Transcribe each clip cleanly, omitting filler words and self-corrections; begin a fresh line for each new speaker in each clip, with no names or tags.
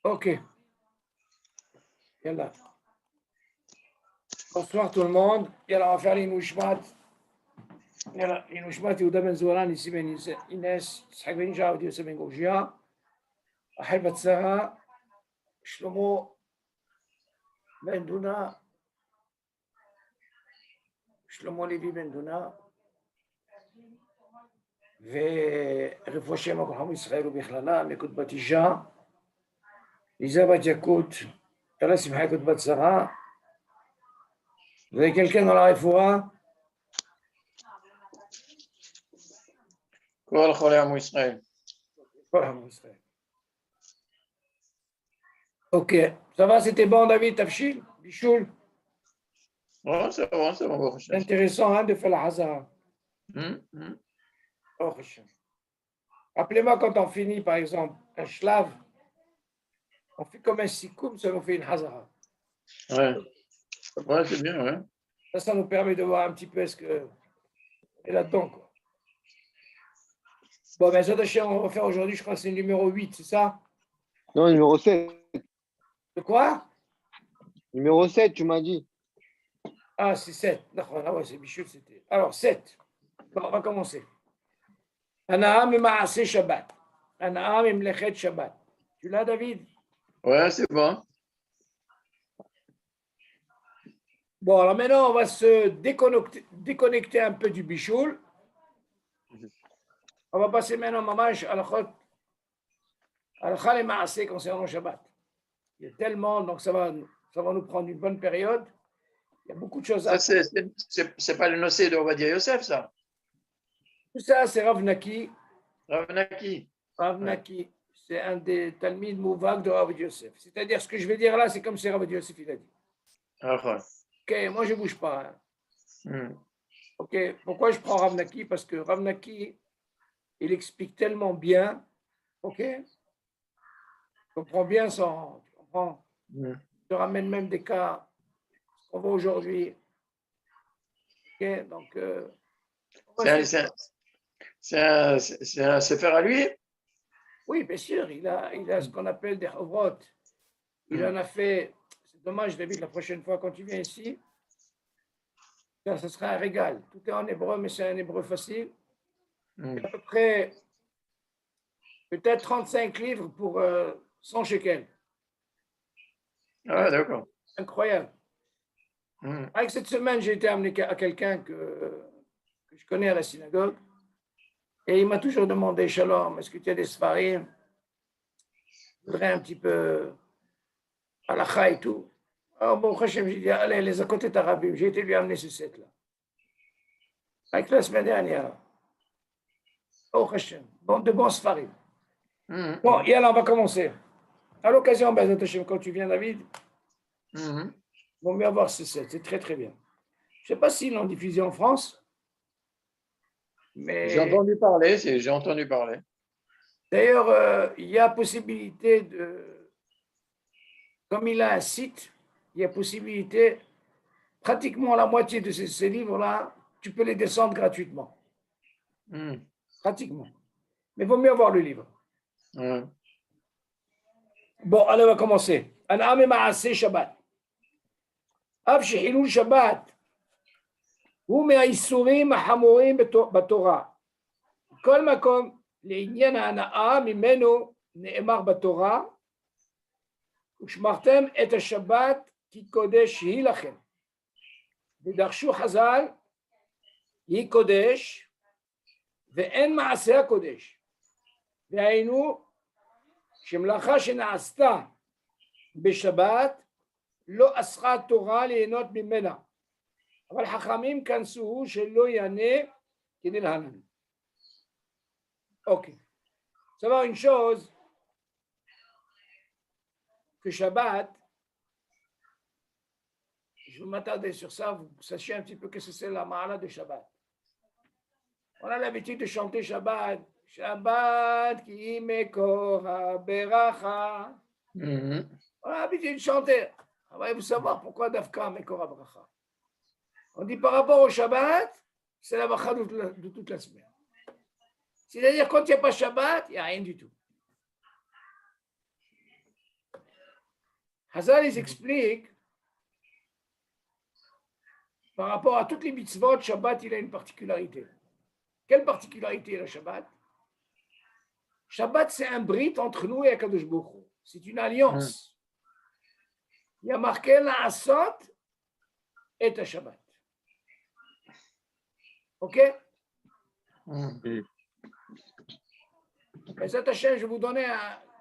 Ok. Yalla. Bonsoir tout le monde. Yalla, on va faire l'inouchmat. Yalla, l'inouchmat, Yehuda Ben Zoran, ici Ben Inès, Yitzhak Ben Jaoud, Yosef Ben Goujia, Rahel Batzara, Shlomo Ben Duna, Shlomo Levi Ben Duna, ורפואה שלמה כל חכמי ישראל ובכללם, יקוד בת אישה, ליזה בת יקות, יאללה שמחה יקוד בת שרה, וכן על הרפואה.
כל חולי עמו ישראל.
כל עמו ישראל. Ok, ça va, c'était bon David, Tafshil, Bichoul.
Ouais, c'est bon, bon.
C'est intéressant hein, de faire la Hazara. Oh, rappelez-moi quand on finit, par exemple, un shlav, on fait comme un sikoum, ça nous fait une Hazara.
Ouais, ouais c'est bien, ouais.
Ça nous permet de voir un petit peu ce que est là-dedans, quoi. Bon, ben, ça, on va faire aujourd'hui, je crois que c'est le numéro 8, c'est ça?
Non, numéro 7.
De quoi?
Numéro 7, tu m'as dit.
Ah, c'est 7. Ah ouais, c'est Bichoul, c'était. Alors, 7. Bon, on va commencer. Anaam Ma'aseh Shabbat. Anaam Mlechet Shabbat. Tu l'as, David?
Ouais, c'est bon.
Bon, alors maintenant, on va se déconnecter un peu du Bichoul. On va passer maintenant, Mamash, à la Ma'aseh concernant Shabbat. Il y a tellement, donc ça va nous prendre une bonne période. Il y a beaucoup de choses à
faire. C'est pas le nocé de Ovadia Yosef, ça?
Tout ça, c'est Rav Naki.
Rav Naki.
Rav Naki, c'est un des Talmid Mouvag de Rav Yosef. C'est-à-dire, ce que je vais dire là, c'est comme si Rav Yosef il a dit. Ok, moi je ne bouge pas. Hein. Ok, pourquoi je prends Rav Naki? Parce que Rav Naki, il explique tellement bien. Ok, tu comprends bien son. Tu comprends? Je te ramène même des cas qu'on voit aujourd'hui. Ok, donc.
C'est un sefer à lui?
Oui, bien sûr, il a ce qu'on appelle des Hovrot. Il en a fait. C'est dommage, David, la prochaine fois quand tu viens ici, ça sera un régal. Tout est en hébreu, mais c'est un hébreu facile. À peu près, peut-être 35 livres pour 100 shekels.
Ah, d'accord.
Incroyable. Avec cette semaine, j'ai été amené à quelqu'un que je connais à la synagogue. Et il m'a toujours demandé, Shalom, est-ce que tu as des Sfarim? Je voudrais un petit peu halakha et tout. Alors, bon, Hachem, j'ai dit, allez, les Akotet Arabim, j'ai été lui amener ce set-là. Avec la semaine dernière. Oh, Hachem, bon, de bons Sfarim. Bon, et alors, on va commencer. À l'occasion, Bezat Hachem, quand tu viens, David, vaut mieux avoir ce set, c'est très, très bien. Je ne sais pas s'ils l'ont diffusé en France, mais...
J'ai entendu parler.
D'ailleurs, il y a possibilité de... Comme il a un site, il y a possibilité, pratiquement la moitié de ces livres-là, tu peux les descendre gratuitement. Pratiquement. Mais il vaut mieux avoir le livre. Bon, allez, on va commencer. An'am Ma'aseh Shabbat. Av shehilul Shabbat. הוא מהאיסורים החמורים בתורה. כל מקום לעניין ההנאה ממנו נאמר בתורה, ושמרתם את השבת כי קודש היא לכם. ודרשו חז"ל, היא קודש, ואין מעשה הקודש. והיינו, שמלאכה שנעשתה בשבת, לא אסרה התורה ליהנות ממנה. אבל חכמים כנסו שלא יענה כדלהלן. Ok. Savoir une chose, que Shabbat, je vais m'attarder sur ça, vous sachez un petit peu que c'est la ma'ala de Shabbat. On a l'habitude de chanter Shabbat, Shabbat ki mekor haberacha. On a l'habitude de chanter. Il faut savoir pourquoi Dafka mekor haberacha. On dit par rapport au Shabbat, c'est la bracha de toute la semaine. C'est-à-dire quand il n'y a pas Shabbat, il n'y a rien du tout. Hazal, ils expliquent, par rapport à toutes les mitzvot, Shabbat, il a une particularité. Quelle particularité le Shabbat? Shabbat, c'est un brit entre nous et Akadosh Baruch Hu. C'est une alliance. Il y a marqué la Asot et le Shabbat. OK? Et cet Hachem, je vais vous donner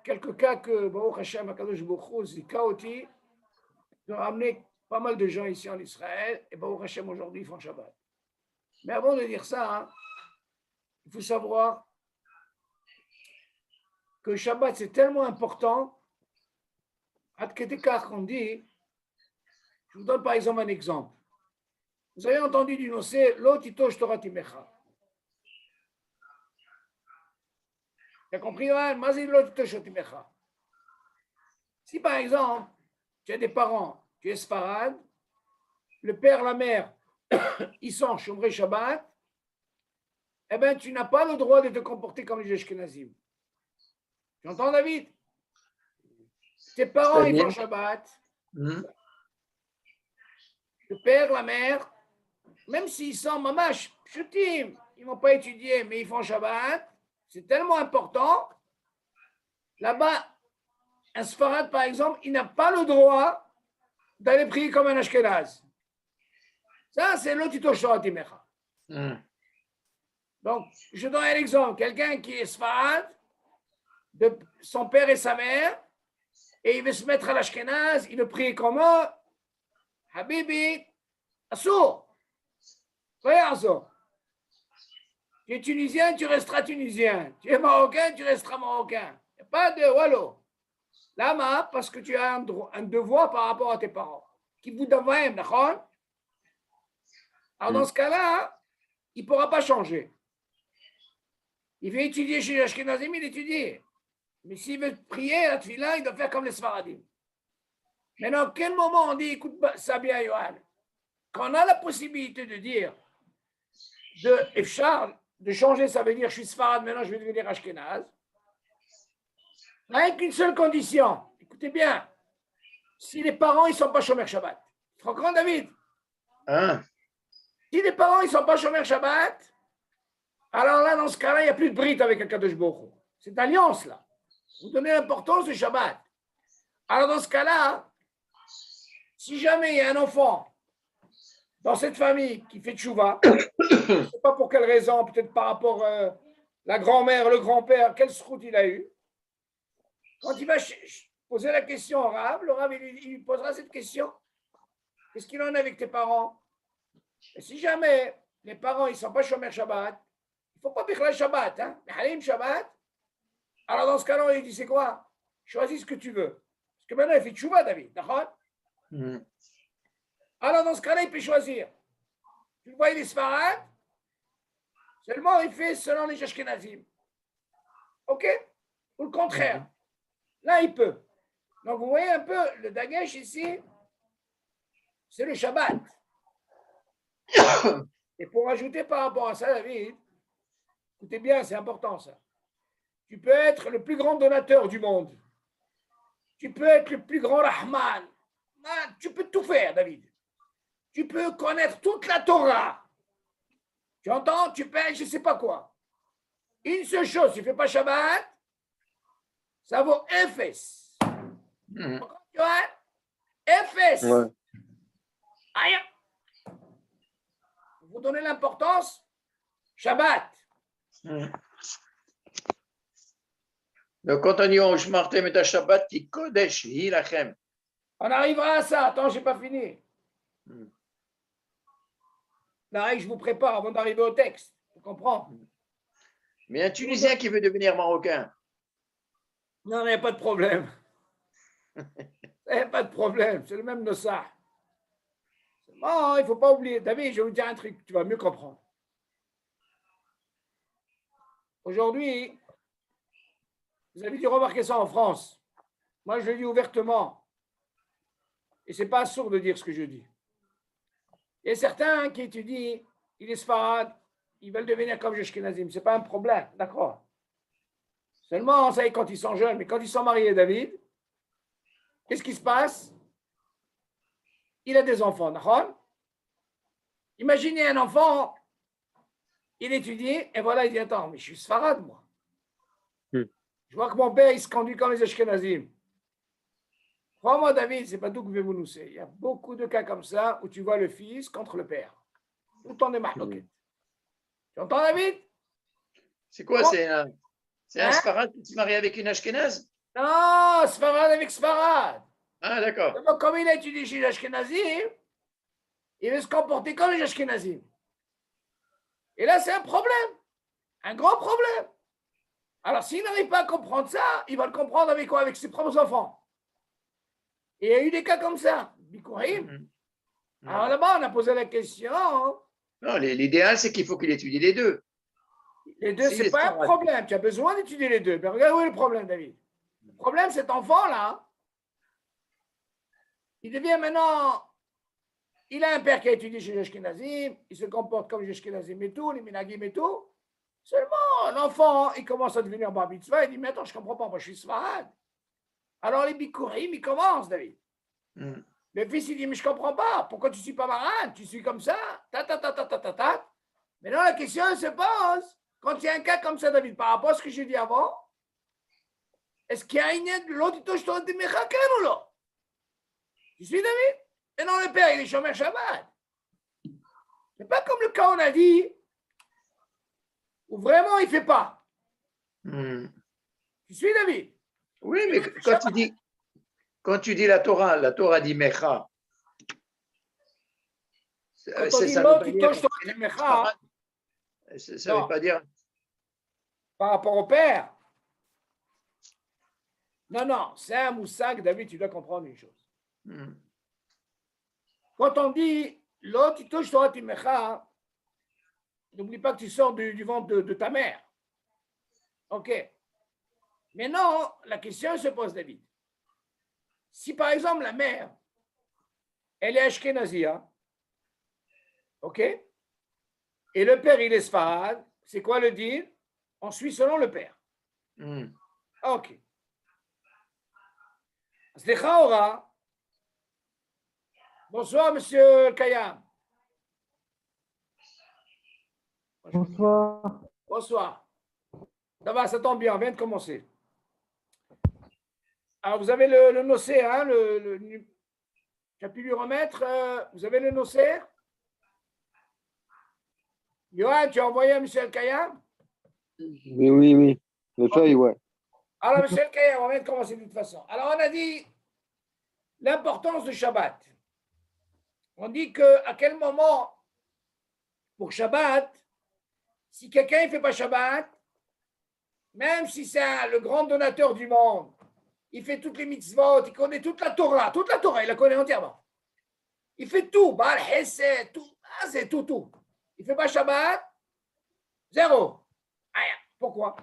quelques cas que Baruch Hashem, Akadosh Baruch Hu, Zika Oti, de ramener pas mal de gens ici en Israël, et Baruch Hashem, aujourd'hui, ils font Shabbat. Mais avant de dire ça, hein, il faut savoir que Shabbat, c'est tellement important, à Kedekar qu'on dit, je vous donne par exemple un exemple. Vous avez entendu du Nosé, Lo titosh Torah timecha. Tu as compris, Lo titosh timecha. Si par exemple, tu as des parents, tu es Sfarad, le père, la mère, ils sont Shomrei Shabbat, eh bien, tu n'as pas le droit de te comporter comme les Ashkenazim. Tu entends, David? Tes parents, ils font Shabbat. Le père, la mère, même s'ils sont mamash, chutim, ils ne vont pas étudier, mais ils font Shabbat, c'est tellement important. Là-bas, un Sfarad, par exemple, il n'a pas le droit d'aller prier comme un Ashkenaz. Ça, c'est l'otito Shoatimecha. Donc, je donne un exemple. Quelqu'un qui est Sfarad, de son père et sa mère, et il veut se mettre à l'Ashkenaz, il veut prier comme eux. Habibi, Assour. Regarde ça. Tu es tunisien, tu resteras tunisien. Tu es marocain, tu resteras marocain. Il n'y a pas de wallo. Lama, parce que tu as un devoir par rapport à tes parents. Qui vous donnent, d'accord? Alors, dans ce cas-là, il ne pourra pas changer. Il veut étudier chez les Ashkenazim, il étudie. Mais s'il veut prier à la tefila, il doit faire comme les Sfaradim. Maintenant, à quel moment on dit, écoute ça bien, Yohan, quand on a la possibilité de dire, de changer, ça veut dire, je suis Sfarad, maintenant je vais devenir Ashkenaz, avec une seule condition. Écoutez bien, si les parents, ils ne sont pas Shomer Shabbat. Tu te rends compte, David? Si les parents, ils ne sont pas Shomer Shabbat, alors là, dans ce cas-là, il n'y a plus de brite avec Akadosh Baruch Hu. Cette alliance-là. Vous donnez l'importance du Shabbat. Alors, dans ce cas-là, si jamais il y a un enfant dans cette famille qui fait tchouva, je ne sais pas pour quelle raison, peut-être par rapport à la grand-mère, le grand-père, quel srout il a eu, quand il va poser la question au Rav, le Rav, il lui posera cette question. Qu'est-ce qu'il en a avec tes parents? Et si jamais les parents, ils ne sont pas Shomer Shabbat, il ne faut pas Bichlal Shabbat, hein, mais Halim Shabbat, alors dans ce cas-là, il dit, c'est quoi? Choisis ce que tu veux. Parce que maintenant, il fait tchouva, David, d'accord? Alors dans ce cas-là, il peut choisir. Tu le vois, il est Sfarad, seulement il fait selon les Ashkenazim. OK? Ou le contraire. Là, il peut. Donc, vous voyez un peu, le Dagesh ici, c'est le Shabbat. Et pour ajouter par rapport à ça, David, écoutez bien, c'est important ça. Tu peux être le plus grand donateur du monde. Tu peux être le plus grand Rahman. Tu peux tout faire, David. Tu peux connaître toute la Torah. Tu entends? Tu peux, je ne sais pas quoi. Une seule chose, tu ne fais pas Shabbat, ça vaut un fesse. Tu vois? Un fesse.
Ouais.
Rien. Vous donnez l'importance, Shabbat.
Donc, quand on dit on shmartem et Shabbat, qui kodesh, hilachem.
On arrivera à ça. Attends, je n'ai pas fini. Là, je vous prépare avant d'arriver au texte. Tu comprends?
Mais un Tunisien qui veut devenir Marocain.
Non, il n'y a pas de problème. Il n'y a pas de problème. C'est le même Nossa. Non, il ne faut pas oublier. David, je vais vous dire un truc. Tu vas mieux comprendre. Aujourd'hui, vous avez dû remarquer ça en France. Moi, je le dis ouvertement. Et ce n'est pas sourd de dire ce que je dis. Il y a certains qui étudient, il est Sfarad, ils veulent devenir comme Ashkenazim. Ce n'est pas un problème, d'accord? Seulement, ça y est, quand ils sont jeunes, mais quand ils sont mariés, David, qu'est-ce qui se passe? Il a des enfants, d'accord? Imaginez un enfant, il étudie, et voilà, il dit, attends, mais je suis sfarade, moi. Je vois que mon père, il se conduit comme les Ashkenazim. Crois-moi, David, c'est pas tout que vous nous savez. Il y a beaucoup de cas comme ça où tu vois le fils contre le père. Tout le temps des mahloquettes. Tu entends, David?
C'est quoi?
Oh.
C'est un Sfarad qui se marie avec une Ashkénaze?
Non, Sfarad avec Sfarad.
Ah, d'accord.
Donc, comme il a étudié chez les Ashkenazim, il veut se comporter comme les Ashkenazim. Et là, c'est un problème. Un grand problème. Alors, s'il n'arrive pas à comprendre ça, il va le comprendre avec quoi? Avec ses propres enfants. Et il y a eu des cas comme ça. Bikourim. Alors là-bas, on a posé la question.
Non, l'idéal, c'est qu'il faut qu'il étudie les deux.
Les deux, ce n'est pas un problème. Tu as besoin d'étudier les deux. Mais regarde où est le problème, David. Le problème, cet enfant-là, il devient maintenant. Il a un père qui a étudié chez les Ashkenazim, il se comporte comme les Ashkenazim et tout, les Minagim et tout. Seulement, l'enfant, il commence à devenir bar mitzvah, il dit, mais attends, je ne comprends pas, moi je suis Sfarad. Alors les Bikurim, ils commencent, David. Le fils, il dit, mais je ne comprends pas, pourquoi tu ne suis pas marade, tu suis comme ça, ta. Maintenant, la question elle se pose, quand il y a un cas comme ça, David, par rapport à ce que j'ai dit avant, est-ce qu'il y a une aide de l'autre, je t'aurais dit, mais ou là? Tu suis, David? Et non, le père, il est chômeur Shabbat. C'est pas comme le cas on a dit, où vraiment il ne fait pas. Tu suis, David?
Oui, mais quand tu dis la Torah dit Mecha.
Quand on dit l'autre, il touche Torah dit Mecha.
Ça ne veut pas dire.
Par rapport au père. Non, c'est un moussag, David, tu dois comprendre une chose. Quand on dit l'autre, il touche Torah Timecha, n'oublie pas que tu sors du ventre de ta mère. OK. Mais non, la question se pose, David. Si par exemple la mère, elle est Ashkenazia, OK, et le père, il est Sfarad, c'est quoi le deal? On suit selon le père. OK. Sdecha. Bonsoir, monsieur Kayam.
Bonsoir.
Bonsoir. Ça va, ça tombe bien, on vient de commencer. Alors, vous avez le nocé, hein, tu as pu lui remettre, vous avez le nocé? Johan, tu as envoyé à monsieur Kayam?
Oui. Les feuilles, ouais.
Alors, monsieur Kayam, on vient de commencer de toute façon. Alors, on a dit l'importance du Shabbat. On dit qu'à quel moment, pour Shabbat, si quelqu'un ne fait pas Shabbat, même si c'est le grand donateur du monde, il fait toutes les mitzvot, il connaît toute la Torah, il la connaît entièrement. Il fait tout, Baal Hesed, tout, c'est tout. Il ne fait pas Shabbat, zéro. Pourquoi?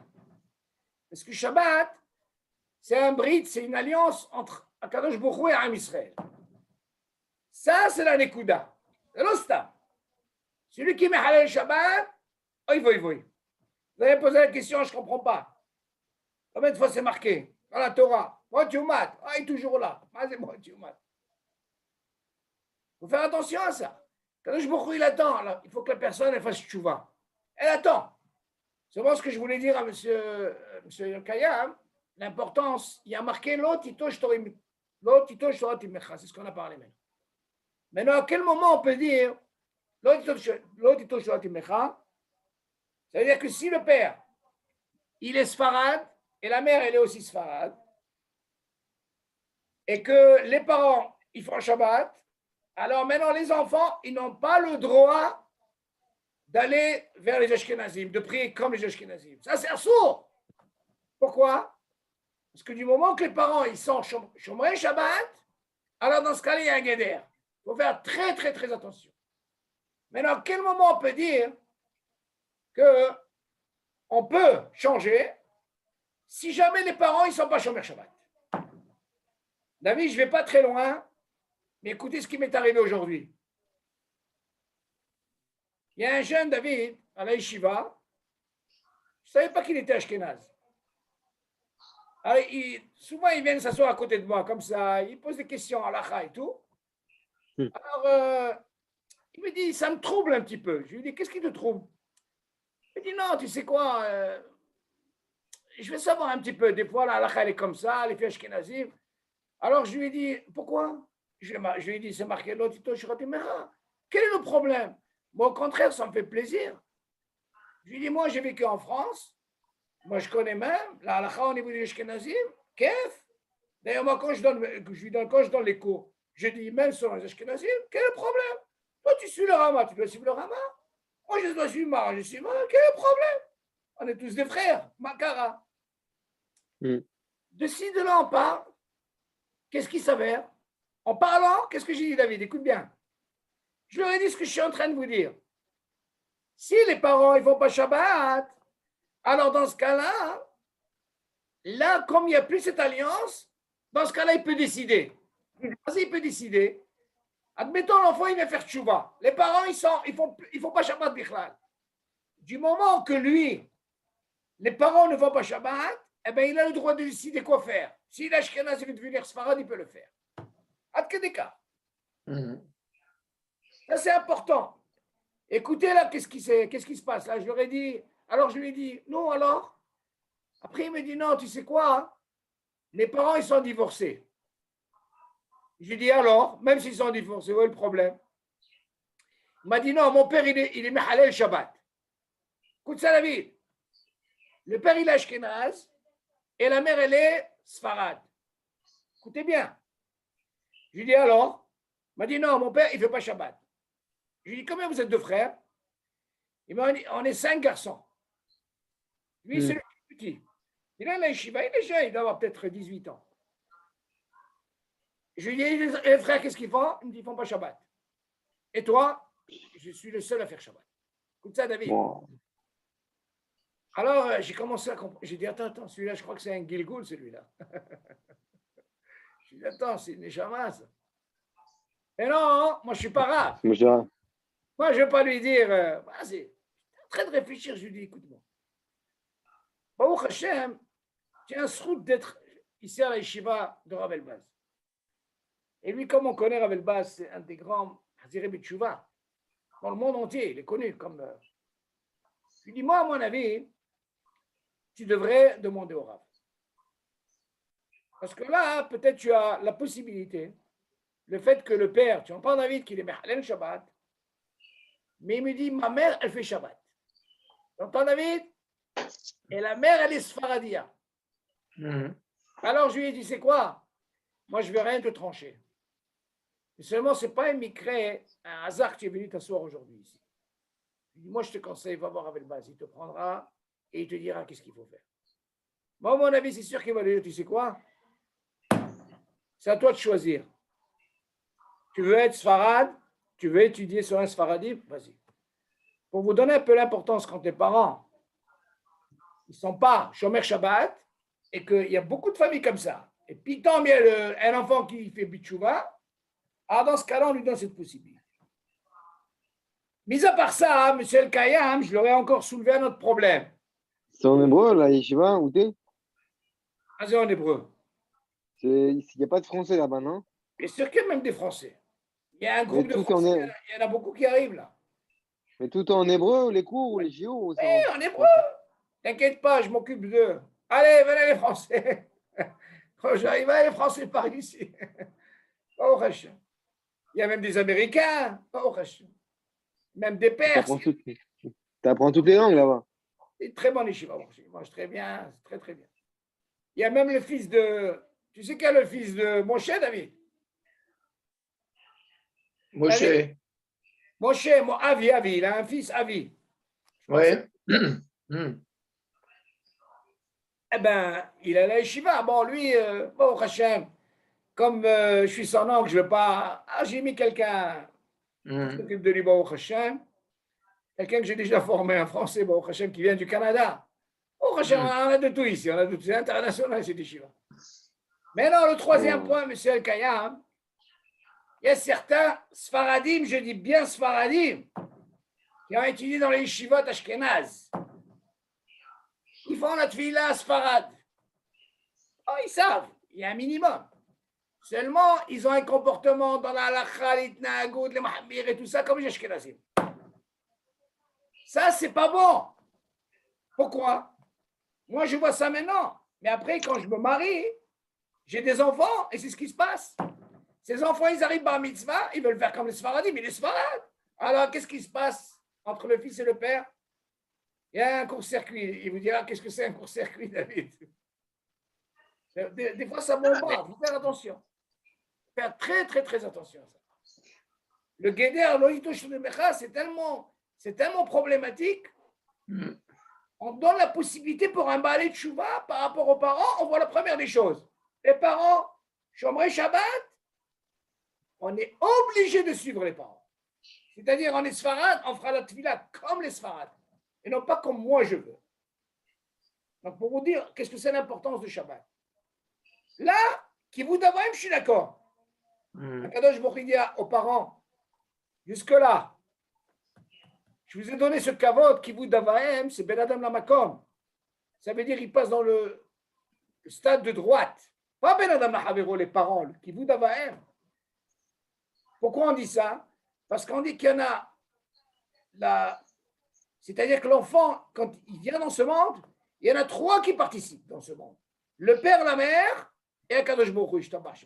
Parce que Shabbat, c'est un brit, c'est une alliance entre Akadosh Baruch Hu et Am Israël. Ça, c'est la Nekuda. C'est l'Ostam. Celui qui met halal Shabbat, oy. Vous avez posé la question, je ne comprends pas. Combien de fois c'est marqué dans la Torah? Moi, tu mat. Il est toujours là. Il faut faire attention à ça. Kadosh Baruch Hu, il attend. Alors, il faut que la personne elle fasse tchouva. Elle attend. C'est vraiment ce que je voulais dire à monsieur Kayam. L'importance, il y a marqué l'autre, il touche Torah Timecha. C'est ce qu'on a parlé maintenant. Maintenant, à quel moment on peut dire l'autre, il touche Torah Timecha? Ça veut dire que si le père, il est Sfarad, et la mère, elle est aussi Sfarad, et que les parents, ils font Shabbat, alors maintenant, les enfants, ils n'ont pas le droit d'aller vers les Ashkenazim, de prier comme les Ashkenazim. Ça, c'est sourd. Pourquoi? Parce que du moment que les parents, ils sont Shomrei Shabbat, alors dans ce cas-là, il y a un guéder. Il faut faire très, très, très attention. Maintenant, à quel moment on peut dire qu'on peut changer si jamais les parents, ils ne sont pas Shomer Shabbat? David, je ne vais pas très loin, mais écoutez ce qui m'est arrivé aujourd'hui. Il y a un jeune David à la yeshiva, je ne savais pas qu'il était ashkénaze. Alors, souvent, ils viennent s'asseoir à côté de moi, comme ça. Ils posent des questions à l'akha et tout. Alors, il me dit, ça me trouble un petit peu. Je lui dis, qu'est-ce qui te trouble? Il me dit, non, tu sais quoi, je vais savoir un petit peu. Des fois, la halakha, elle est comme ça, les filles ashkénazim. Alors, je lui ai dit, pourquoi? Je lui ai dit, c'est marqué l'otito shiratimera. Quel est le problème? Moi, au contraire, ça me fait plaisir. Je lui ai dit, moi, j'ai vécu en France. Moi, je connais même la halakha au niveau des ashkénazim. Kef. D'ailleurs, moi, quand je donne les cours, je dis, même sur les ashkénazim, quel est le problème? Toi, tu suis le Rama, tu dois suivre le Rama. Moi, je dois suivre Mara, je suis Mara. Quel est le problème? On est tous des frères, Makara. De ci, de là, on parle. Qu'est-ce qui s'avère? En parlant, qu'est-ce que j'ai dit, David? Écoute bien. Je leur ai dit ce que je suis en train de vous dire. Si les parents ne font pas Shabbat, alors dans ce cas-là, là, comme il n'y a plus cette alliance, dans ce cas-là, il peut décider. Il peut décider. Admettons, l'enfant, il vient faire tchouva. Les parents, ils font pas Shabbat bichlal. Du moment que lui, les parents ne font pas Shabbat, eh bien, il a le droit de décider quoi faire. Si l'Ashkenaz veut devenir Sfarad, il peut le faire. Ad Kedeka. Ça, c'est important. Écoutez là, qu'est-ce qui se passe là? Je leur ai dit, alors je lui ai dit, non, alors? Après, il me dit, non, tu sais quoi? Hein? Les parents, ils sont divorcés. J'ai dit, alors, même s'ils sont divorcés, où est le problème? Il m'a dit, non, mon père, il est Mehalel Shabbat. Écoute ça, David. Le père, il est Ashkenaz et la mère, elle est Sfarad. Écoutez bien. Je lui ai dit, alors? Il m'a dit, non, mon père, il ne fait pas Shabbat. Je lui ai dit, combien vous êtes deux frères? Il m'a dit, on est 5 garçons. Lui, c'est le plus petit. Il a la yeshiva, il est jeune, il doit avoir peut-être 18 ans. Je lui ai dit, les frères, qu'est-ce qu'ils font? Ils me disent, ils ne font pas Shabbat. Et toi? Je suis le seul à faire Shabbat. Écoute ça, David.
Wow.
Alors, j'ai commencé à comprendre. J'ai dit, attends, celui-là, je crois que c'est un Gilgul, celui-là. Je dit, attends, c'est une Neshama, ça. Mais non, moi, je ne suis pas rare. Moi, je ne vais pas lui dire, vas-y. En train de réfléchir, je lui dis, écoute-moi. Baruch Hashem, j'ai un srout d'être ici à la yeshiva de Rav Elbaz. Et lui, comme on connaît Rav Elbaz, c'est un des grands Hazirei B'Tshuva. Dans le monde entier, il est connu comme. Je lui dis, moi, à mon avis, tu devrais demander au Rav. Parce que là, peut-être tu as la possibilité, le fait que le père, tu entends David qu'il est Mehalel Shabbat, mais il me dit, ma mère, elle fait Shabbat. Tu entends David? Et la mère, elle est Sfaradia. Alors je lui ai dit, c'est quoi? Moi, je ne vais rien te trancher. Mais seulement, ce n'est pas un micré, un hasard que tu es venu t'asseoir aujourd'hui ici. Je lui ai dit, moi, je te conseille, va voir avec le base, il te prendra et il te dira qu'est-ce qu'il faut faire. Moi, à mon avis, c'est sûr qu'il va dire, tu sais quoi? C'est à toi de choisir. Tu veux être Sfarad? Tu veux étudier sur un Sfaradim? Vas-y. Pour vous donner un peu l'importance quand les parents, ils ne sont pas Shomer Shabbat et qu'il y a beaucoup de familles comme ça. Et puis, tant mieux un enfant qui fait Bitchouva, alors dans ce cas-là, on lui donne cette possibilité. Mis à part ça, M. El Kayam, je l'aurais encore soulevé un autre problème.
C'est en hébreu, la yeshiva, où t'es?
Ah, c'est en hébreu.
Il n'y a pas de français là-bas, non?
Bien sûr qu'il y a même des Français. Il y a un groupe de Français, il y en a beaucoup qui arrivent là.
Mais tout en hébreu, les cours ou les JO?
Oui, en hébreu. T'inquiète pas, je m'occupe d'eux. Allez, venez les Français. Quand j'arrive, les Français par ici. Oh, il y a même des Américains. Oh, même des Perses.
Tu apprends toutes les langues là-bas.
C'est très bon yeshiva. Il mange très bien, c'est très très bien. Il y a même le fils de. Tu sais quel est le fils de Moshe, David?
Moshe.
Moshe, Avi, il a un fils, Avi.
Oui.
Eh bien, il a la yeshiva. Bon, lui, bon, Hachem, comme je suis son oncle, je ne veux pas. Ah, j'ai mis quelqu'un qui s'occupe de lui, bon, Hachem. Quelqu'un que j'ai déjà formé, un Français, bon, Hachem, qui vient du Canada. Oh, Hachem, on a de tout ici, on a de tout. C'est international, c'est yeshiva. Mais non, le troisième point, M. El Kayam, il y a certains Sfaradim, je dis bien Sfaradim, qui ont étudié dans les yeshivot Ashkenaz. Ils font la tefila Sfarad. Oh, ils savent, il y a un minimum. Seulement, ils ont un comportement dans la halakha, l'itnagout, les mahamir et tout ça, comme les ashkenazim. Ça, c'est pas bon. Pourquoi? Moi, je vois ça maintenant. Mais après, quand je me marie, j'ai des enfants et c'est ce qui se passe. Ces enfants, ils arrivent par mitzvah, ils veulent faire comme les Sfaradim, mais les Sfarad. Alors, qu'est-ce qui se passe entre le fils et le père? Il y a un court-circuit. Il vous dira, qu'est-ce que c'est un court-circuit, David? Des fois, ça bombarde. Il faut faire attention. Faire très, très, très attention à ça. Le guéder, l'oïto shnemecha, c'est tellement problématique. On donne la possibilité pour un balai de chouva par rapport aux parents. On voit la première des choses. Les parents, Shomrei Shabbat, on est obligé de suivre les parents. C'est-à-dire, en Sfarad, on fera la tefila comme les Sfarad, et non pas comme moi je veux. Donc, pour vous dire, qu'est-ce que c'est l'importance de Shabbat? Là, qui vous d'avant, je suis d'accord. Akadosh Baruch Hu dit aux parents, jusque-là, je vous ai donné ce kavod qui vous d'avahem, c'est Ben Adam Lamakom. Ça veut dire qu'il passe dans le stade de droite. Pas Ben Adam Lahavero, les paroles, qui vous d'avahem. Pourquoi on dit ça? Parce qu'on dit qu'il y en a c'est-à-dire que l'enfant, quand il vient dans ce monde, il y en a trois qui participent dans ce monde. Le père, la mère et Akadosh Baruch Hu, je t'en marche.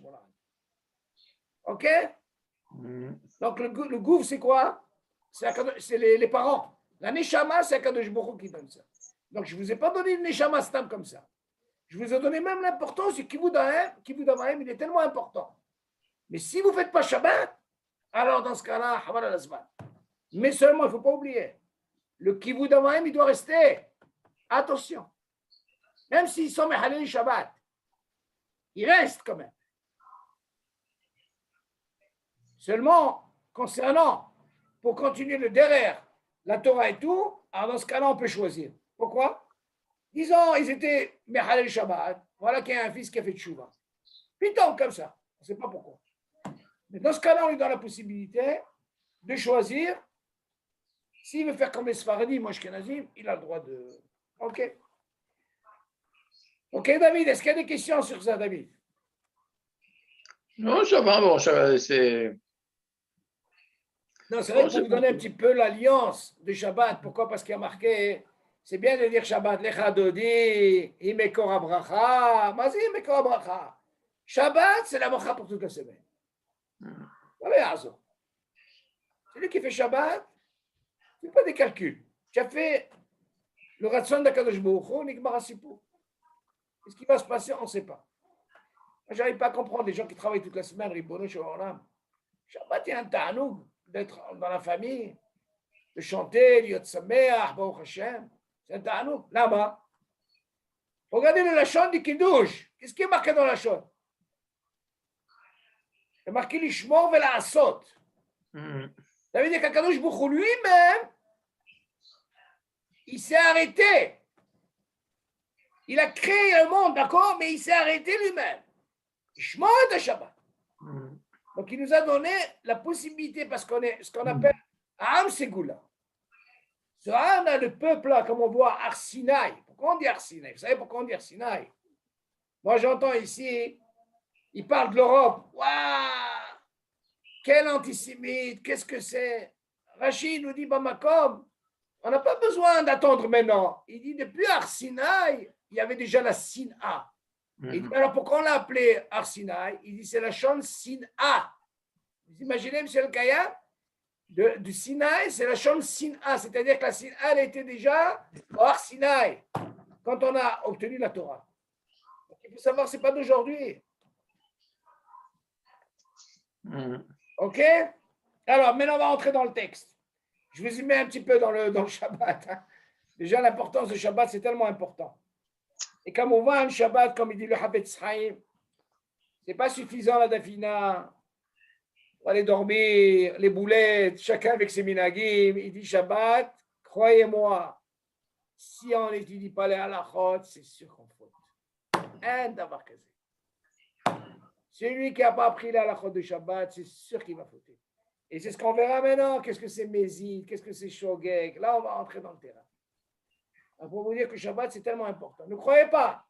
OK? Donc le gouffre, c'est quoi? C'est les parents. La neshama, c'est Akadosh Baruch Hu qui donne ça. Donc je ne vous ai pas donné une neshama stam comme ça. Je vous ai donné même l'importance du kivud ha'em, il est tellement important. Mais si vous ne faites pas Shabbat, alors dans ce cas-là, haval al-azman. Mais seulement, il ne faut pas oublier, le kivud ha'em, il doit rester. Attention. Même s'ils sont mehalel Shabbat, il reste quand même. Seulement, concernant, pour continuer le derrière, la Torah et tout, alors dans ce cas-là, on peut choisir. Pourquoi? Disons, ils étaient mehalel Shabbat, voilà qu'il y a un fils qui a fait tchouva. Puis il tombe comme ça, on ne sait pas pourquoi. Mais dans ce cas-là, on lui donne la possibilité de choisir. S'il veut faire comme les Sfaradim, moi Ashkenazim, il a le droit de... OK. OK, David, est-ce qu'il y a des questions sur ça, David?
Non, ça va, bon, c'est.
Non, c'est vrai que pour vous donner un petit peu l'alliance de Shabbat. Pourquoi? Parce qu'il y a marqué, c'est bien de dire Shabbat, Lecha Dodi, Imekor Abracha. Mas Imekor Abracha. Shabbat, c'est la bracha pour toute la semaine. Voilà, celui qui fait Shabbat, c'est pas des calculs. Tu as fait le ratson d'Akadosh Baruch Hu, Nigmar HaSipur. Qu'est-ce qui va se passer? On ne sait pas. Moi, je n'arrive pas à comprendre les gens qui travaillent toute la semaine, Ribono Shalom. Shabbat, il y a un ta'anoug d'être dans la famille, de chanter, Yot Sameach, Baruch Hashem. C'est un ta'anoug. Là-bas, regardez le Lachon du Kiddush. Qu'est-ce qui est marqué dans le Lachon? C'est marqué l'Ishmor et la Asot. Ça veut dire qu'Akadosh Baruch Hu lui-même, il s'est arrêté. Il a créé le monde, d'accord, mais il s'est arrêté lui-même. Ishmor et Shabbat. Donc, il nous a donné la possibilité, parce qu'on est ce qu'on appelle Am Segula. Ce Am, le peuple-là, comme on voit Arsinaï. Pourquoi on dit Arsinaï? Vous savez pourquoi on dit Arsinaï? Moi, j'entends ici, il parle de l'Europe. Waouh! Quel antisémite! Qu'est-ce que c'est? Rachid nous dit, Bamakom, on n'a pas besoin d'attendre maintenant. Il dit, depuis Arsinaï, il y avait déjà la Sina. Il dit, alors pourquoi on l'a appelé Arsinaï? Il dit, c'est la chaîne Sina. Vous imaginez, M. El-Kaya, du Sinaï, c'est la chaîne Sina. C'est-à-dire que la Sina, elle était déjà au Arsinaï, quand on a obtenu la Torah. Donc, il faut savoir, ce n'est pas d'aujourd'hui. OK? Alors, maintenant, on va entrer dans le texte. Je vous y mets un petit peu dans le Shabbat. Hein. Déjà, l'importance du Shabbat, c'est tellement important. Et comme on voit un Shabbat, comme il dit le Havetz Chaim, ce n'est pas suffisant la dafina, pour aller dormir, les boulettes, chacun avec ses minagim. Il dit Shabbat, croyez-moi, si on n'étudie pas les halachot, c'est sûr qu'on faute. Un d'avoir casé. Celui qui n'a pas appris les halachot de Shabbat, c'est sûr qu'il va fauter. Et c'est ce qu'on verra maintenant. Qu'est-ce que c'est Mézid? Qu'est-ce que c'est Shogeg? Là, on va entrer dans le terrain. Pour vous dire que Shabbat, c'est tellement important. Ne croyez pas.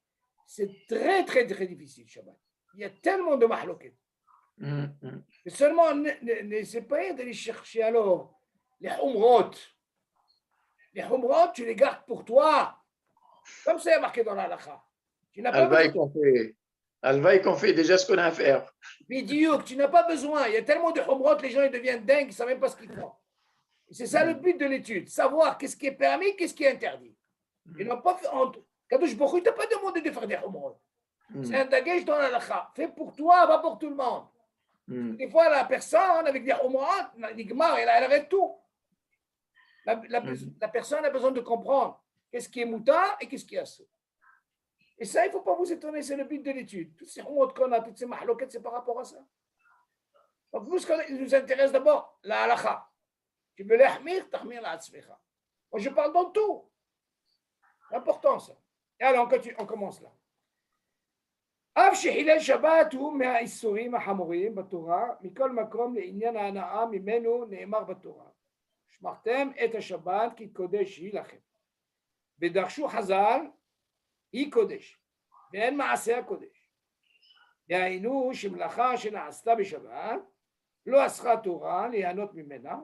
c'est très, très, très difficile, Shabbat. Il y a tellement de mahloket. Mais seulement, n'essaie pas d'aller chercher alors les humrot. Les humrot, tu les gardes pour toi. Comme ça est marqué dans la halakha. Tu n'as pas besoin.
Alvaï qu'on fait déjà ce qu'on a à faire.
Vidéo, tu n'as pas besoin. Il y a tellement de humrot, les gens ils deviennent dingues, ils ne savent même pas ce qu'ils font. Et c'est ça le but de l'étude, savoir qu'est-ce qui est permis, qu'est-ce qui est interdit. Ils n'ont pas fait. Kadosh Baruch Hu, il ne t'a pas demandé de faire des humrot. C'est un dagage dans la halakha. Fais pour toi, pas pour tout le monde. Des fois, la personne avec des humrot, elle arrête tout. La personne a besoin de comprendre qu'est-ce qui est mouta et qu'est-ce qui est assout. Et ça, il ne faut pas vous étonner, c'est le but de l'étude. Toutes ces humrot qu'on a, toutes ces mahloket, c'est par rapport à ça. Donc, nous, ce qui nous intéresse d'abord, la halakha. Tu veux l'ahmir, tahmir la atzmecha. Moi, je parle dans tout. Important, ça. Et alors, on commence là. אף שחילל שבת הוא מהאיסורים החמורים בתורה, מכל מקום לעניין ההנאה ממנו נאמר בתורה. שמרתם את השבת כי קודש היא לכם. ודרשו חז"ל, היא קודש, ואין מעשה הקודש. דהיינו שמלאכה שנעשתה בשבת, לא אסרה תורה ליהנות ממנה,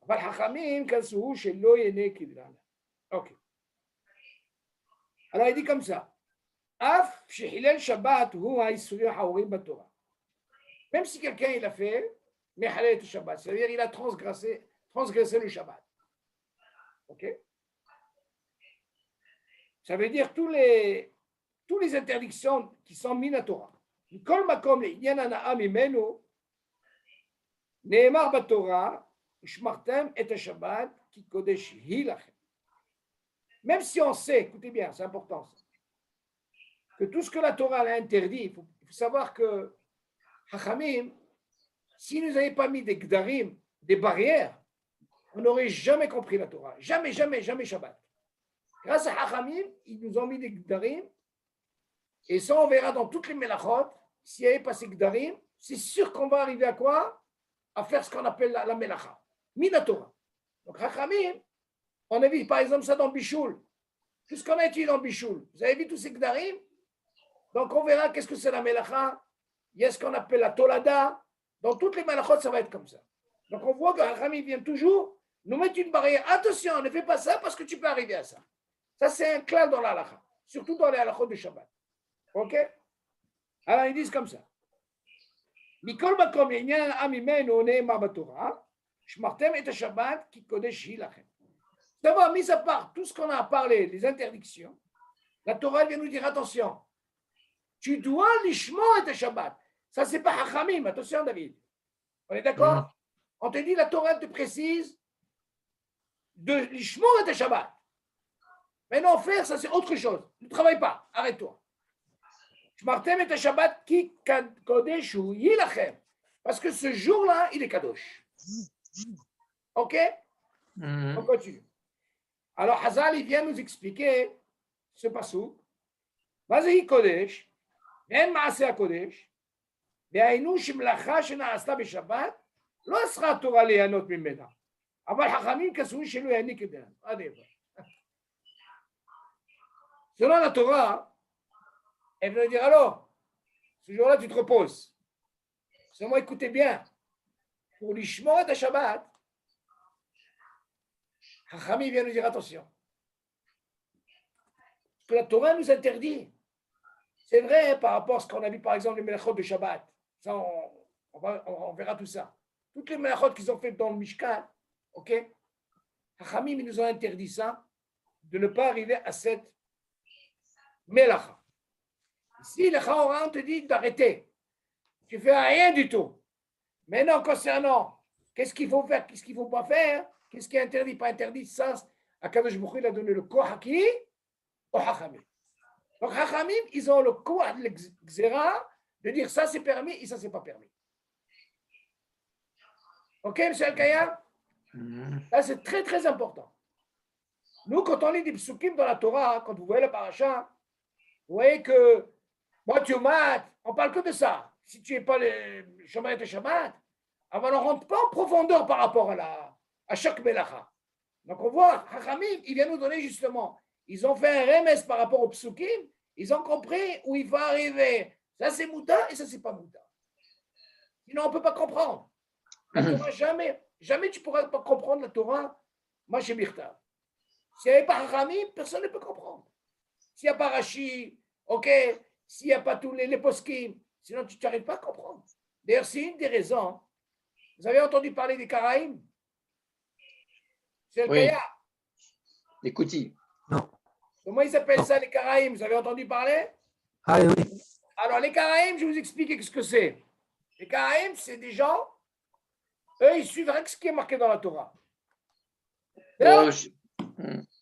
אבל חכמים כנסו שלא ייהנה כדרנה. אוקיי. Alors il dit comme ça. Af shehilel Shabbat hu ha'isurim ha'orim b'Torah. Même si quelqu'un il a fait mehalel le Shabbat, c'est-à-dire il a transgressé le Shabbat. Ok? Ça veut dire tous les interdictions qui sont mises à Torah. Kol makom le'inyan hana'a mimenu ne'emar b'Torah u'shmartem et Shabbat ki kodesh hi lachem. Même si on sait, écoutez bien, c'est important ça, que tout ce que la Torah a interdit, il faut savoir que Hachamim, s'ils ne nous avaient pas mis des gdarim, des barrières, on n'aurait jamais compris la Torah. Jamais, jamais, jamais Shabbat. Grâce à Hachamim, ils nous ont mis des gdarim, et ça on verra dans toutes les melachot, s'il n'y avait pas ces gdarim, c'est sûr qu'on va arriver à quoi? À faire ce qu'on appelle la melacha. Mina Torah. Donc Hachamim, on a vu par exemple ça dans Bichoul. Tout ce qu'on a étudié dans Bichoul. Vous avez vu tous ces gdarim? Donc on verra qu'est-ce que c'est la melacha. Il y a ce qu'on appelle la tolada. Dans toutes les melachot, ça va être comme ça. Donc on voit que Hachamim vient toujours nous mettre une barrière. Attention, ne fais pas ça parce que tu peux arriver à ça. Ça c'est un clal dans la halacha. Surtout dans les halachot de Shabbat. Ok? Alors ils disent comme ça. Mikol makom l'inyan amimenu ne'emar b'Torah, shmartem et Shabbat ki kodesh hi lachem. D'abord, mis à part tout ce qu'on a parlé, les interdictions, la Torah vient nous dire attention, tu dois l'ishmo et Shabbat. Ça, c'est pas Hachamim, attention David. On est d'accord? On te dit, la Torah te précise de l'ishmo et Shabbat. Maintenant, faire, ça c'est autre chose. Ne travaille pas, arrête-toi. Shmartem et Shabbat ki kodesh hu yilachem. Parce que ce jour-là, il est kadosh. Ok? On continue. Alors, Hazal, il vient nous expliquer ce passou. Vas-y, Kodesh, אין מעשה הקודש, והיינו שמלאכה שנעשתה בשבת, לא אסרה התורה ליהנות ממנה, אבל חכמים כסו שלא יעניק את דעתם. עד איפה. Selon la Torah, elle veut dire alors, ce jour-là tu te reposes. Seulement écoutez bien, pour l'ishmor et Shabbat, Hachamim vient nous dire attention. Ce que la Torah nous interdit, c'est vrai par rapport à ce qu'on a vu par exemple les melachot de Shabbat. Ça, on verra tout ça. Toutes les melachot qu'ils ont fait dans le Mishkan, ok? Hachamim, ils nous ont interdit ça, de ne pas arriver à cette melacha. Ici, le Chaoran te dit d'arrêter. Tu fais rien du tout. Maintenant, concernant qu'est-ce qu'il faut faire, qu'est-ce qu'il ne faut pas faire, qu'est-ce qui est interdit, pas interdit, ça, Akadosh Baruch Hu, il a donné le koh haki au Hachamim. Donc, Hachamim, ils ont le koh de l'exéra de dire ça c'est permis et ça c'est pas permis. Ok, monsieur Al-Kaya? Là, c'est très très important. Nous, quand on lit des psukim dans la Torah, quand vous voyez la paracha, vous voyez que moi, tu mat, on parle que de ça. Si tu n'es pas le Shabbat et Shabbat, alors on ne rentre pas en profondeur par rapport à chaque melacha. Donc on voit, Hachamim, il vient nous donner justement, ils ont fait un remes par rapport aux psukim, Ils ont compris où il faut arriver. Ça, c'est Mouta et ça, c'est pas Mouta. Sinon, on ne peut pas comprendre. La Torah, jamais tu pourras pas comprendre la Torah, moi, chez Birta. S'il n'y avait pas Rami, personne ne peut comprendre. S'il n'y a pas Rashi, ok, s'il n'y a pas tous les poskim, sinon tu n'arrives pas à comprendre. D'ailleurs, c'est une des raisons. Vous avez entendu parler des Karaïm? C'est le
Oui.
Kaya.
Les Koutis.
Comment ils appellent ça, les Karaïm? Vous avez entendu parler?
Ah oui.
Alors, les Karaïm, je vais vous expliquer ce que c'est. Les Karaïm, c'est des gens, eux, ils suivent rien que ce qui est marqué dans la Torah.
Oh,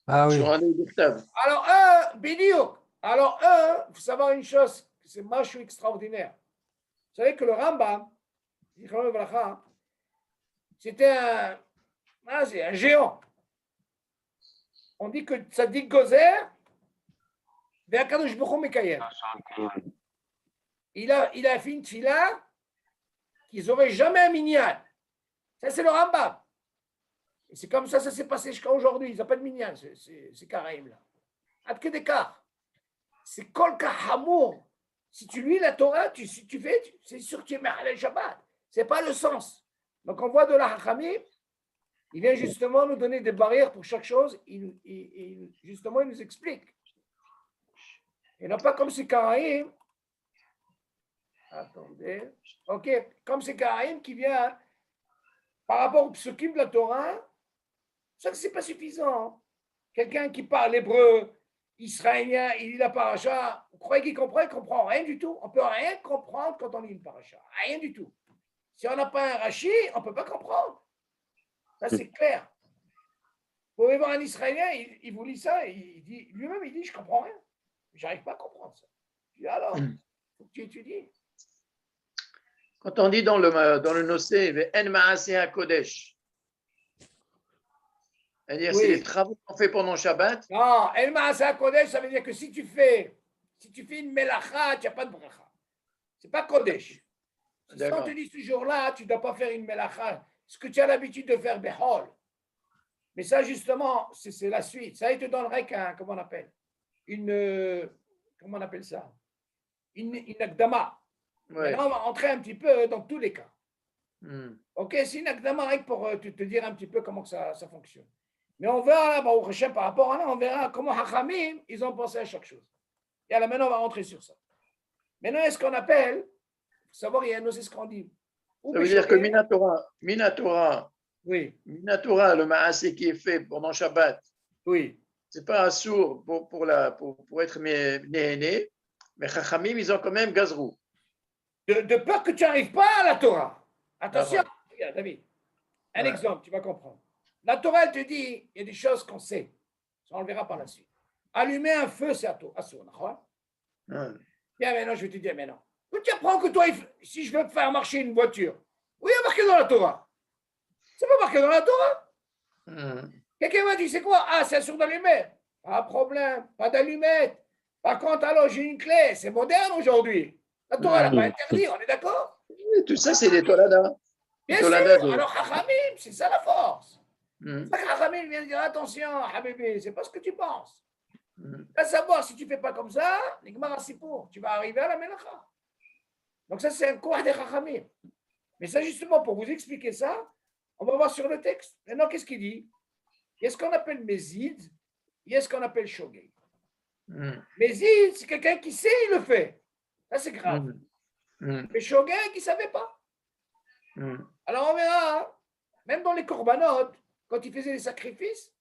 Ah oui.
sur un octave.
Alors, eux, Bidiouk. Alors, eux, il faut savoir une chose, c'est machou extraordinaire. Vous savez que le Rambam, c'était un géant. On dit que Tzadik Gozer, Ve'akadosh Baruch Hu Mekayem. Il a fait une tfila qu'ils n'auraient jamais un minyan. Ça, c'est le Rambam. Et c'est comme ça s'est passé jusqu'à aujourd'hui. Ils n'ont pas de minyan, ces Karaïm-là. Ad Kedekar. C'est Kol Kahamour. Si tu lis la Torah, si tu fais, c'est sûr que tu es Mehalel Shabbat. Ce n'est pas le sens. Donc, on voit de la Hachamim, il vient justement nous donner des barrières pour chaque chose. Justement, il nous explique. Et non pas comme ces Karaïm. Attendez. OK. Comme ces Karaïm qui vient par rapport au psukim de la Torah, ça, ce n'est pas suffisant. Quelqu'un qui parle hébreu, israélien, il lit la paracha, vous croyez qu'il comprend? Il ne comprend rien du tout. On ne peut rien comprendre quand on lit une paracha. Rien du tout. Si on n'a pas un Rashi, on ne peut pas comprendre. Ça, c'est clair. Vous pouvez voir un Israélien, il vous lit ça, et lui-même, il dit, je ne comprends rien. Je n'arrive pas à comprendre ça. Je dis, alors, il faut que tu étudies.
Quand on dit dans le Nosé, En Maaseh Kodesh, c'est-à-dire
Oui.
c'est les travaux qu'on fait pendant Shabbat.
Non, El Maaseh Kodesh, ça veut dire que si tu fais une melacha, tu n'as pas de bracha. Ce n'est pas Kodesh. Si on te dit ce jour-là, tu ne dois pas faire une melacha, ce que tu as l'habitude de faire, Behol. Mais ça, justement, c'est la suite. Ça, il te donnerait comment on appelle? Comment on appelle ça? Une akdama.
Ouais.
Maintenant, on va rentrer un petit peu dans tous les cas.
Mm.
OK, c'est une akdama pour te dire un petit peu comment ça fonctionne. Mais on verra, Baruch Hashem, par rapport à là, on verra comment Hachamim, ils ont pensé à chaque chose. Et alors maintenant, on va rentrer sur ça. Maintenant, est-ce qu'on appelle, il faut savoir, il y a un osé scandime.
Ça veut dire que Minatora,
oui,
le Maaseh qui est fait pendant Shabbat,
oui.
c'est pas un sourd pour être né, mais Chachamim, ils ont quand même Gazrou.
De peur que tu n'arrives pas à la Torah. Attention,
Ah,
regarde, David. Un
Ouais.
exemple, tu vas comprendre. La Torah, elle te dit, il y a des choses qu'on sait. Ça, on le verra par la suite. Allumer un feu, c'est assour, d'accord?
Ouais.
Bien, maintenant, je vais te dire, maintenant. Tu apprends que toi, si je veux faire marcher une voiture, oui, il y a marqué dans la Torah. C'est pas marqué dans la Torah.
Mm.
Quelqu'un m'a dit, c'est quoi? Ah, c'est assour d'allumer. Pas de problème, pas d'allumette. Par contre, alors, j'ai une clé. C'est moderne aujourd'hui. La Torah, elle n'a pas interdit, on est d'accord?
Et tout ça, c'est des Toladas.
Bien sûr. Alors, Chachamim, c'est ça la force.
Mm.
C'est ça que Chachamim vient dire, attention, Habibi, c'est pas ce que tu penses.
Mm.
À savoir, si tu ne fais pas comme ça, tu vas arriver à la Melacha. Donc ça, c'est un cours des Chachamim. Mais ça, justement, pour vous expliquer ça, on va voir sur le texte. Maintenant, qu'est-ce qu'il dit? Il y a ce qu'on appelle Mézid, il y a ce qu'on appelle Shogeg.
Mm.
Mézid, c'est quelqu'un qui sait, il le fait. Ça, c'est grave.
Mm.
Mais Shogeg, il ne savait pas.
Mm.
Alors, on verra, hein, même dans les korbanot, quand il faisait les sacrifices,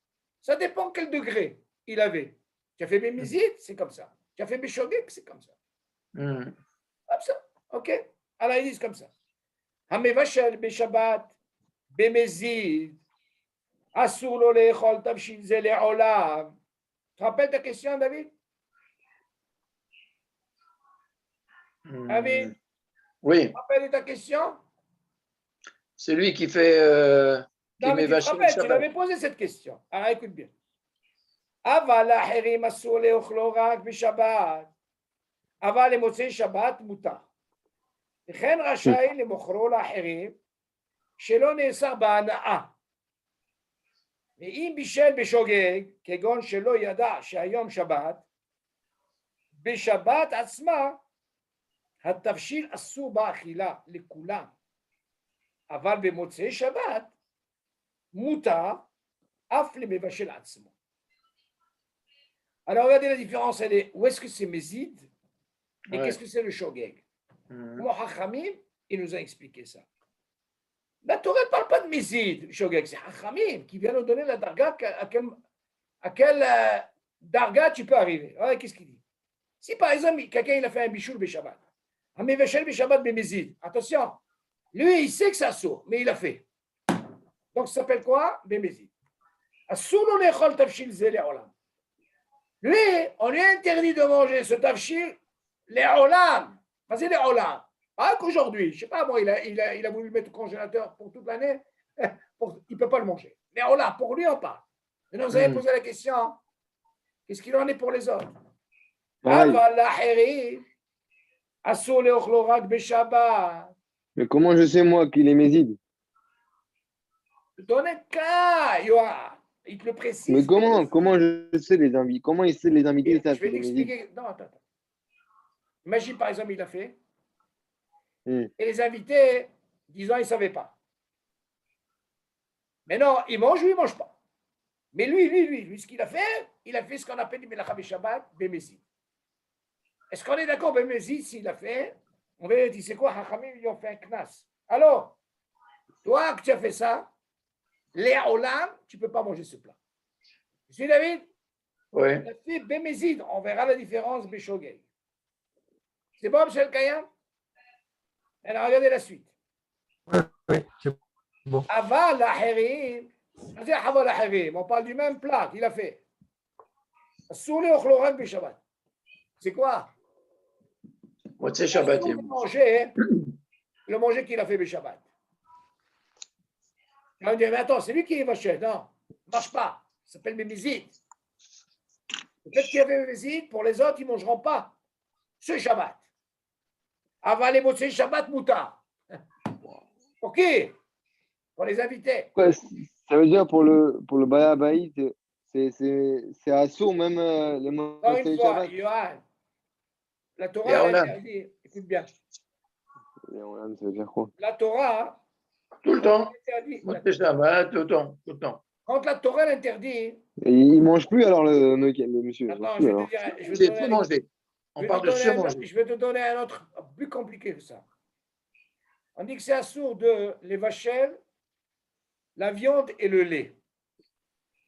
ça dépend quel degré il avait. Tu as fait Mézid, c'est comme ça. Tu as fait Shogeg, c'est comme ça.
Mm.
Comme ça, ok? Alors, ils disent comme ça. Hamevashel Beshabbat, Bemezid, Asur lo le'echol tavshil ze le'olam. Tu te rappelles ta question, David? David,
Oui,
tu te rappelles ta question?
c'est lui qui fait.
Non, mais tu te
vacher le
rappelles, tu
Shabbat.
l'avais posé cette question. Alors, écoute bien. Aval acherim asur le'ochlo rak b'Shabbat. Aval le'motzei Shabbat mutar. וכן רשאי למוכרו לאחרים שלא נאסר בהנאה. ואם בישל בשוגג, כגון שלא ידע שהיום שבת, בשבת עצמה, התבשיל אסור באכילה לכולם, אבל במוצאי שבת מותר אף למבשל עצמו. Alors regardez la différence, elle est où est-ce que c'est Mézid et qu'est-ce que c'est le Shogeg. Comment Hachamim, il nous a expliqué ça. La Torah ne parle pas de Mézid, le Shogeg, c'est Hachamim qui vient nous donner la darga, à quelle darga tu peux arriver. Regardez qu'est-ce qu'il dit. Si par exemple, quelqu'un il a fait un bichoul Beshabbat, un Meveshel Beshabbat Bemezid, attention, lui il sait que c'est sourd, mais il a fait. Donc ça s'appelle quoi? Bemezid. Assour non echol tafshil ze le'olam. Lui, on lui a interdit de manger ce tafshil le'olam. Vas-y le'olam. Pas qu'aujourd'hui, je sais pas, moi, il a voulu le mettre au congélateur pour toute l'année, il ne peut pas le manger. Le'olam, pour lui on parle. Maintenant vous avez posé la question, qu'est-ce qu'il en est pour les autres?
Mais comment je sais, moi, qu'il est Mézid?
Donne un cas, Yoa. Il te le précise.
Mais comment je sais les invités? Comment il sait les invités?
Je vais t'expliquer. Non, attends. Imagine, par exemple, il a fait. Et les invités, disons, ils ne savaient pas. Mais non, ils mangent ou ils ne mangent pas. Mais lui, ce qu'il a fait ce qu'on appelle le Melacha Shabbat, Bemezid. Est-ce qu'on est d'accord, Bemezid, s'il a fait, on va dire, c'est quoi, Hachamim, ils ont fait un knas. Alors, toi, que tu as fait ça, les olam, tu ne peux pas manger ce plat. Tu suis, David?
Oui.
Il a fait Bemezid, on verra la différence, Beshogeg. C'est bon, M. Kayam? Alors, regardez la suite.
Oui, c'est bon.
Aval Laherim, on parle du même plat qu'il a fait. Soulé au chlorak Beshabbat. C'est quoi?
Motzei Shabbat.
Le manger qu'il a fait Beshabbat. On dit, mais attends, c'est lui qui est vaché. Non, ça ne marche pas. Ça s'appelle Bemezid. Peut-être qu'il y avait Bemezid, pour les autres, ils ne mangeront pas ce Shabbat. Avant les Motzei Shabbat Mouta. Ok. Pour les invités.
Ouais, ça veut dire pour le Baya Baït, c'est assourd même les Motzei Shabbat.
Yohan, la Torah a interdit, écoute bien.
Ça veut dire quoi?
La Torah.
Tout le temps. Motzei Shabbat, tout le temps.
Quand la Torah l'interdit.
Et il ne mange plus alors le monsieur.
Attends,
je vais te manger. On parle de se manger.
Je vais te donner un autre plus compliqué que ça. On dit que c'est assourd de les vachelles, la viande et le lait.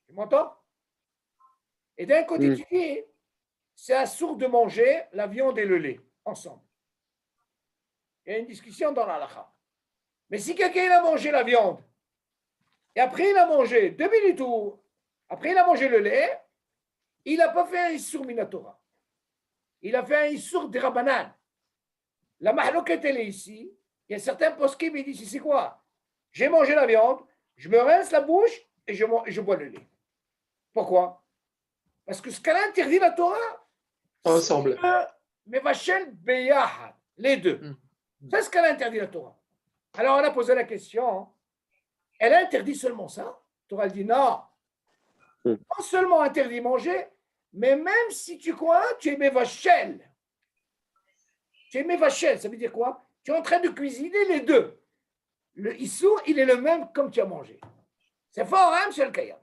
Tu m'entends? Et d'un côté, tu dis, c'est assourd de manger la viande et le lait ensemble. Il y a une discussion dans la halakha. Mais si quelqu'un a mangé la viande, et après il a mangé 2 minutes ou après il a mangé le lait, il n'a pas fait un Issour Minatora. Il a fait un Issour de Rabbanan. La mahloket elle est ici. Il y a certains poskim qui disent, c'est quoi? J'ai mangé la viande, je me rince la bouche et je bois le lait. Pourquoi? Parce que ce qu'elle a interdit la Torah,
ensemble.
Mais vachel beyahad, les deux. C'est ce qu'elle a interdit la Torah. Alors on a posé la question, elle a interdit seulement ça? La Torah elle dit non. Non seulement interdit manger, mais même si tu crois, tu es mévachel. Tu es mévachel, ça veut dire quoi? Tu es en train de cuisiner les deux. Le Issour, il est le même comme tu as mangé. C'est fort, hein, M. Kayam?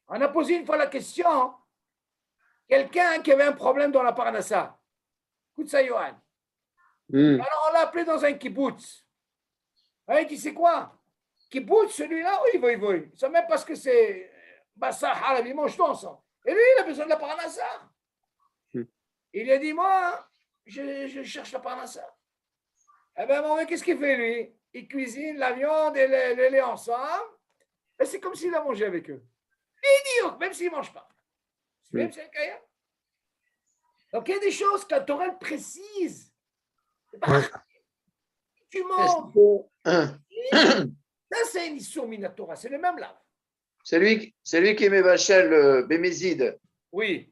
On a posé une fois la question, quelqu'un qui avait un problème dans la Parnassa. Écoute ça, Yohan. Alors, on l'a appelé dans un kibbutz. Il dit, c'est quoi? Kibbutz, celui-là, oui. Ça même parce que c'est Bassa Harab, ils mangent tout ensemble. Et lui, il a besoin de la Parnassa. Il a dit, moi, je cherche la Parnassa. Eh bien, mon mec, qu'est-ce qu'il fait, lui? Il cuisine la viande et le lait ensemble. Et c'est comme s'il a mangé avec eux. Idiot, même s'il ne mange pas. C'est même c'est un caïa. Donc, il y a des choses que la Torah précise. Tu manges. Ça, c'est une Issour Minatora. C'est le même là.
C'est lui qui est Mévachel Bémézide.
Oui.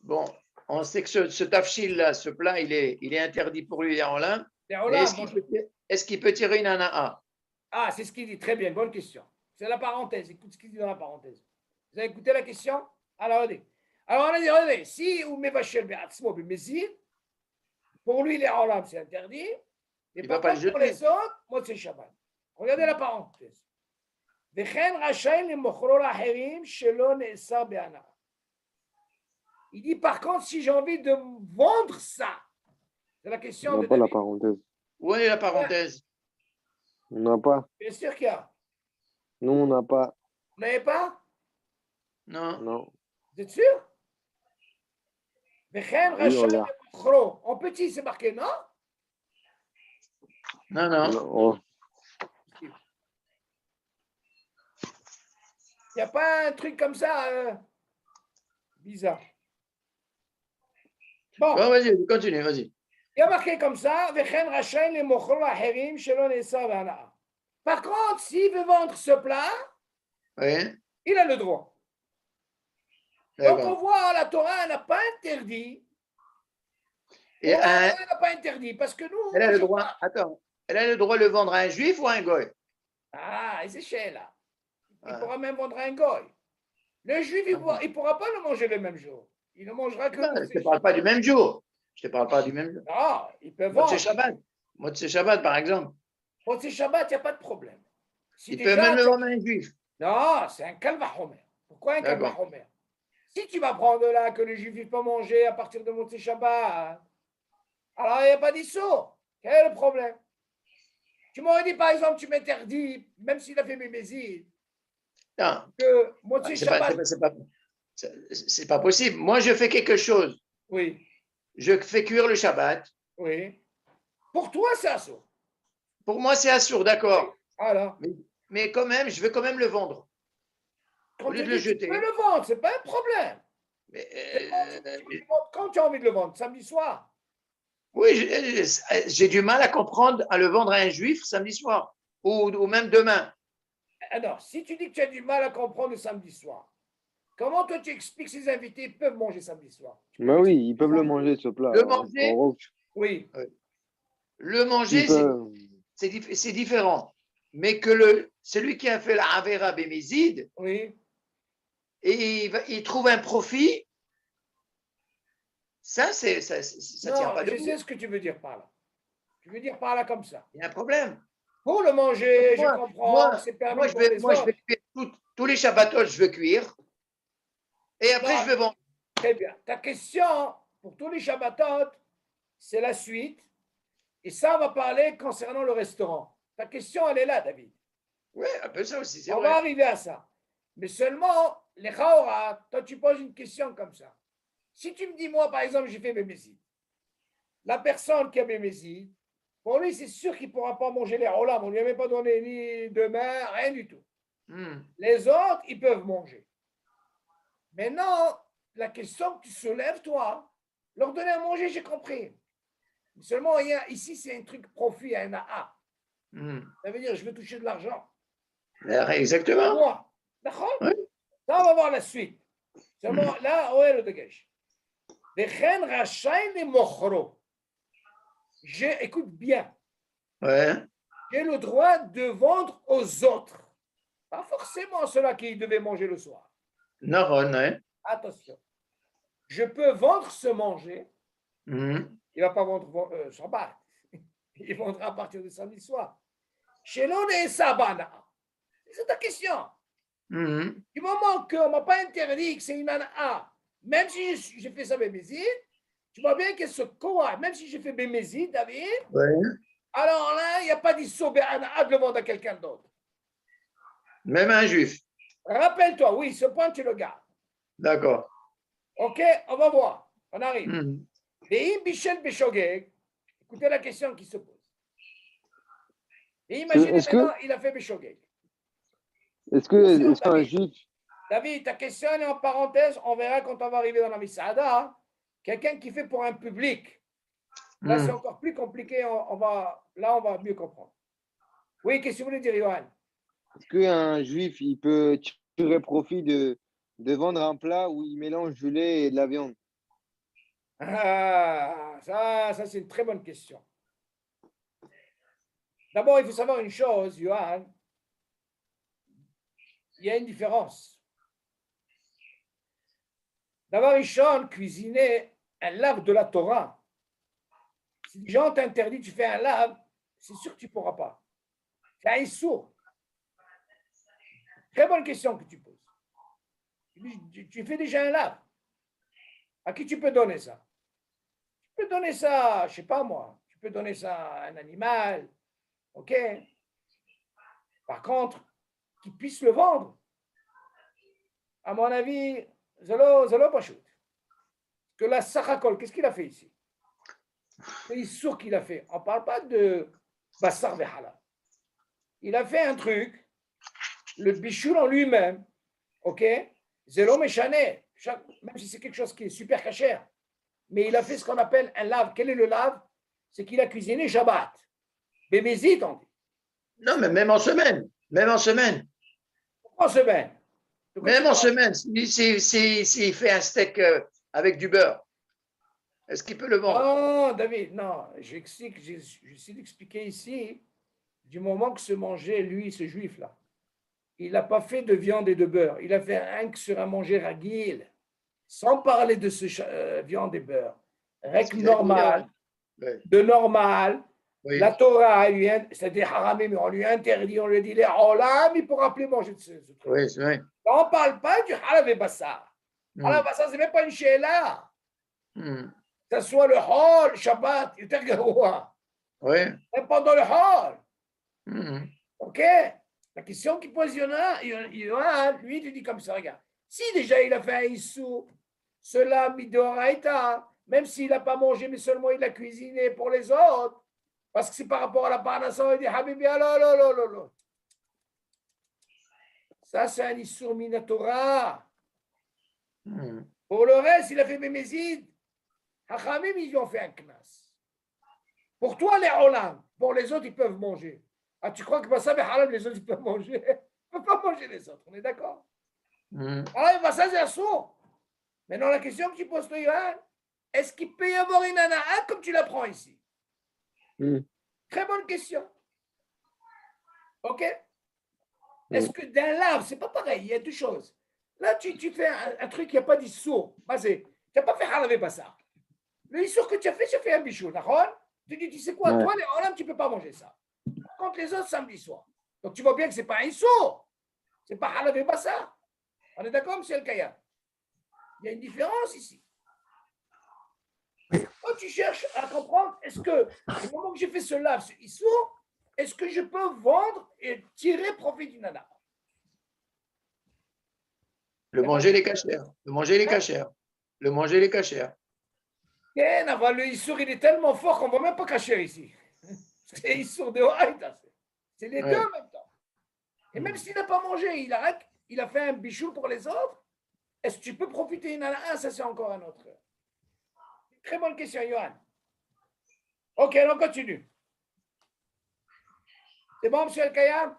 Bon, on sait que ce tafshil-là, ce plat, il est interdit pour lui en lin. Est-ce qu'il peut tirer une ana'a?
Ah, c'est ce qu'il dit. Très bien, bonne question. C'est la parenthèse. Écoute ce qu'il dit dans la parenthèse. Vous avez écouté la question? Alors, regardez. Alors on a dit, regardez, si ou Mevachel Be'atzmo B'mezid, pour lui, les Olam, c'est interdit. Et
Il
par
va pas le
contre, pour
jeter.
les autres, Motzei Shabbat. Regardez la parenthèse. וכן רשאי למוכרו לאחרים שלא נאסר בהנאה. Il dit par contre, si j'ai envie de vendre ça, c'est la
On
question
n'a
de
pas la
David.
parenthèse.
Où est la parenthèse?
On n'a pas.
Bien sûr qu'il y a.
Nous, on n'a pas.
Vous n'avez pas?
Non.
Non.
Vous êtes sûr? וכן
Oui,
רשאי
regarde.
למוכרו. En petit, c'est marqué, non?
Non, non.
Non, oh.
Il n'y a pas un truc comme ça bizarre. Bon,
Bon, vas-y, continue, vas-y.
il y a marqué comme ça, וכן רשאי למוכרו לאחרים שלא נאסר בהנאה. Par contre, s'il veut vendre ce plat,
Oui,
il a le droit. Donc on
d'accord.
voit, la Torah n'a pas interdit.
Et
Elle n'a pas interdit parce que nous.
elle a le droit, attends, elle a le droit de le vendre à un juif ou à un goy?
Ah, et c'est chez là. Il
Ouais.
pourra même vendre à un goy. Le juif, il ne pourra pas le manger le même jour. Il ne mangera que.
Non, je ne te parle pas du même jour. Je ne te parle pas du même jour.
Non, il peut
Motzei
vendre.
Shabbat. Motzei Shabbat, par exemple.
Motzei Shabbat, il n'y a pas de problème. Si
Il
déjà,
peut même le vendre à un juif.
Non, c'est un kalvachomer. Pourquoi un
D'accord.
kalvachomer? Si tu vas prendre là que le juif ne peut manger à partir de Motzei Shabbat, alors il n'y a pas d'issue. Quel est le problème? Tu m'aurais dit, par exemple, tu m'interdis, même s'il a fait Bémézid,
Non,
que Motzei Shabbat.
c'est pas possible. Moi, je fais quelque chose.
Oui,
Je fais cuire le Shabbat.
oui. Pour toi, c'est assourd.
Pour moi, c'est assourd, d'accord.
Alors,
Mais quand même, je veux quand même le vendre.
quand
Au lieu
tu
de le
dis, tu
jeter.
peux le vendre, c'est pas un problème.
Mais,
Quand tu as envie de le vendre, samedi soir.
oui, j'ai du mal à comprendre à le vendre à un juif samedi soir ou même demain.
Alors, si tu dis que tu as du mal à comprendre le samedi soir, comment toi tu expliques que ces invités peuvent manger samedi soir?
Mais oui, ils peuvent le manger, ce plat.
Le
hein,
manger,
en roche.
Oui.
Le
Ils
manger,
peuvent.
c'est différent. Mais que celui qui a fait la Avera Bémézid,
Oui.
et il trouve un profit, ça tient
Non,
pas
je
debout.
sais ce que tu veux dire par là. Tu veux dire par là comme ça.
Il y a un problème.
Pour le manger, je
Moi,
comprends que c'est permis pour les
je vais
autres.
cuire tous les Shabbatot, je veux cuire. Et après,
Non.
je veux vendre.
Très bien. Ta question pour tous les Shabbatot, c'est la suite. Et ça, on va parler concernant le restaurant. Ta question, elle est là, David.
Oui, un peu ça aussi, c'est
On
vrai.
va arriver à ça. Mais seulement, les Chaora, toi, tu poses une question comme ça. Si tu me dis, moi, par exemple, j'ai fait Bémézid. La personne qui a Bémézid, pour lui, c'est sûr qu'il ne pourra pas manger les Olam. On ne lui avait pas donné ni de main, rien du tout. Les autres, ils peuvent manger. Maintenant, la question que tu soulèves, toi, leur donner à manger, j'ai compris. Mais seulement, ici, c'est un truc profit, un AA. Ça veut dire, je veux toucher de l'argent.
Exactement.
Moi. D'accord?
Oui.
Ça, on va voir la suite. Seulement, là, où est le dégage? וכן רשאי למוכרו. Écoute bien.
Ouais.
J'ai le droit de vendre aux autres. Pas forcément ceux-là qui devaient manger le soir.
Naron, ouais.
Attention. Je peux vendre ce manger.
Mhm.
Il ne va pas vendre Shabbat. Il vendra à partir du samedi soir. Chez l'on est Sabana. C'est ta question.
Mhm.
Du moment qu'on ne m'a pas interdit que c'est une ana, même si j'ai fait ça Bémézid, tu vois bien que ce Koa, même si j'ai fait Bémézid, David,
Ouais.
alors là, il n'y a pas d'issue ana de le vendre à quelqu'un d'autre.
Même un juif.
Rappelle-toi, oui, ce point, tu le gardes.
D'accord.
OK, on va voir. On arrive.
Mhm.
Et Bichel Béchogeg, écoutez la question qui se pose. Et imaginez maintenant, il a fait Béchogeg.
Est-ce qu'un juif.
David, ta question est en parenthèse, on verra quand on va arriver dans la Misada. Quelqu'un qui fait pour un public. Là, c'est encore plus compliqué. On va mieux comprendre. Oui, qu'est-ce que vous voulez dire, Johan?
Est-ce qu'un juif, il peut tirer profit de vendre un plat où il mélange du lait et de la viande?
Ah, ça c'est une très bonne question. D'abord, il faut savoir une chose, Johan. Il y a une différence. D'abord, Rishon cuisiner un lave de la Torah. Si les gens t'interdisent, tu fais un lave, c'est sûr que tu ne pourras pas. C'est un sourd. Très bonne question que tu poses. Tu fais déjà un lave. À qui tu peux donner ça? Tu peux donner ça, je ne sais pas moi, tu peux donner ça à un animal, ok? Par contre, qu'il puisse le vendre, à mon avis, Zalo Pachout. Que la Sachakol, qu'est-ce qu'il a fait ici? C'est sûr qu'il a fait. On ne parle pas de Bassar Vehala. Il a fait un truc, le bichoul en lui-même, ok? Zélo Méchané, même si c'est quelque chose qui est super cachère, mais il a fait ce qu'on appelle un lave. Quel est le lave? C'est qu'il a cuisiné Shabbat. Bémézit, on dit.
Non, mais même en semaine. Même en semaine.
Pourquoi en semaine?
Même en semaine. S'il fait un steak avec du beurre, est-ce qu'il peut le vendre?
Non, David, non. J'essaie d'expliquer ici, du moment que se mangeait, lui, ce juif-là, il n'a pas fait de viande et de beurre. Il a fait un que sur un manger ragil, sans parler de ce viande et beurre. Règle normale, de normal.
Oui.
La Torah, c'était haramé, mais on lui interdit, on lui dit les olam, il ne pourra plus manger de ce truc.
Oui, c'est vrai.
On ne parle pas du halal et bassar. Halal et bassar, ce n'est même pas une sheila. Que ce soit le hall, Shabbat, il était garoua.
Oui.
Même pendant le hall. OK? La question qu'il pose, Yohan, lui, il te dit comme ça, regarde. Si déjà il a fait un issou, cela, midoraita, même s'il n'a pas mangé, mais seulement il a cuisiné pour les autres, parce que c'est par rapport à la parnassa, il dit, Habibi, alors. Ça, c'est un issou minatora. Pour le reste, il a fait Mémézid. Hachamim, ils lui ont fait un knas. Pour toi, les olam, pour les autres, ils peuvent manger. Ah, tu crois que Bassa et Haram, les autres, ils peuvent manger? Ils ne peuvent pas manger les autres, on est d'accord? Ah, Bassa, c'est un sourd. Maintenant, la question que tu poses, toi, Yohan, est-ce qu'il peut y avoir une ana'a comme tu l'apprends ici? Très bonne question. OK? Est-ce que d'un lave, c'est pas pareil, il y a deux choses. Là, tu fais un truc qui n'a pas d'issour. Tu n'as pas fait Haram et Bassa. Le issour que tu as fait un bichou, d'accord? Tu dis, tu sais quoi, toi, les olam, tu ne peux pas manger ça. Par contre, les autres, samedi soir. Donc, tu vois bien que ce n'est pas un issour. Ce n'est pas halal et bassa. On est d'accord, M. El-Kaya? Il y a une différence ici. Quand tu cherches à comprendre, est-ce que, au moment que j'ai fait ce lave, ce issour, est-ce que je peux vendre et tirer profit du nana?
Le manger les cachères. Le manger les cachères. Le manger les cachères.
Le issour, il est tellement fort qu'on ne va même pas cacher ici. C'est issour de haïta. C'est les deux en même temps. Et même s'il n'a pas mangé, il a fait un bichou pour les autres, est-ce que tu peux profiter d'une nana? Ça, c'est encore un autre. Très bonne question, Yohan. OK, alors on continue. C'est bon, M. El-Kayam?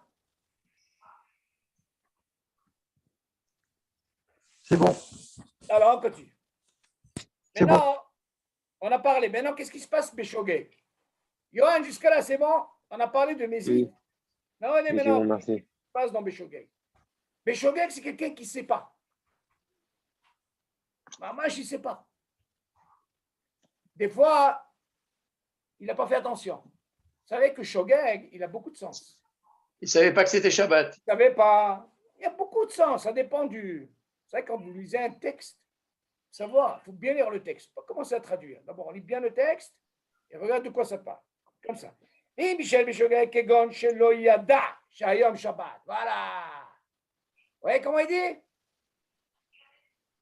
C'est bon.
Alors, on continue.
C'est
Maintenant, on a parlé. Maintenant, qu'est-ce qui se passe, Béchogé? Yohan, jusqu'à là, c'est bon? On a parlé de Mézid.
Oui.
Non, on est maintenant.
Merci.
Qu'est-ce qui se passe dans Béchogé? Béchogé, c'est quelqu'un qui ne sait pas. Moi, je ne sais pas. Des fois, il n'a pas fait attention. Vous savez que Shogeg, il a beaucoup de sens.
Il ne savait pas que c'était Shabbat.
Il ne savait pas. Il y a beaucoup de sens. Ça dépend du. Vous savez, quand vous lisez un texte, savoir, il faut bien lire le texte. Pas commencer à traduire. D'abord, on lit bien le texte et regarde de quoi ça parle. Comme ça. Et Michel Béchogeg, Kegon, Shelo Yada, Shayom Shabbat. Voilà. Vous voyez comment il dit?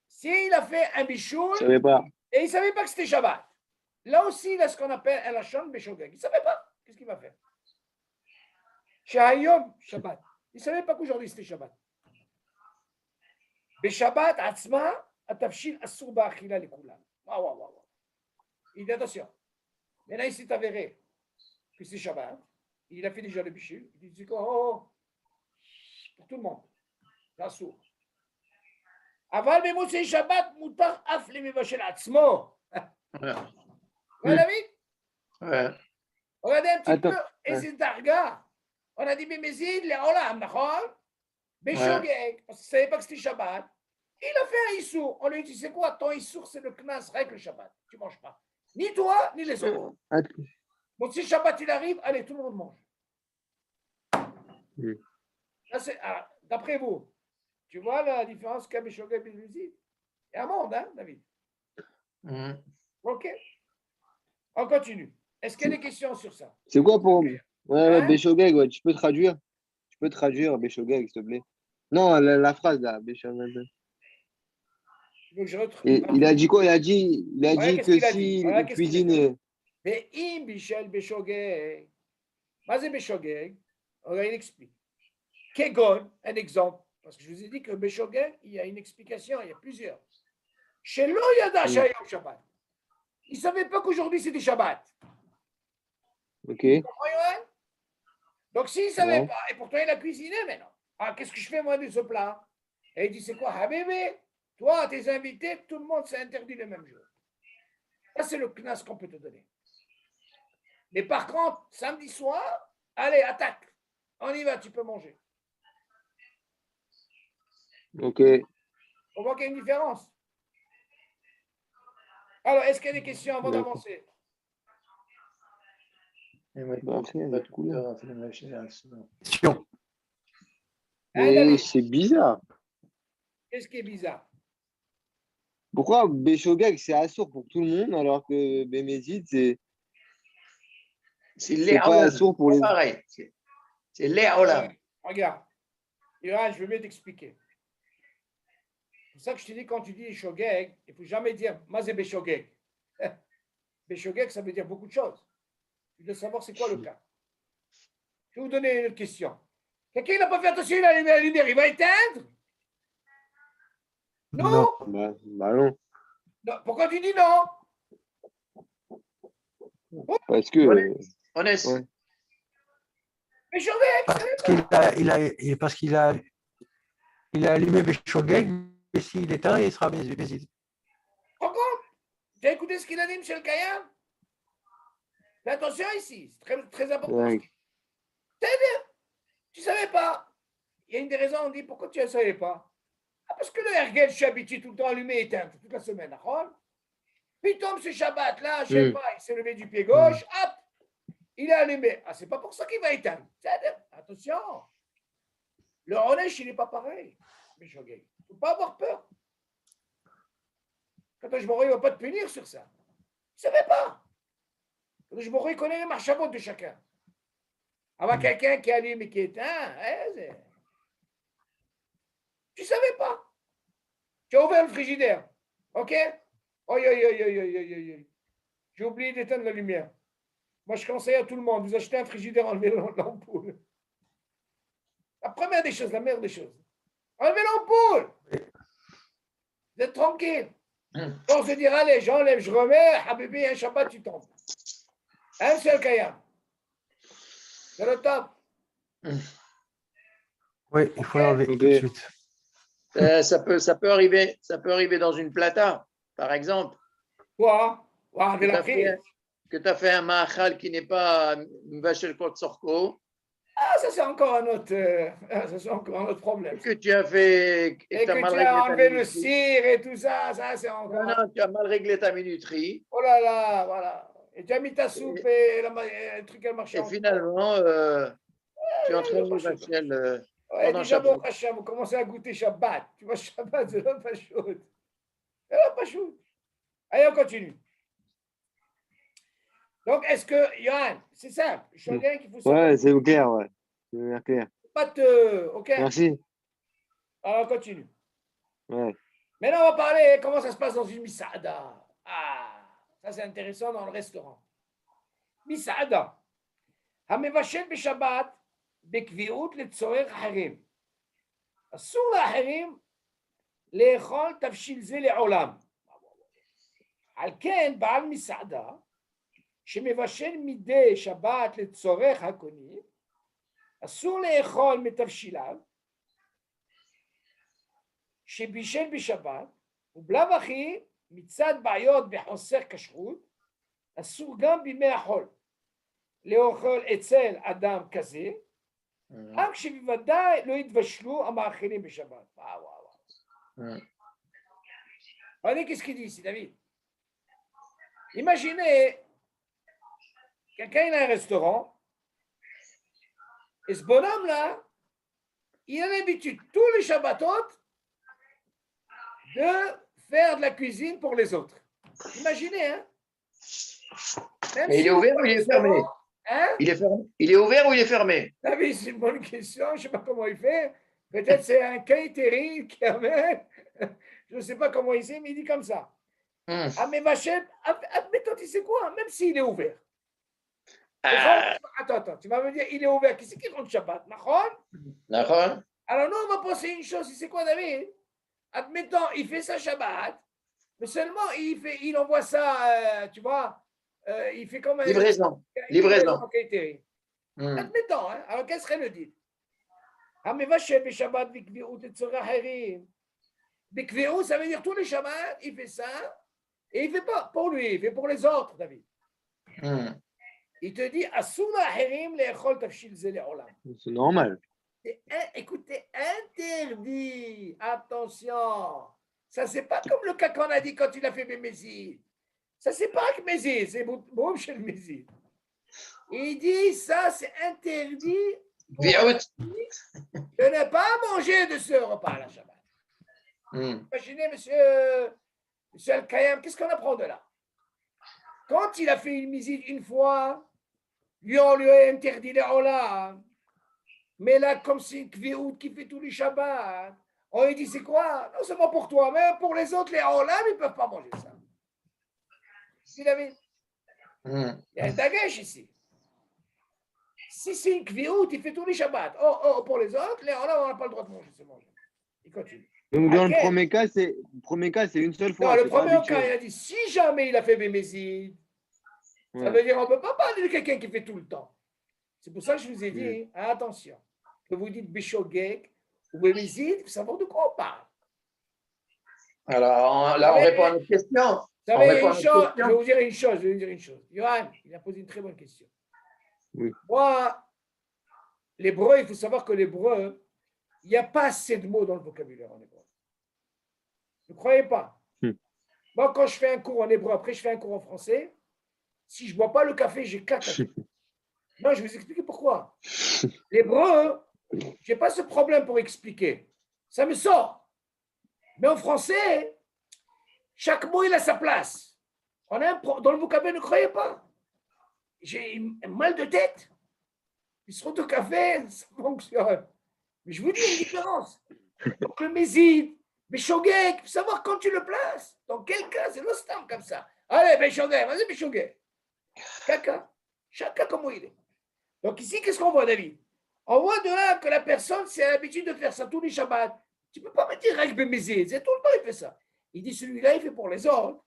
S'il a fait un bichoul,
Je savais pas.
et il ne savait pas que c'était Shabbat. Là aussi, il a ce qu'on appelle un lachon Béchogeg. Il ne savait pas. Qu'est-ce qu'il va faire? Shayom Shabbat. Il ne savait pas qu'aujourd'hui c'était Shabbat. Beshabbat, Atzma, Atafshil, Assur Ba'achila Lekulam. Waouh. Il dit attention. Maintenant, il s'est avéré que c'est Shabbat. Il a fait déjà le bichul. Il dit pour tout le monde. C'est Assur. Aval Memosé Shabbat, Moutar Afle Mevachel Atzmo. Voilà, oui? Regardez un petit peu. Et c'est Darga. On a dit Mémézid, les Olam, d'accord? Béchogeg, parce qu'il ne savait pas que c'était Shabbat. Il a fait un issour. On lui dit, c'est quoi? Ton issour, c'est le knas, règle le Shabbat. Tu ne manges pas. Ni toi, ni les autres. Bon, si le Shabbat, il arrive, allez, tout le monde mange. D'après vous, tu vois la différence qu'a Béchogé et Béchogé? Il y a un monde, hein, David? OK. On continue. Est-ce qu'il y a des questions sur ça?
C'est quoi pour. Ouais,
Hein?
Béchogeg, ouais, tu peux traduire? Tu peux traduire Béchogeg, s'il te plaît? Non, la phrase là, Béchogeg. Il a dit quoi? Il a dit que si il cuisine.
Mais im Bichel Béchogé. Mazé Béchogé. Il explique. Kegon, un exemple. Parce que je vous ai dit que Béchogé, il y a une explication, il y a plusieurs. Chez l'Oyada Shayom Shabbat. Il ne savait pas qu'aujourd'hui c'était Shabbat.
Ok.
Donc s'il ne savait pas, et pourtant il a cuisiné maintenant. Ah, qu'est-ce que je fais moi de ce plat? Et il dit, c'est quoi? Habibé, toi, tes invités, tout le monde s'est interdit le même jour. Ça, c'est le knas qu'on peut te donner. Mais par contre, samedi soir, allez, attaque. On y va, tu peux manger.
Ok.
On voit qu'il y a une différence. Alors, est-ce qu'il y a des questions avant d'avancer?
Question.
Mais c'est bizarre.
Qu'est-ce qui est bizarre?
Pourquoi Béchogeg, c'est assourd pour tout le monde, alors que Bémézid, c'est pas assourd pour les.
Pareil. C'est Léolam.
Regarde. Iran, je vais bien t'expliquer. C'est pour ça que je te dis, quand tu dis Shogeg, il ne faut jamais dire Mazé Béchogeg. Béchogeg, ça veut dire beaucoup de choses. Tu dois savoir c'est quoi le cas. Je vais vous donner une question. Quelqu'un n'a pas fait attention, il a allumé la lumière, il va éteindre? Non?
Bah non.
Non. Pourquoi tu dis non?
Parce que.
Honnête.
Ouais.
Béchogeg,
Parce qu'il a allumé Béchogeg, et s'il éteint, il sera Bézid.
Pourquoi? Tu as écouté ce qu'il a dit, M. Kayam? Fais attention ici, c'est très, très important.
Ouais.
C'est-à-dire, tu ne savais pas. Il y a une des raisons, on dit, pourquoi tu ne savais pas? Ah, parce que le Hergel, je suis habitué tout le temps à allumer et éteindre toute la semaine. Puis il tombe ce Shabbat, là, je ne sais pas, il s'est levé du pied gauche, hop, il est allumé. Ah, c'est pas pour ça qu'il va éteindre. C'est-à-dire, attention, le Ronesh, il n'est pas pareil. Mais il ne faut pas avoir peur. Quand je m'aurais, il ne va pas te punir sur ça. Tu ne savais pas. Quand je m'aurais, connaît les marchavot de chacun. Avoir quelqu'un qui allume et qui éteint, tu ne savais pas. Tu as ouvert le frigidaire. OK? J'ai oublié d'éteindre la lumière. Moi, je conseille à tout le monde, vous achetez un frigidaire, enlevez l'ampoule. La première des choses, la meilleure des choses. Enlevez l'ampoule. Vous êtes tranquille. On se dira, allez, j'enlève, je remets, Habibi, un Shabbat, tu tombes. Un seul Kayam. C'est le top.
Oui, il faut l'enlever tout de suite.
Ça peut arriver dans une plata, par exemple.
Quoi? Avec la prise.
Que tu as fait un ma'achal qui n'est pas Mvachel Kot Sorko.
Ah, ça c'est encore un autre problème.
Que tu as fait.
Et que tu as enlevé le cire et tout ça, ça c'est encore.
Non, tu as mal réglé ta minuterie.
Oh là là, voilà. Et tu as mis ta soupe et le truc elle marchait.
Et finalement, tu es en train de Mvachel.
Déjà, bon, Hachem, vous commencez à goûter Shabbat. Tu vois, Shabbat, c'est pas chaud. C'est pas chaud. Allez, on continue. Donc, est-ce que, Yohan, c'est simple, je suis bien qu'il faut savoir.
Ouais, c'est clair, ouais. C'est clair.
Pas de. OK?
Merci.
Alors, on continue.
Ouais.
Maintenant, on va parler comment ça se passe dans une misada. Ah, ça c'est intéressant dans le restaurant. Misada. Hamevashel b'Shabbat b'kvi'ut letzorech harim. אסור לאחרים לאכול תבשיל זה לעולם. על כן, בעל מסעדה שמבשל מדי שבת לצורך הקונים, אסור לאכול מתבשיליו שבישל בשבת, ובלאו הכי מצד בעיות בחוסר כשרות, אסור גם בימי החול לאכול אצל אדם כזה, גם כשבוודאי לא יתבשלו המאכילים בשבת. וואו. Regardez qu'est-ce qu'il dit ici, David. Imaginez, quelqu'un il a un restaurant, et ce bonhomme-là, il a l'habitude, tous les Shabbatot, de faire de la cuisine pour les autres. Imaginez, hein?
Même mais il est ouvert ou il est fermé?
Hein?
Il est ouvert ou il est fermé?
Ah oui, c'est une bonne question. Je ne sais pas comment il fait. Peut-être c'est un catering qui amène. Je ne sais pas comment il sait, mais il dit comme ça. Ah, mais Vachem, admettons, tu sais quoi? Même s'il est ouvert. Attends, tu vas me dire, il est ouvert. Qui c'est qui rentre Shabbat?
D'accord.
Alors, nous, on va penser une chose. C'est quoi, David? Admettons, il fait ça Shabbat, mais seulement il envoie ça, tu vois, il fait comme un.
Livraison.
Admettons, hein, alors quel serait le dit? Ah, mais va chez Shabbat, Bikvi'ut et Tzorah Herim. Bikvi'ut, ça veut dire tous les Shabbats, il fait ça, et il ne fait pas pour lui, il fait pour les autres, David. Il te dit, Asura Herim, les Echol Tafshil Zele Olam.
C'est normal.
Écoutez, interdit. Attention. Ça, c'est pas comme le cas qu'on a dit quand il a fait Bémézid. Ça, c'est pas avec Mézid, c'est Boum chez le Mézid. Il dit, ça, c'est interdit de ne pas manger de ce repas à la Shabbat. Imaginez, monsieur Al-Kayam, qu'est-ce qu'on apprend de là? Quand il a fait une Mézid une fois, on lui a interdit les Olam. Mais là, comme c'est une Kvi'ut qui fait tous les Shabbats, on lui dit, c'est quoi? Non seulement pour toi, mais pour les autres, les Olam, ils ne peuvent pas manger ça. Si, David? Il y a un dagash ici. Si c'est une Kvi'ut, il fait tous les Shabbats. Pour les autres, les Olam, on n'a pas le droit de manger ce manger. Il continue.
Donc, dans le premier cas, c'est une seule fois.
Non, le premier cas, il a dit, si jamais il a fait Bémézid, ça veut dire qu'on ne peut pas parler de quelqu'un qui fait tout le temps. C'est pour ça que je vous ai dit, attention. Que vous dites Bishogek ou Bémézid, vous savez de quoi on parle.
Alors là, on répond à notre question.
Je vais vous dire une chose. Johan, il a posé une très bonne question.
Oui.
Moi, l'hébreu, il faut savoir que l'hébreu, il n'y a pas assez de mots dans le vocabulaire en hébreu. Ne croyez pas. Moi, quand je fais un cours en hébreu, après je fais un cours en français, si je ne bois pas le café, j'ai 4 cafés. Non, je vais vous expliquer pourquoi. L'hébreu, je n'ai pas ce problème pour expliquer. Ça me sort. Mais en français, chaque mot, il a sa place. Dans le vocabulaire, ne croyez pas. J'ai un mal de tête. Ils seront au café, ça fonctionne. Mais je vous dis une différence. Donc, le Mézid, Béchogek, il faut savoir quand tu le places. Dans quel cas, c'est l'ostam comme ça. Allez, Béchogek, vas-y, Béchogek. Chacun comment il est. Donc ici, qu'est-ce qu'on voit, David? On voit de là que la personne, c'est l'habitude de faire ça tous les Shabbats. Tu ne peux pas me dire avec Bémézid, c'est tout le temps il fait ça. Il dit celui-là, il fait pour les autres.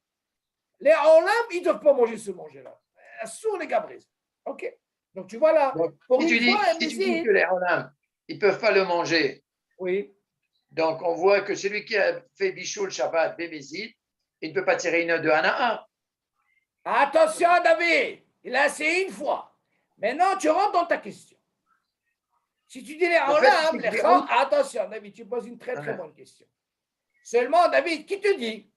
Les Olam, ils ne doivent pas manger ce manger-là. Sur les Gabriels. OK? Donc tu vois là,
donc,
pour
si tu dis que les Olam, ils ne peuvent pas le manger.
Oui.
Donc on voit que celui qui a fait Bichoul Shabbat, Bémézid, il ne peut pas tirer une de Hana'a.
Attention, David, il a essayé une fois. Maintenant, tu rentres dans ta question. Si tu dis les Olam, attention, David, tu poses une très bonne question. Seulement, David, qui te dit?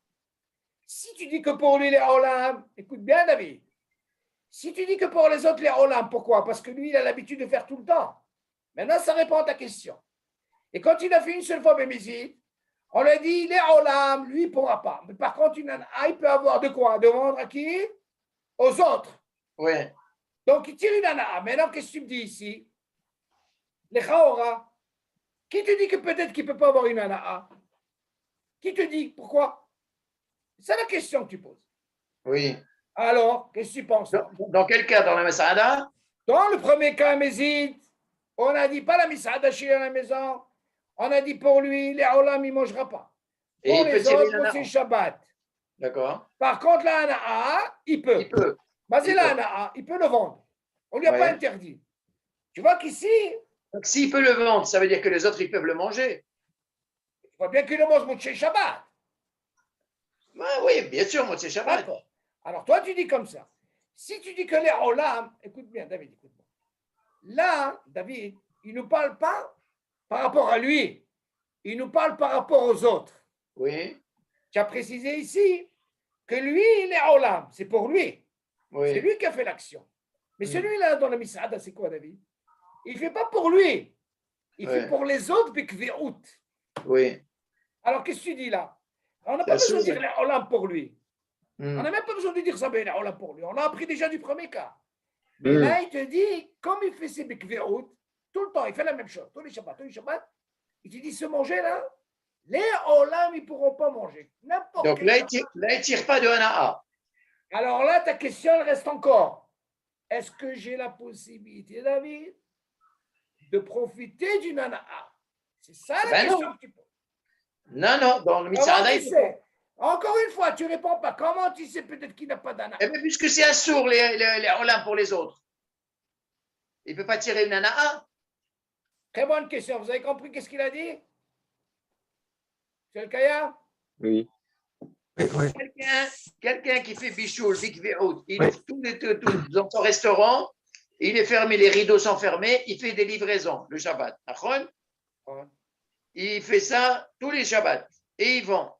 Si tu dis que pour lui, les Olam, écoute bien, David. Si tu dis que pour les autres, les Olam, pourquoi? Parce que lui, il a l'habitude de faire tout le temps. Maintenant, ça répond à ta question. Et quand il a fait une seule fois Bémézid, on lui a dit, les Olam, lui, il ne pourra pas. Mais par contre, il peut avoir de quoi? De vendre à qui? Aux autres.
Oui.
Donc, il tire une ana'a. Maintenant, qu'est-ce que tu me dis ici? Les Chaora. Qui te dit que peut-être qu'il ne peut pas avoir une ana'a? Qui te dit? Pourquoi? C'est la question que tu poses.
Oui.
Alors, qu'est-ce que tu penses?
Dans quel cas? Dans la Masada?
Dans le premier cas, Mézid, on a dit pas la Misada chez à la maison. On a dit pour lui, les Olam, il ne mangera pas. Pour
et
les autres, c'est Shabbat.
D'accord.
Par contre, la ana'a, il peut.
Il peut.
Mais c'est la ana'a, il peut le vendre. On ne lui a pas interdit. Tu vois qu'ici.
Donc, s'il peut le vendre, ça veut dire que les autres, ils peuvent le manger.
Tu vois bien qu'il le mange Motsé Shabbat.
Oui, bien sûr, Motsé Shabbat.
D'accord. Alors, toi, tu dis comme ça. Si tu dis que les Olam, écoute bien, David, écoute-moi. Là, David, il ne nous parle pas par rapport à lui. Il nous parle par rapport aux autres.
Oui.
Tu as précisé ici que lui, il est Olam. C'est pour lui.
Oui.
C'est lui qui a fait l'action. Mais celui-là, dans la Misada, c'est quoi, David? Il ne fait pas pour lui. Il fait pour les autres, Bikveout.
Oui.
Alors, qu'est-ce que tu dis là? On n'a pas besoin de dire les Olam pour lui. On n'a même pas besoin de dire ça, les Olam pour lui. On l'a appris déjà du premier cas. Mais là, il te dit, comme il fait ses Bikveout, tout le temps, il fait la même chose. Tous les Shabbats, il te dit, ce manger-là, les Olam, ils ne pourront pas manger.
Donc là, il ne tire pas de Hana'a.
Alors là, ta question, elle reste encore. Est-ce que j'ai la possibilité, David, de profiter d'une Hana'a? C'est ça la question que tu poses.
Non, dans le Mitzvah.
Encore une fois, tu ne réponds pas. Comment tu sais peut-être qu'il n'a pas d'Hana'a?
Eh bien, puisque c'est un sourd, les Olam pour les autres. Il ne peut pas tirer une Hana'a.
Très bonne question. Vous avez compris qu'est-ce qu'il a dit? C'est le Kaya?
Oui.
Quelqu'un qui fait bichoul, bikveout, il ouvre tout dans son restaurant, il est fermé, les rideaux sont fermés, il fait des livraisons le Shabbat. Il fait ça tous les Shabbats et il vend.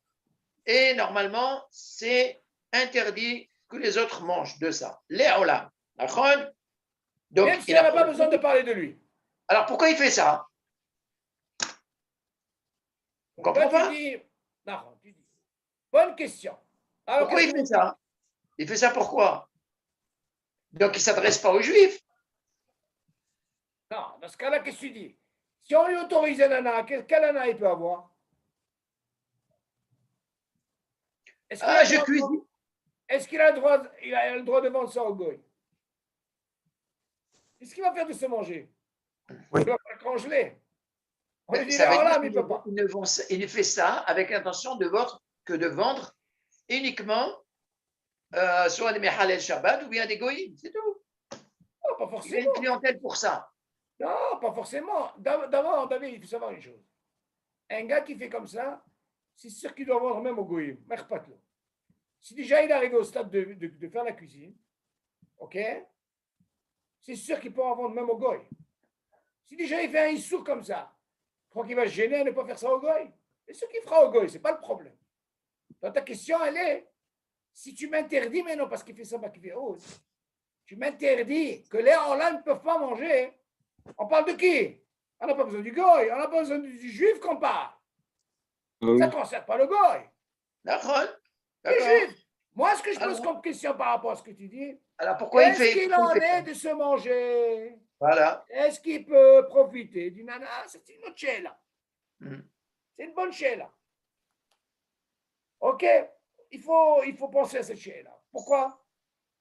Et normalement, c'est interdit que les autres mangent de ça. Les Olam. Donc,
même si on n'a pas besoin de parler de lui.
Alors pourquoi il fait ça? On comprend pas?
Tu dis. Bonne question. Alors,
pourquoi il fait ça? Il fait ça pourquoi? Donc il ne s'adresse pas aux Juifs.
Non, dans ce cas-là, qu'est-ce que tu dis? Si on lui autorise un Hana'a, quel Hana'a il peut avoir?
Je cuisine.
Est-ce qu'il a le droit de vendre ça au goy? Qu'est-ce qu'il va faire de se manger?
Oui.
Il va pas le congeler. On lui dit,
mais
il peut pas.
Il fait ça avec l'intention de vendre uniquement soit des Mehalel Shabbat ou bien des goïms, c'est tout.
Non, pas forcément.
Il y a une clientèle pour ça.
Non, pas forcément. D'abord, David, il faut savoir une chose. Un gars qui fait comme ça, c'est sûr qu'il doit vendre même au goïm. Si déjà il est arrivé au stade de faire la cuisine, ok, c'est sûr qu'il peut en vendre même au goy. Si déjà il fait un issour comme ça, je crois qu'il va se gêner à ne pas faire ça au goy. Et ce qu'il fera au goy, ce n'est pas le problème. Donc ta question, elle est, si tu m'interdis, mais non, parce qu'il fait ça, qu'il fait ose, tu m'interdis que les Hollandais ne peuvent pas manger, on parle de qui? On n'a pas besoin du goy, on n'a pas besoin du juif qu'on parle. Ça ne concerne pas le goy.
D'accord.
Les juifs. Moi, ce que je pose comme question par rapport à ce que tu dis,
alors pourquoi
est-ce qu'il en est de se manger?
Voilà.
Est-ce qu'il peut profiter d'une Hana'a? C'est une autre chéla. C'est une bonne chéla. Ok, il faut penser à cette chéla. Pourquoi?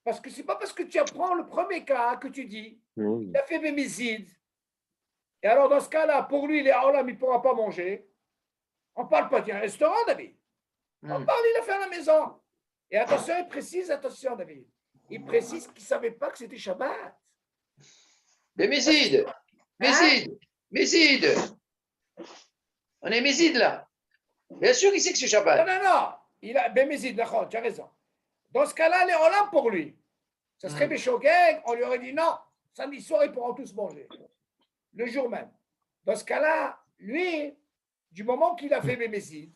Parce que ce n'est pas parce que tu apprends le premier cas que tu dis, il a fait bémizide. Et alors, dans ce cas-là, pour lui, les Olam, il ne pourra pas manger. On ne parle pas d'un restaurant, David. On parle, il a fait à la maison. Et attention, il précise, attention, David. Il précise qu'il ne savait pas que c'était Shabbat.
Mais Mézide. On est Mézide là. Bien sûr, il sait que c'est Shabbat.
Non. Il a Bémézide, tu as raison. Dans ce cas-là, les Olam pour lui. Ça serait Béchogeg, on lui aurait dit non, samedi soir, ils pourront tous manger. Le jour même. Dans ce cas-là, lui, du moment qu'il a fait Bémézide,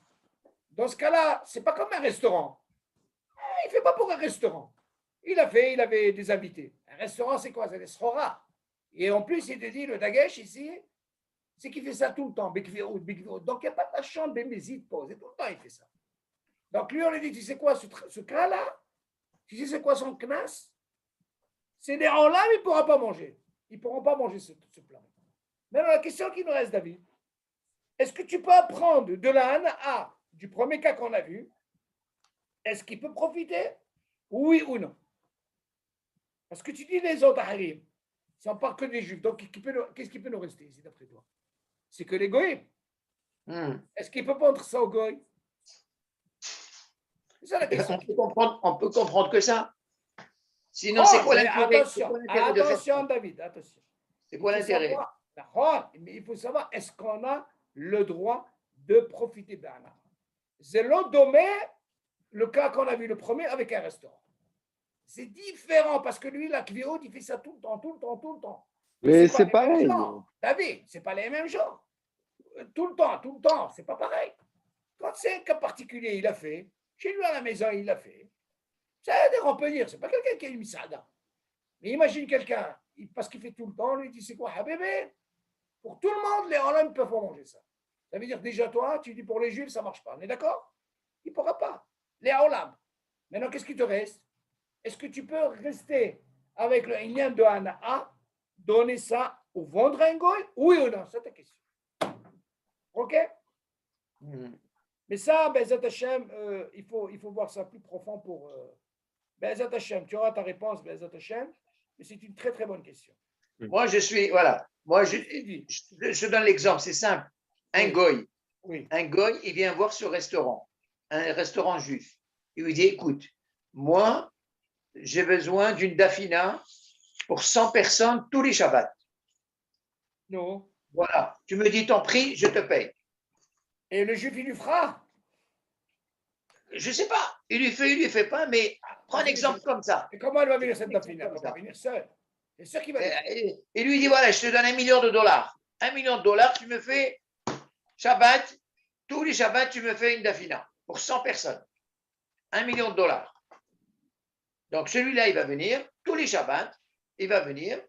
dans ce cas-là, ce n'est pas comme un restaurant. Il ne fait pas pour un restaurant. Il avait des invités. Un restaurant, c'est quoi? C'est des srora. Et en plus, il te dit, le dagesh ici, c'est qu'il fait ça tout le temps. Donc, il n'y a pas de chambre de Bémézide posée. Tout le temps, il fait ça. Donc, lui, on lui dit, tu sais quoi, ce cas-là, tu sais c'est quoi son knas? C'est des Olam, il ne pourra pas manger. Ils ne pourront pas manger ce plat. Maintenant, la question qui nous reste, David, est-ce que tu peux apprendre de la Hana'a du premier cas qu'on a vu? Est-ce qu'il peut profiter? Oui ou non? Parce que tu dis les autres harim, ça ne parle que des juifs. Donc, qu'est-ce qui peut nous rester ici, d'après toi? C'est que les goïs. Est-ce qu'il peut prendre ça au goïs? C'est ça la question.
On peut comprendre que ça. Sinon, c'est quoi l'intérêt?
Attention, David, attention.
C'est quoi l'intérêt?
Mais il faut savoir, est-ce qu'on a le droit de profiter d'un art? C'est l'autre domaine, le cas qu'on a vu le premier avec un restaurant. C'est différent parce que lui, la Kviot, il fait ça tout le temps.
Mais c'est pareil.
David, c'est pas les mêmes gens. Tout le temps, c'est pas pareil. Quand c'est un cas particulier, il a fait. Chez lui à la maison, il l'a fait. C'est-à-dire, on peut dire, c'est pas quelqu'un qui a une misada. Mais imagine quelqu'un, parce qu'il fait tout le temps, lui dit, c'est quoi, bébé? Pour tout le monde, les Olam ne peuvent pas manger ça. Ça veut dire, déjà, toi, tu dis pour les Juifs, ça ne marche pas. On est d'accord? Il ne pourra pas. Les Olam. Maintenant, qu'est-ce qui te reste? Est-ce que tu peux rester avec le lien de Hana'a, donner ça ou vendre un goy? Oui ou non? C'est ta question. OK? Mais ça, Bezat Hashem, il faut voir ça plus profond pour. Bezat Hashem, tu auras ta réponse, Bezat Hashem, mais c'est une très très bonne question.
Moi, je suis, voilà. Moi, je donne l'exemple, c'est simple. Un
Oui.
goy,
Oui.
un goy, il vient voir ce restaurant, un restaurant juif. Il lui dit, écoute, moi, j'ai besoin d'une dafina pour 100 personnes tous les Shabbats.
Non.
Voilà. Tu me dis ton prix, je te paye.
Et le juif, il lui fera?
Je ne sais pas. Il lui fait pas, mais prends un exemple comme ça.
Et comment elle va venir cette dafina? Elle va venir seule. C'est sûr qu'il va venir.
Et lui dit, voilà, je te donne $1 million. $1 million, tu me fais Shabbat, tous les Shabbats, tu me fais une dafina pour 100 personnes. $1 million. Donc celui-là, il va venir, tous les Shabbats, il va venir.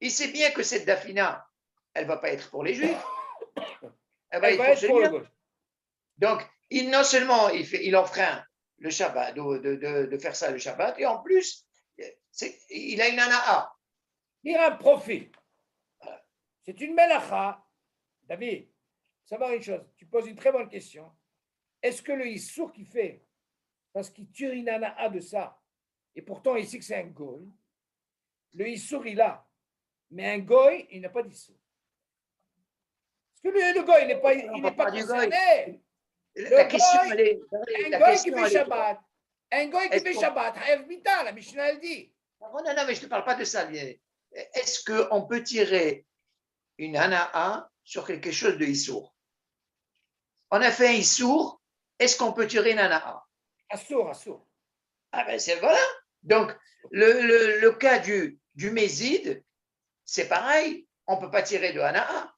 Il sait bien que cette dafina, elle ne va pas être pour les Juifs. Elle va être pour celui-là. Donc, non seulement il enfreint le Shabbat, de faire ça le Shabbat, et en plus, il a une ana'a.
Il a un profit. C'est une melacha. David, savoir une chose, tu poses une très bonne question. Est-ce que le issour qu'il fait, parce qu'il tire une ana'a de ça, et pourtant il sait que c'est un goy, le issour il a, mais un goy, il n'a pas d'issour. Parce que le goy, il n'est pas concerné.
La question, elle est.
Un goy qui fait Shabbat. Un goy qui fait Shabbat, la Mishnah elle dit.
Non, mais je ne te parle pas de ça. Est-ce qu'on peut tirer une ana'a sur quelque chose de Issour? On a fait un Issour, est-ce qu'on peut tirer une ana'a?
Assour.
Ah ben c'est voilà. Donc, le cas du Mézid, c'est pareil. On ne peut pas tirer de ana'a.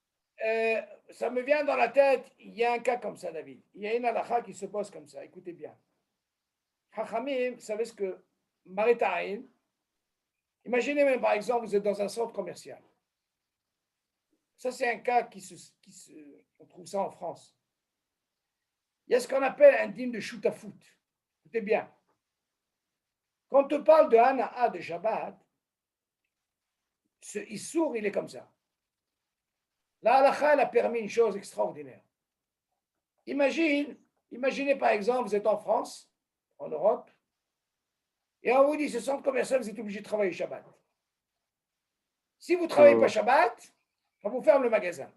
Ça me vient dans la tête, il y a un cas comme ça, David. Il y a une halakha qui se pose comme ça. Écoutez bien. Chachamim, vous savez ce que Marita'in, imaginez même par exemple, vous êtes dans un centre commercial. Ça, c'est un cas on trouve ça en France. Il y a ce qu'on appelle un dîme de shoot à foot. Écoutez bien. Quand on parle de Hana'a de Shabbat, ce Issour, il est comme ça. La halakha, elle a permis une chose extraordinaire. Imaginez par exemple, vous êtes en France, en Europe, et on vous dit, ce centre commercial, vous êtes obligé de travailler Shabbat. Si vous ne travaillez pas Shabbat, on vous ferme le magasin.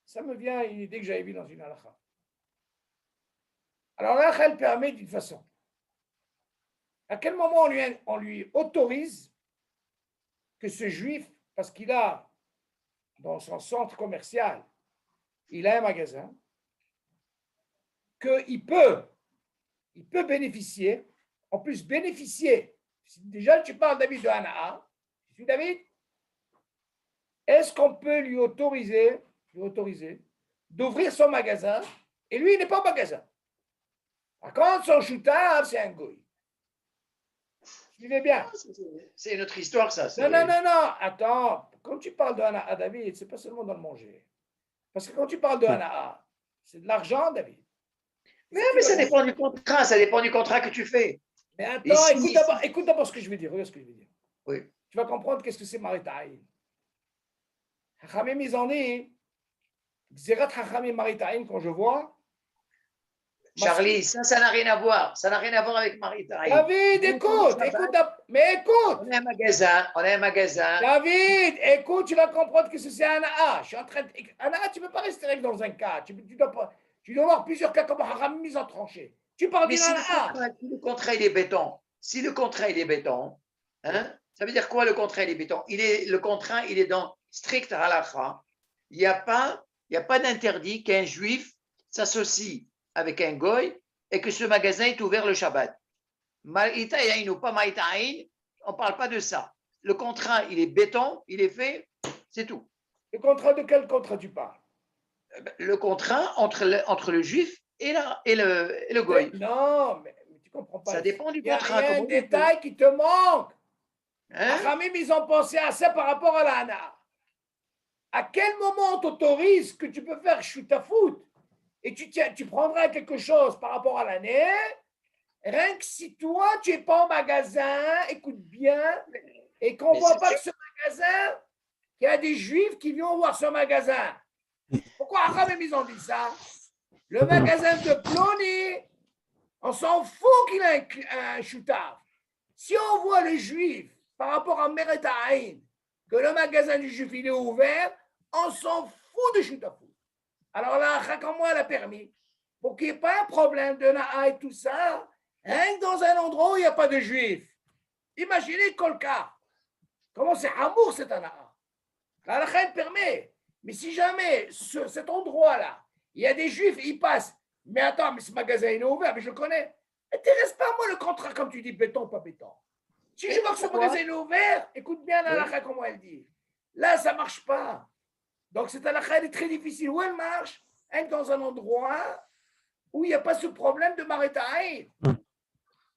Ça me vient une idée que j'avais vue dans une halakha. Alors la halakha, elle permet d'une façon. À quel moment on lui autorise que ce juif, parce qu'il a dans son centre commercial, il a un magasin, qu'il peut bénéficier, en plus bénéficier, déjà tu parles David de Hana'a, je suis David, est-ce qu'on peut lui autoriser d'ouvrir son magasin, et lui il n'est pas au magasin. Par contre, son choutav, c'est un goy. Suivez bien.
C'est une autre histoire, ça.
Non, attends. Quand tu parles de Hana'a, David, ce n'est pas seulement dans le manger. Parce que quand tu parles de Hana'a, c'est de l'argent, David.
Mais ça dépend du contrat, que tu fais.
Mais attends, écoute d'abord ce que je veux dire. Regarde ce que je veux dire.
Oui.
Tu vas comprendre qu'est-ce que c'est Marita'in. Chachamim, ils en disent, Xerat Chachamim Marita'in, quand je vois.
Charlie, ça n'a rien à voir. Ça n'a rien à voir avec Marita'in.
David, écoute.
On a un magasin.
David, écoute, tu vas comprendre que c'est Hana'a. Je suis en train de. Hana'a, tu ne peux pas rester dans un cas. Tu dois avoir plusieurs cas comme Chachamim, mis en tranché. Tu parles d'une Hana'a.
Si le contrat il est béton, hein, ça veut dire quoi le contrat il est béton? Le contrat il est dans strict halakha. Il n'y a pas d'interdit qu'un juif s'associe avec un goy et que ce magasin est ouvert le Shabbat. Marita'in ou pas Marita'in, on ne parle pas de ça. Le contrat, il est béton, il est fait, c'est tout.
Le contrat de quel contrat tu parles?
le contrat entre le juif et le goy.
Non, mais tu comprends pas.
Ça dépend du
Il y a
contrat.
un
comment on fait.
détail qui te manque.
Hein?
Achamim, ils ont pensé à ça par rapport à l'ana. À quel moment on t'autorise que tu peux faire shoot-à-foot et tu prendras quelque chose par rapport à l'année, rien que si toi, tu n'es pas au magasin, écoute bien, et qu'on ne
Mais
voit
c'est
pas
sûr.
que ce magasin, qu'il y a des juifs qui viennent voir ce magasin. Pourquoi Achamim, ils ont dit ça? Le magasin de Plony, on s'en fout qu'il ait un shoot-off. Si on voit le juif par rapport à Meret Haïn, que le magasin du juif il est ouvert, on s'en fout de shoot-off. Alors là, comment elle a permis? Pour qu'il n'y ait pas un problème de Na'a et tout ça, rien que dans un endroit où il n'y a pas de juifs. Imaginez Kolka. Comment c'est Hamour cet Na'a? La halakha permet. Mais si jamais cet endroit-là, il y a des juifs, ils passent. Mais attends, mais ce magasin il est ouvert, mais je le connais. Intéresse pas moi le contrat, comme tu dis, béton, pas béton. Si je vois que ce magasin il est ouvert, écoute bien la halakha comment elle dit. Là, ça ne marche pas. Donc cette halakha elle est très difficile. Où elle marche? Dans un endroit où il n'y a pas ce problème de Maretaï.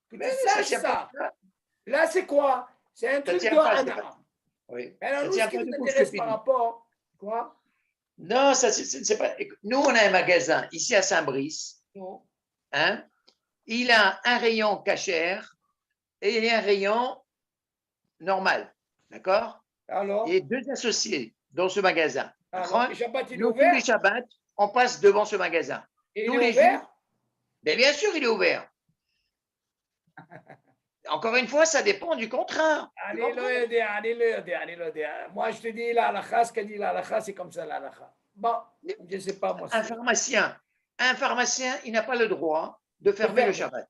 Que tu saches ça. Là, c'est quoi? C'est un truc de Hana.
Oui.
Alors, nous, ce qui nous intéresse par rapport, quoi?
Non, ça, c'est pas. Nous, on a un magasin ici à Saint-Brice. Hein? Il a un rayon cachère et un rayon normal. D'accord?
Alors?
Il y a deux associés dans ce magasin.
Alors, le Shabbat, il est
Nous, tous
ouvert?
les Shabbats, on passe devant ce magasin.
Et
tous
il est
les
ouvert?
jours. Mais bien sûr, il est ouvert. Encore une fois, ça dépend du contrat.
Moi, je te dis la halakha, ce qu'a dit la halakha, c'est comme ça la halakha. Bon, je ne sais pas, moi.
Un pharmacien, il n'a pas le droit de fermer le Shabbat.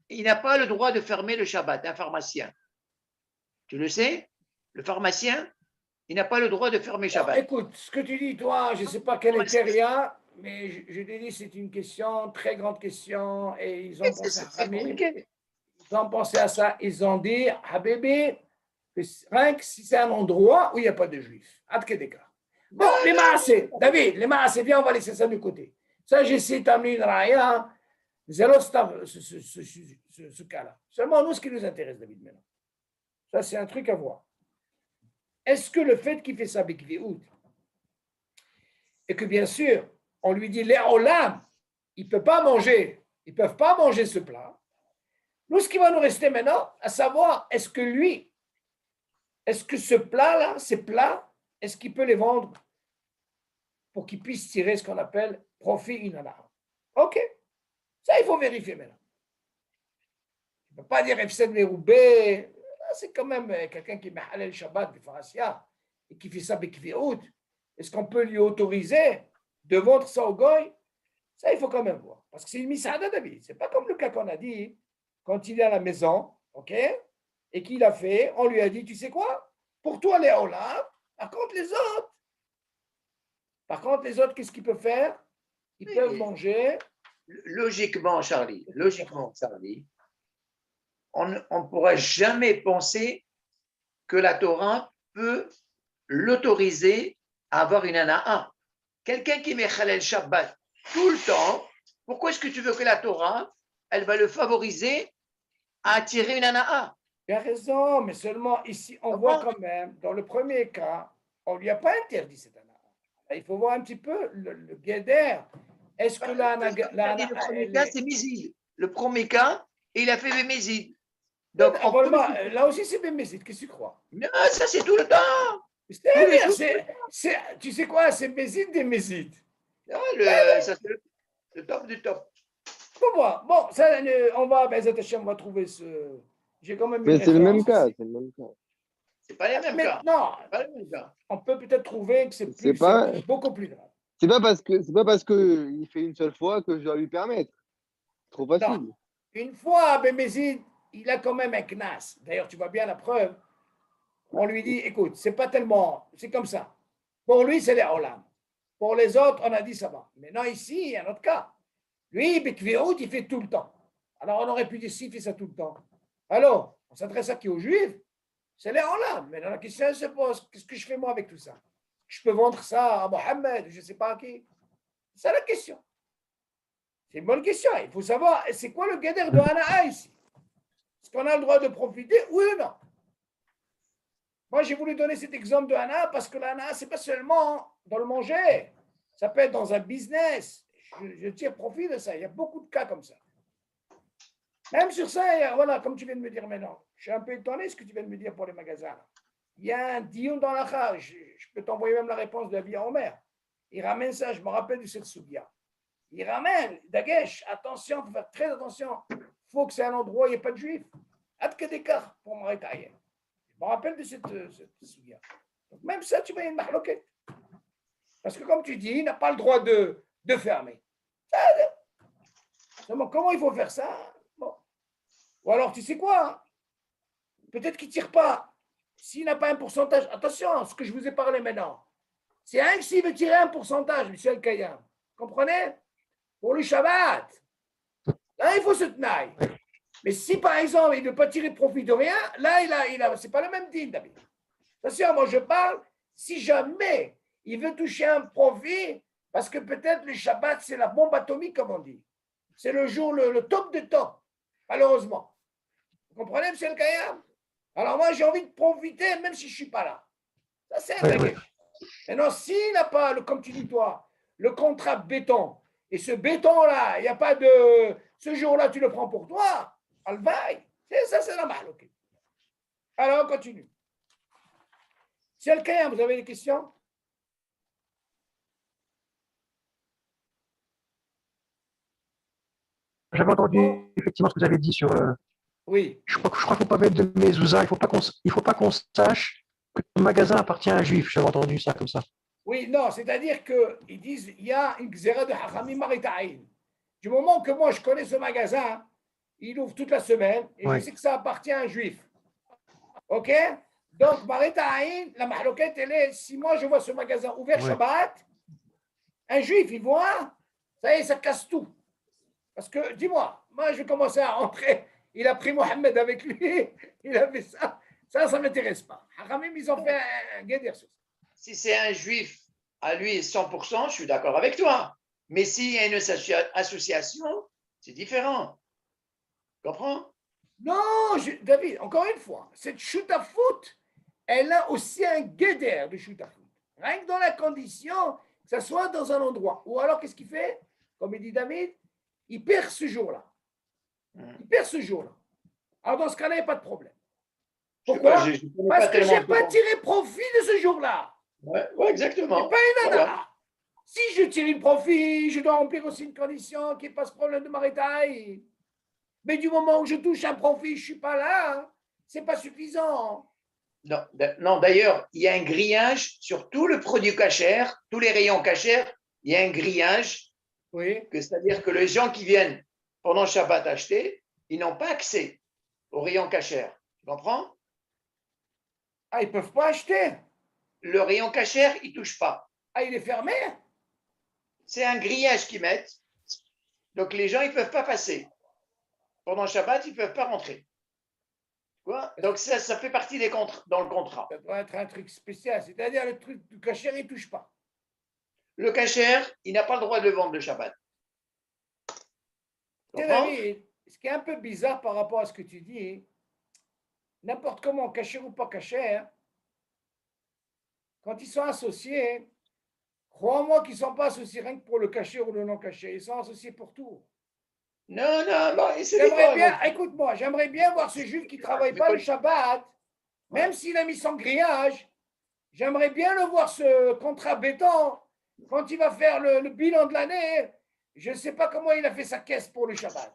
Il n'a pas le droit de fermer le Shabbat, un pharmacien. Tu le sais? Le pharmacien, il n'a pas le droit de fermer Shabbat.
Écoute, ce que tu dis, toi, je ne sais pas quel est rien, mais je te dis, c'est une question, très grande question, et ils ont pensé à Hamim. Ils ont pensé à ça, ils ont dit, Habibi, rien que si c'est un endroit où il n'y a pas de juifs. Bon, les maasés, David, les maasés, viens, on va laisser ça de côté. Ça, j'essaie d'amener une raya, ce cas-là. Seulement, nous, ce qui nous intéresse, David, maintenant. Ça, c'est un truc à voir. Est-ce que le fait qu'il fait ça avec Véhoud, et que bien sûr, on lui dit, les olam, il ne peut pas manger, ils ne peuvent pas manger ce plat. Nous, ce qui va nous rester maintenant, à savoir, est-ce que lui, est-ce que ce plat-là, ces plats, est-ce qu'il peut les vendre pour qu'il puisse tirer ce qu'on appelle profit inana? OK. Ça, il faut vérifier maintenant. Il ne peut pas dire Efsed Meroubé. C'est quand même quelqu'un qui met halal Shabbat de Farasia et qui fait ça avec Véhoud. Est-ce qu'on peut lui autoriser de vendre ça au goy? Ça, il faut quand même voir. Parce que c'est une misada David. Ce n'est pas comme le cas qu'on a dit quand il est à la maison, OK? Et qu'il a fait, on lui a dit, tu sais quoi? Pour toi, les olam, par contre, les autres, qu'est-ce qu'ils peuvent faire? Ils peuvent manger.
Logiquement, Charlie, on ne pourra jamais penser que la Torah peut l'autoriser à avoir une ana'a. Quelqu'un qui met Khalel Shabbat tout le temps, pourquoi est-ce que tu veux que la Torah, elle va le favoriser à attirer une ana'a?
Tu as raison, mais seulement ici, on voit quand même, dans le premier cas, on ne lui a pas interdit cette ana'a. Il faut voir un petit peu le guéder. Est-ce que
le premier cas, c'est Mézid. Le premier cas, il a fait Bémézid.
Donc, là aussi, c'est Bémézid. Qu'est-ce que tu crois?
Non, ça, c'est tout le temps.
Tu sais quoi? C'est Bézid des Mézides.
Ça, c'est le top du top.
Faut voir. Bon, ça, on va trouver ce. J'ai quand même.
Mais c'est le même cas.
C'est pas les mêmes cas.
Non, on peut peut-être trouver que c'est beaucoup plus grave.
C'est pas parce que il fait une seule fois que je dois lui permettre. Trop facile.
Non. Une fois, Bémézid, il a quand même un knas. D'ailleurs, tu vois bien la preuve. On lui dit, écoute, c'est pas tellement, c'est comme ça. Pour lui, c'est les olam. Pour les autres, on a dit ça va. Maintenant, ici, il y a un autre cas. Lui, Bekvéout, il fait tout le temps. Alors, on aurait pu dire s'il fait ça tout le temps. Alors, on s'adresse à qui? Aux Juifs? C'est les olam. Maintenant, la question se pose, qu'est-ce que je fais moi avec tout ça? Je je peux vendre ça à Mohamed, je ne sais pas à qui. C'est ça la question. C'est une bonne question. Il faut savoir, c'est quoi le guédère de Hana'a ici? Est-ce qu'on a le droit de profiter, oui ou non? Moi, j'ai voulu donner cet exemple de Hana'a parce que l'Hana'a, ce n'est pas seulement dans le manger. Ça peut être dans un business. Je tire profit de ça. Il y a beaucoup de cas comme ça. Même sur ça, voilà, comme tu viens de me dire maintenant, je suis un peu étonné de ce que tu viens de me dire pour les magasins. Il y a un dion dans la char. Je peux t'envoyer même la réponse de Abia Omer. Il ramène ça, je me rappelle du Sersougia. Il ramène, Dagesh, attention, il faut faire très attention. Il faut que c'est un endroit où il n'y ait pas de juifs. Hâte que d'écart pour m'arrêter. Je me rappelle de cette Sougia. Donc même ça, tu mets une mahloquette. Parce que comme tu dis, il n'a pas le droit de fermer. Comment il faut faire ça? Bon. Ou alors, tu sais quoi? Hein? Peut-être qu'il ne tire pas. S'il n'a pas un pourcentage, attention, ce que je vous ai parlé maintenant, c'est un que s'il veut tirer un pourcentage, M. El-Kayam. Comprenez? Pour le Shabbat. Là, il faut se tenir. Mais si, par exemple, il ne veut pas tirer profit de rien, là, c'est pas le même deal, David. Attention, moi, je parle, si jamais il veut toucher un profit, parce que peut-être le Shabbat, c'est la bombe atomique, comme on dit. C'est le jour, le top de top, malheureusement. Vous comprenez, M. El-Kayam? Alors moi, j'ai envie de profiter, même si je ne suis pas là. Ça, c'est un bagage. Maintenant, s'il n'a pas, comme tu dis toi, le contrat béton, et ce béton-là, il n'y a pas de... Ce jour-là, tu le prends pour toi, alvaï. Ça, c'est la mal. Okay. Alors, on continue. M. El-Kayam, vous avez des questions?
J'avais entendu effectivement ce que vous avez dit sur.
Oui.
Je crois qu'il ne faut pas mettre de mezouza, il ne faut pas qu'on sache que le magasin appartient à un juif. J'avais entendu ça comme ça.
Oui, non, c'est-à-dire qu'ils disent il y a une xéra de Hachamim Maritaïn. Du moment que moi je connais ce magasin, il ouvre toute la semaine et je sais que ça appartient à un juif. OK? Donc, Maritaïn, la mahloquette, elle est si moi je vois ce magasin ouvert Shabbat, un juif, il voit, ça y est, ça casse tout. Parce que, dis-moi, moi je vais commencer à rentrer. Il a pris Mohamed avec lui, il a fait ça. Ça ne m'intéresse pas. Hachamim, ils ont fait un guédir sur ça.
Si c'est un juif à lui 100%, je suis d'accord avec toi. Mais s'il y a une association, c'est différent. Tu comprends?
Non, David, encore une fois, cette chutafout, elle a aussi un guéder de chutafout. Rien que dans la condition que ça soit dans un endroit. Ou alors, qu'est-ce qu'il fait? Comme il dit David, il perd ce jour-là. Il perd ce jour-là. Alors, dans ce cas-là, il n'y a pas de problème. Pourquoi? Parce que je n'ai pas tiré profit de ce jour-là.
Oui, exactement.
C'est pas une nana. Si je tire une profit, je dois remplir aussi une condition qui n'est pas ce problème de marital. Mais du moment où je touche un profit, je ne suis pas là, ce n'est pas suffisant.
Non, d'ailleurs, il y a un grillage sur tout le produit cachère, tous les rayons cachères, il y a un grillage.
Oui.
C'est-à-dire que les gens qui viennent pendant Shabbat acheter, ils n'ont pas accès aux rayons cachères. Tu comprends?
Ah, ils ne peuvent pas acheter.
Le rayon cachère, il ne touche pas.
Ah, il est fermé?
C'est un grillage qu'ils mettent. Donc, les gens, ils ne peuvent pas passer. Pendant Shabbat, ils ne peuvent pas rentrer. Quoi? Donc, ça fait partie dans le contrat.
Ça doit être un truc spécial. C'est-à-dire, le truc du cachère, il ne touche pas.
Le cachère, il n'a pas le droit de le vendre le Shabbat.
David, ce qui est un peu bizarre par rapport à ce que tu dis, n'importe comment, cachère ou pas cachère, quand ils sont associés, crois-moi qu'ils ne sont pas associés rien que pour le caché ou le non caché. Ils sont associés pour tout.
Non,
j'aimerais bien, écoute-moi, j'aimerais bien voir ce juif qui ne travaille pas le Shabbat, même s'il a mis son grillage. J'aimerais bien le voir, ce contrat béton, quand il va faire le bilan de l'année. Je ne sais pas comment il a fait sa caisse pour le Shabbat.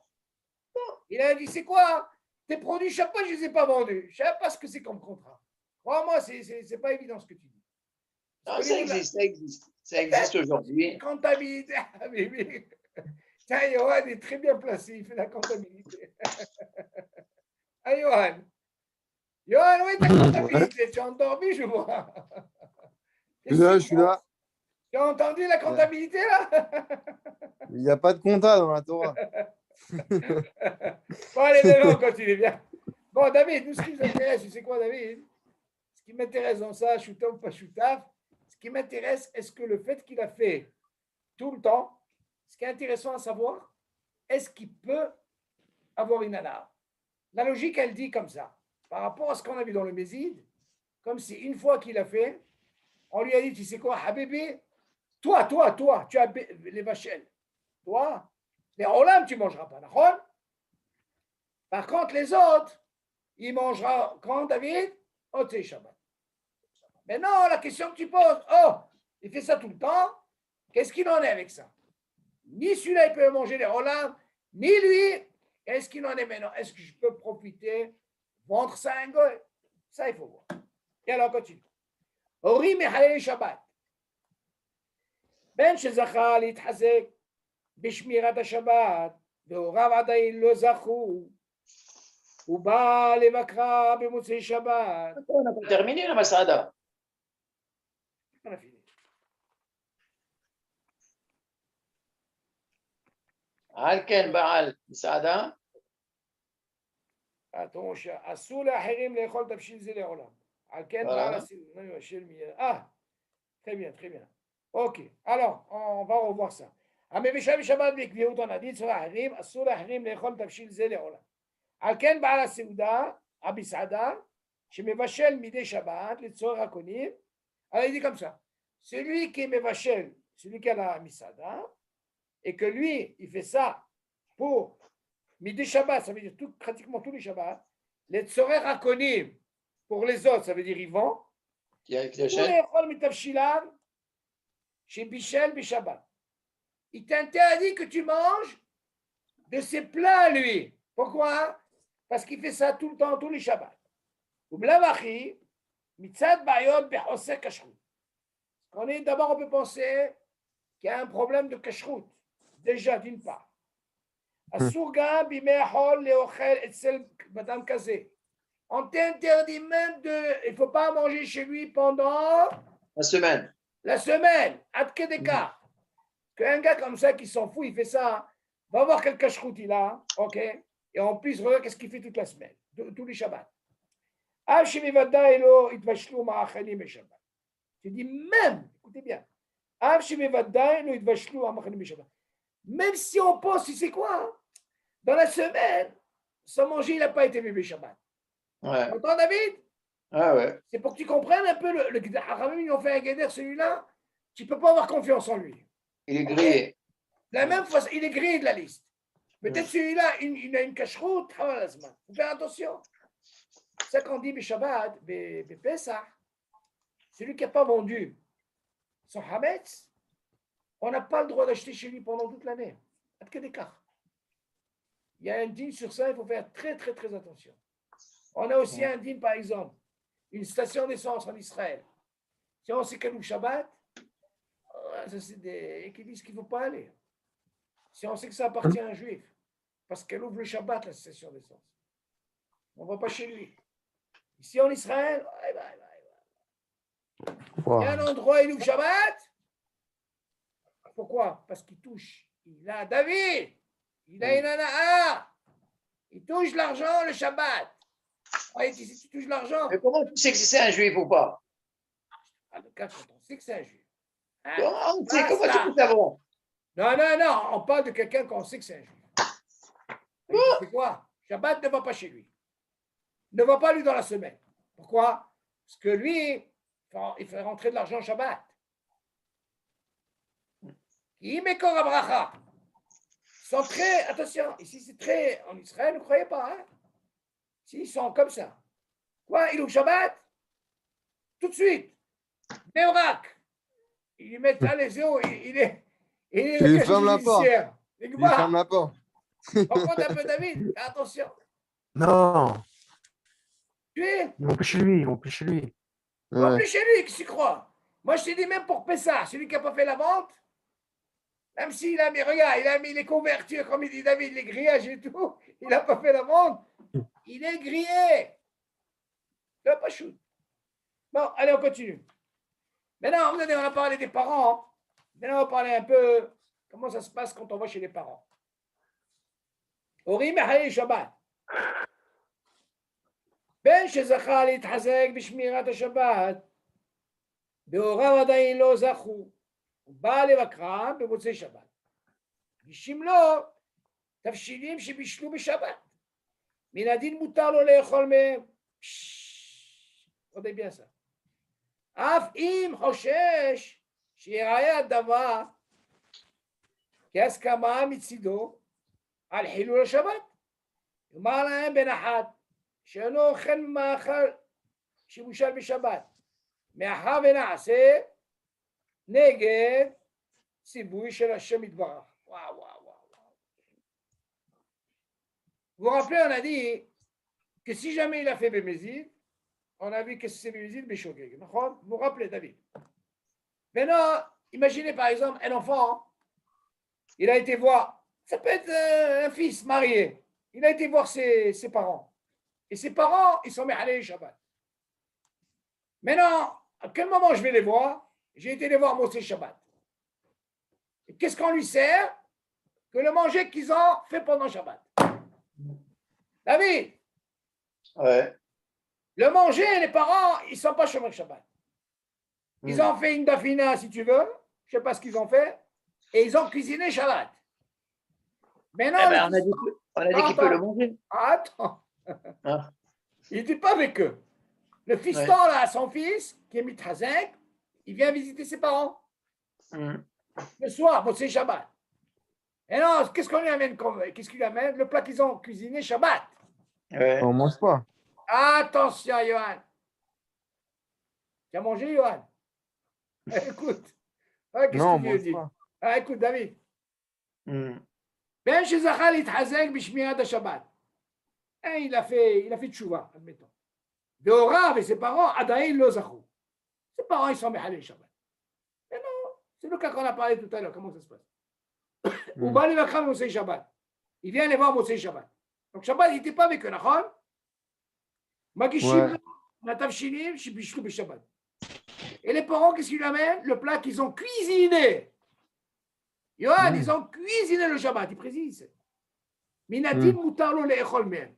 Il a dit, c'est quoi? Tes produits Shabbat, je ne les ai pas vendus. Je ne sais pas ce que c'est comme contrat. Crois-moi, ce n'est pas évident ce que tu dis.
Non, ça existe. Ça existe aujourd'hui.
Comptabilité. Tiens, Johan est très bien placé, il fait la comptabilité. Ah, Johan. Johan, où est ta comptabilité? Tu as endormi, je vois.
Je suis là.
Tu as entendu la comptabilité, là?
Il n'y a pas de compta dans la Torah.
Bon, allez, maintenant, on continue bien. Bon, David, nous, ce qui nous intéresse, tu sais quoi, David? Ce qui m'intéresse dans ça, choutaf ou pas choutaf, ce qui m'intéresse, est-ce que le fait qu'il a fait tout le temps, ce qui est intéressant à savoir, est-ce qu'il peut avoir une hana? La logique, elle dit comme ça, par rapport à ce qu'on a vu dans le Méside, comme si une fois qu'il a fait, on lui a dit, tu sais quoi, Habibi, toi, tu as les vachelles. Toi, les olam, tu ne mangeras pas. D'accord? Par contre, les autres, ils mangeront quand, David? Au Tsei Shabbat. Mais non, la question que tu poses, oh, il fait ça tout le temps, qu'est-ce qu'il en est avec ça? Ni celui-là, il peut manger les olam, ni lui. Qu'est-ce qu'il en est maintenant? Est-ce que je peux profiter, vendre ça à un goy? Ça, il faut voir. Et alors, on continue. Ori mehalel Shabbat. Ben shezachar להתחזק בשמירת השבת, והוריו עדיין לא זכו, הוא בא לבקרה במוצאי שבת.
On n'a pas terminé la Masada.
On a fini.
Alken Baal Masada.
Attends, mon cher. אסור לאחרים לאכול תבשיל זה לעולם. על כן בעל הסיום של מי... très bien, très bien. Ok, alors, on va revoir ça. המבשל בשבת בקביעות on a dit אצל האחרים, אסור לאחרים לאכול תבשיל זה לעולם. על כן בעל הסעודה, המסעדה, שמבשל מדי שבת לצורך הקונים, alors il dit comme ça, celui qui est מבשל, celui qui a la misada, et que lui, il fait ça pour midi Shabbat, ça veut dire pratiquement tous les Shabbats, les tzorer hakonim, pour les autres, ça veut dire ils vont,
Qui a
tous les chol mitavshilan, chez Bichel, Bishabbat. Il t'interdit que tu manges de ses plats, lui. Pourquoi? Parce qu'il fait ça tout le temps, tous les Shabbats. Ublavachi, mitzad bayot bechose kashrut. D'abord, on peut penser qu'il y a un problème de kashrut. Déjà, d'une part. אסור גם בימי החול לאוכל אצל אדם כזה. On t'interdit même de... Il ne faut pas manger chez lui pendant...
la semaine.
La semaine. Ad kedeka. Qu'un gars comme ça qui s'en fout, il fait ça, va voir quel cache-route il a, ok? Et en plus, regarde qu'est-ce qu'il fait toute la semaine, tous les Shabbats. Tu dis même, écoutez bien, même si on pense, tu sais quoi? Dans la semaine, sans manger, il n'a pas été bébé Shabbat.
Ouais.
Entends, David?
Ah ouais.
C'est pour que tu comprennes un peu le Haramim, ils ont fait un guédère, celui-là, tu ne peux pas avoir confiance en lui.
Il est grillé.
La même fois, il est grillé de la liste. Peut-être celui-là, il a une cache-route, il faut faire attention. C'est ça qu'on dit Shabbat, Pesach, celui qui n'a pas vendu son Hametz, on n'a pas le droit d'acheter chez lui pendant toute l'année. Il y a un dîme sur ça, il faut faire très, très, très attention. On a aussi un dîme, par exemple, une station d'essence en Israël. Si on sait qu'elle ouvre Shabbat, ça c'est des qui disent qu'il ne faut pas aller. Si on sait que ça appartient à un juif, parce qu'elle ouvre le Shabbat, la station d'essence, on ne va pas chez lui. Ici en Israël, il y a un endroit où il ouvre Shabbat. Pourquoi? Parce qu'il touche. Il a David. Il a une ana'a. Il touche l'argent le Shabbat. Si tu touches l'argent.
Mais comment tu sais que c'est un juif ou pas?
Ah, le cas, quand on sait que c'est un juif. Hein?
Comment tu peux savoir?
Non, on parle de quelqu'un qu'on sait que c'est un juif. C'est quoi? Shabbat ne va pas chez lui. Ne va pas lui dans la semaine. Pourquoi? Parce que lui, il fait rentrer de l'argent Shabbat. Il met Kor Abracha. Sont très, attention, ici c'est très, en Israël, ne croyez pas, hein? Ici, ils sont comme ça. Quoi? Il ouvre Shabbat? Tout de suite. Néorak. Ils lui mettent à les yeux,
Il ferme la porte. Il ferme la porte.
Rencontre un peu David, attention.
Non,
Tu es?
ils vont plus chez lui, ils vont plus chez lui.
En plus chez lui, qui s'y croit? Moi, je t'ai dit même pour Pessah, celui qui n'a pas fait la vente, même s'il a mis, regarde, il a mis les couvertures, comme il dit David, les grillages et tout, il n'a pas fait la vente, il est grillé. Il n'a pas shoot. Bon, allez, on continue. Maintenant, on a parlé des parents. Maintenant, on va parler un peu comment ça se passe quand on va chez les parents. Orim et Shabbat. Ben שזכה להתחזק בשמירת השבת והוריו עדיין לא זכו. הוא בא לבקרם במוצאי שבת. מגישים לו תבשילים שבישלו בשבת. מן הדין מותר לו לאכול מהם. עוד bien ça. אף אם חושש שיראה הדבר כהסכמה מצידו על חילול השבת. יאמר להם בנחת שאינו אוכל מאכל שבושל בשבת, מאחר ונעשה נגד ציווי של השם יתברך. וואו וואו וואו. Vous vous rappelez, on a dit que si jamais il a fait Bémézid, on a vu que c'est Bémézid Béchogeg. Vous vous rappelez, David? Maintenant, imaginez par exemple un enfant, il a été voir, ça peut être un fils marié, il a été voir ses parents. Et ses parents, ils sont mis à aller Shabbat. Maintenant, à quel moment je vais les voir? J'ai été les voir Motsei Shabbat. Et qu'est-ce qu'on lui sert? Que le manger qu'ils ont fait pendant Shabbat. David?
Ouais.
Le manger, les parents, ils ne sont pas Shomer Shabbat. Ils ont fait une dafina, si tu veux. Je ne sais pas ce qu'ils ont fait. Et ils ont cuisiné Shabbat. Maintenant,
on a dit qu'il peut le manger.
Attends.
Ah.
Il n'était pas avec eux. Le fiston, là, son fils, qui est Mitrazek, il vient visiter ses parents. Le soir, bon, c'est Shabbat. Et non, qu'est-ce qu'on lui amène qu'est-ce qu'il lui amène? Le plat qu'ils ont cuisiné Shabbat.
Ouais.
On mange pas.
Attention, Johan. Tu as mangé, Johan? Écoute. Qu'est-ce
Non,
que
on
tu
mange
dis?
pas.
Écoute, David. Ben שזכה להתחזק בשמירת השבת. Il a fait tchouva, admettons. והוריו et ses parents, עדיין לא זכו. Ses parents, ils sont מחלל שבת. Mais non, c'est le cas qu'on a parlé tout à l'heure. Comment ça se passe? הוא בא לבקרם במוצאי שבת. Il vient les voir במוצאי שבת. Donc שבת, il n'était pas avec eux, נכון? מגישים לתבשילים שבישלו בשבת. Et les parents, qu'est-ce qu'ils lui amènent? Le plat qu'ils ont cuisiné. Yohan, ils ont cuisiné le Shabbat, ils précisent. Minatim mutalo le'echol mehem.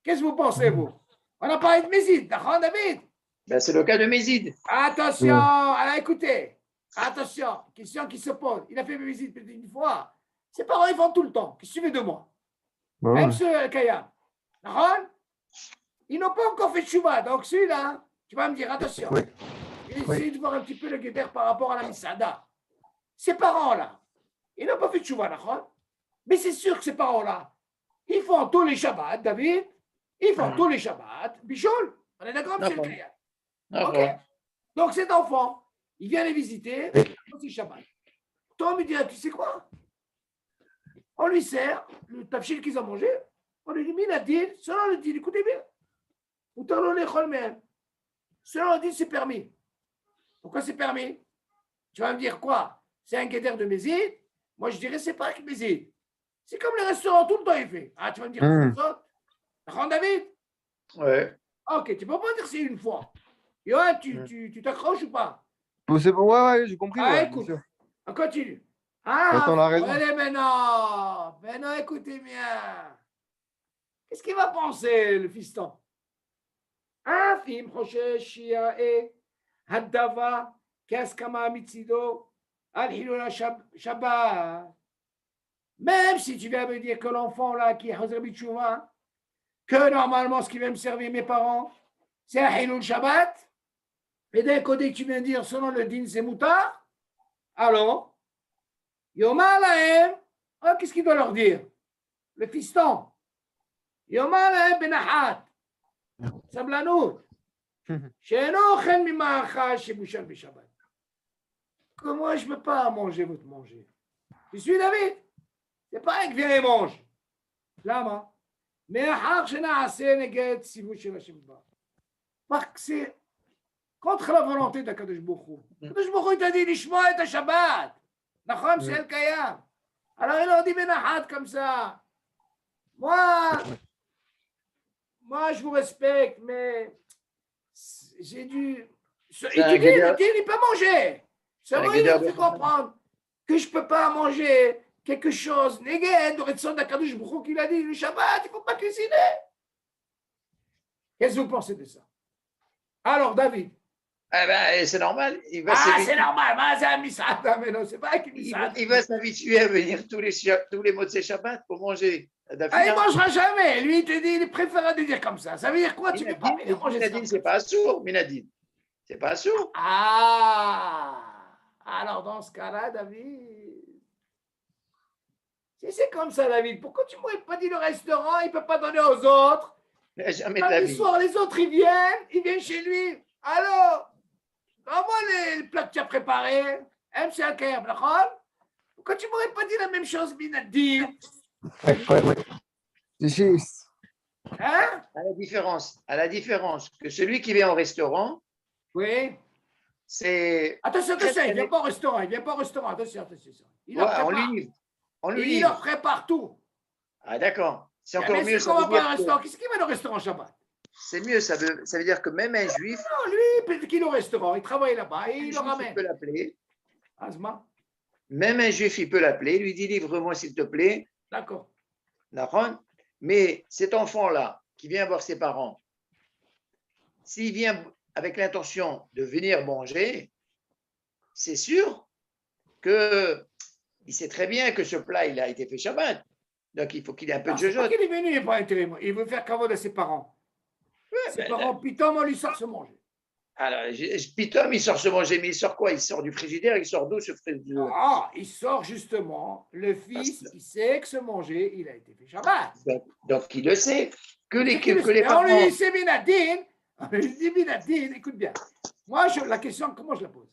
Qu'est-ce que vous pensez, vous? On a parlé de Mézid, d'accord, David?
Ben, c'est le cas de Mézid.
Attention, alors écoutez. Attention, question qui se pose. Il a fait Mézid peut-être une fois. Ses parents, ils font tout le temps. Qu'est-ce que tu veux de moi? Même ceux Al-Kayam. D'accord? Ils n'ont pas encore fait de Shabbat. Donc celui-là, tu vas me dire, attention. Essayez de voir un petit peu le guéder par rapport à la Misada. Ces parents-là, ils n'ont pas fait de Tchouva, d'accord? Mais c'est sûr que ces parents-là, ils font tous les Shabbats, David, ils font tous les Shabbats, Bichol. On est d'accord, monsieur le Kayat? Ok. Donc cet enfant, il vient les visiter, c'est Shabbat. Toi, on lui dit, tu sais quoi? On lui sert le tafshil qu'ils ont mangé, on lui dit, Minadil, selon le dit, écoutez bien, ou t'en les chol même. Selon le dit, c'est permis. Pourquoi c'est permis? Tu vas me dire quoi? C'est un guéder de Mézid. Moi, je dirais, c'est pas que Mézid. C'est comme le restaurant, tout le temps, il fait. Ah, tu vas me dire, c'est ça? D'accord, David?
Ouais.
Ok, tu ne peux pas dire c'est une fois. Yoann, tu t'accroches ou pas?
Ouais, j'ai compris.
Ah,
Ouais,
écoute,
bien sûr.
on continue. Ah,
Attends, la raison.
allez, maintenant. Maintenant, écoutez bien. Qu'est-ce qu'il va penser, le fiston? Ah, film, proche, chia, et Haddava. Qu'est-ce mitido al-hilula Shabbat. Même si tu viens me dire que l'enfant là qui est Hazar Bichouva, que normalement ce qui vient me servir mes parents, c'est un hilul Shabbat, et d'un côté tu viens dire selon le din c'est moutar, alors, Yomar Lahem, qu'est-ce qu'il doit leur dire? Le fiston. Yomar Lahem benahat, sablanout, she'eno chen mima'achal shebushal b'Shabbat. Que moi, je ne peux pas manger votre manger. Tu suis, David? C'est pas un qui vient et mange. Lama. Mais parce que c'est contre la volonté de Kadosh Baruch Hu. Kadosh Baruch Hu t'a dit l'ishma et ta Shabbat. Nacham, c'est le Kayam. Alors il leur dit benahat comme ça. Moi, je vous respecte, mais j'ai dû. Il dit, il peut manger. Seulement, il a fait comprendre que je ne peux pas manger quelque chose. Négé, de Retson d'Akadosh Baruch Hu qu'il a dit, le Shabbat, il ne faut pas cuisiner. Qu'est-ce que vous pensez de ça? Alors, David,
Eh ben, c'est normal.
Ah, c'est normal, mais c'est un misada, mais non, c'est pas un misada.
Il va s'habituer à venir tous les Motzei Shabbat pour manger
Ah, il
Dafina.
ne mangera jamais. Lui, il te dit, il préfère de dire comme ça. Ça veut dire quoi? Tu ne peux pas venir manger ça.
Minadine, c'est pas sourd, Minadine. C'est pas sourd.
Ah, alors dans ce cas-là, David, si c'est comme ça, David, pourquoi tu ne m'aurais pas dit le restaurant, il ne peut pas donner aux autres?
Jamais de la
Samedi
vie.
soir, les autres, ils viennent chez lui. Allô, envoie les plats que tu as préparés. MC Al-Kayab, pourquoi tu ne m'aurais pas dit la même chose, Minadine?
Ouais.
C'est juste.
Hein?
À la différence que celui qui vient au restaurant,
Oui.
c'est.
Attention, il ne vient pas au restaurant. Attention. Il
Ouais,
leur
on
prépare.
lui livre. On lui
Il
livre.
leur prépare tout.
Ah, d'accord. C'est
Mais
encore mieux.
si
Ça
on va
veut
pas
dire
au
que-
restaurant, qu'est-ce qu'il va au restaurant Shabbat?
C'est mieux. Ça veut dire que même un juif,
Non, lui, peut-être qu'il est au restaurant, il travaille là-bas et il le
il
ramène.
peut l'appeler.
Asma,
Même un juif, il peut l'appeler. Lui dit livre-moi s'il te plaît.
d'accord.
D'accord. Mais cet enfant-là qui vient voir ses parents, s'il vient avec l'intention de venir manger, c'est sûr que il sait très bien que ce plat il a été fait Shabbat. Donc il faut qu'il ait un peu de
C'est pas
jojote.
qu'il est venu, il n'est pas intérêt. Il veut faire kavod à ses parents. Ses parents, putain, on lui sort se manger.
Alors, Pitom, il sort se manger, mais il sort quoi? Il sort du frigidaire, il sort d'où ce frigidaire?
Ah, il sort justement, le fils, il sait que se manger, il a été fait Shabbat.
Donc il le sait. Que les
Mais on
parents.
lui dit, c'est Minadine. On lui dit, Minadine, écoute bien. Moi, la question, comment je la pose?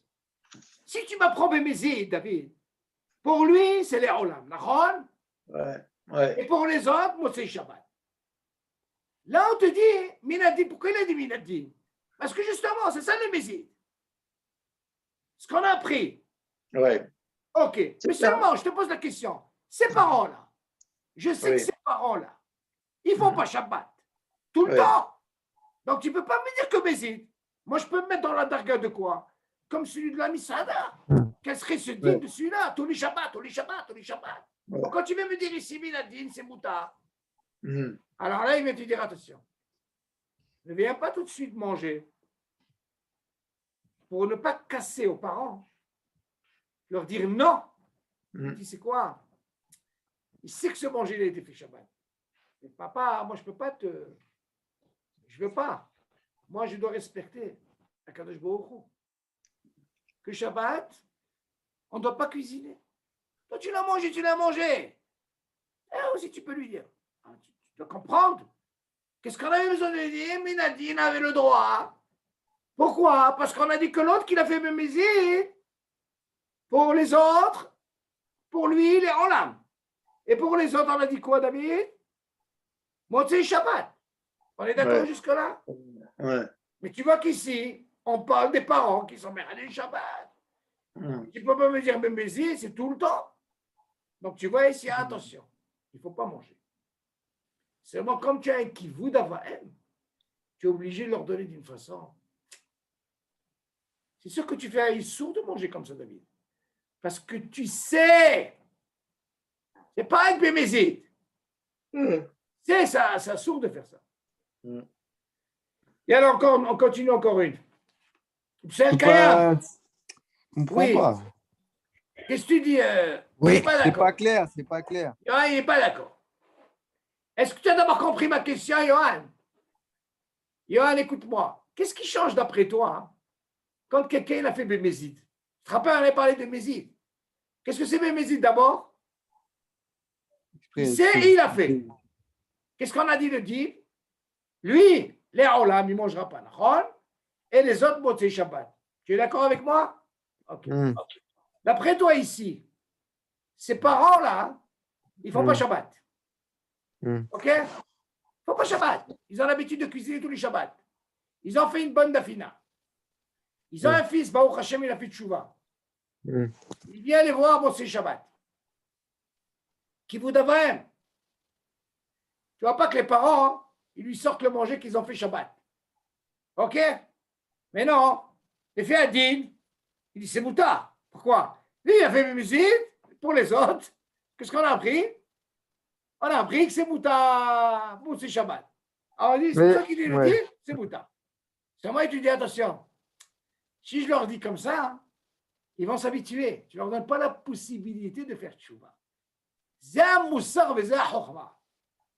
Si tu m'apprends Bémézid, David, pour lui, c'est les Olam, d'accord?
Ouais.
Et pour les autres, moi, c'est Shabbat. Là, on te dit, Minadine, pourquoi il a dit Minadine? Parce que justement, c'est ça le Mézid. Ce qu'on a appris.
Ouais.
Ok. Mais
ça.
seulement, je te pose la question. Ces parents-là, je sais que ces parents-là, ils ne font pas Shabbat. Tout le temps. Donc, tu ne peux pas me dire que Mézid. Moi, je peux me mettre dans la darga de quoi? Comme celui de la Misada. Quel serait ce digne de celui-là? Tous les Shabbats. Donc, quand tu veux me dire ici, Minadine, c'est Mouta. Alors là, il vient te dire attention. Ne viens pas tout de suite manger pour ne pas casser aux parents, leur dire non. Il dit c'est quoi? Il sait que ce manger il a été fait Shabbat. Mais papa, moi je peux pas je veux pas. Moi je dois respecter Akadosh Baruch Hu. Que Shabbat, on ne doit pas cuisiner. Toi tu l'as mangé. Et aussi tu peux lui dire. Tu dois comprendre. Qu'est-ce qu'on avait besoin de dire? Minadine avait le droit. Pourquoi? Parce qu'on a dit que l'autre qu'il a fait mémézid, pour les autres, pour lui, il est en l'âme. Et pour les autres, on a dit quoi, David? Motzei Shabbat. On est d'accord jusque-là?
Ouais.
Mais tu vois qu'ici, on parle des parents qui sont méradés Shabbat. Tu ne peux pas me dire mémézid, c'est tout le temps. Donc tu vois ici, attention, il ne faut pas manger. Seulement, comme tu as un kivud avahem, tu es obligé de leur donner d'une façon. C'est sûr que tu fais un issour de manger comme ça, David. Parce que tu sais, c'est pas un bémézid. C'est ça sourd de faire ça. Et alors, on continue encore une. C'est le cas.
Je comprends pas.
Qu'est-ce que tu dis?
Oui,
il n'est pas
C'est
d'accord.
pas clair, c'est pas clair.
Johan, il n'est pas d'accord. Est-ce que tu as d'abord compris ma question, Johan? Johan, écoute-moi. Qu'est-ce qui change d'après toi hein, quand quelqu'un a fait Bémézid? Tu te rappelles, on avait parlé de Bémézid. Qu'est-ce que c'est Bémézid d'abord? Il sait et il a fait. Qu'est-ce qu'on a dit de dire? Lui, les Olam, il ne mangera pas Nachon, et les autres, Motzei Shabbat. Tu es d'accord avec moi? Ok. D'après toi ici, ces parents-là, ils ne font pas Shabbat. Ok? Ils ne font pas Shabbat. Ils ont l'habitude de cuisiner tous les Shabbats. Ils ont fait une bonne dafina. Ils ont un fils, Baruch Hashem, il a fait tchouva. Il vient les voir, Motzei Shabbat. Qui vous devrait. Tu vois pas que les parents, ils lui sortent le manger qu'ils ont fait Shabbat. Ok? Mais non. Il fait un din. Il dit c'est moutard. Pourquoi? Lui, il a fait musique pour les autres. Qu'est-ce qu'on a appris? On a appris que c'est moutard. C'est Shabbat. Alors on dit, c'est ça qu'il dit le din, c'est moutard. C'est moi, tu dis attention. Si je leur dis comme ça, ils vont s'habituer. Tu ne leur donnes pas la possibilité de faire tchouva. Zam moussar veza chokhma.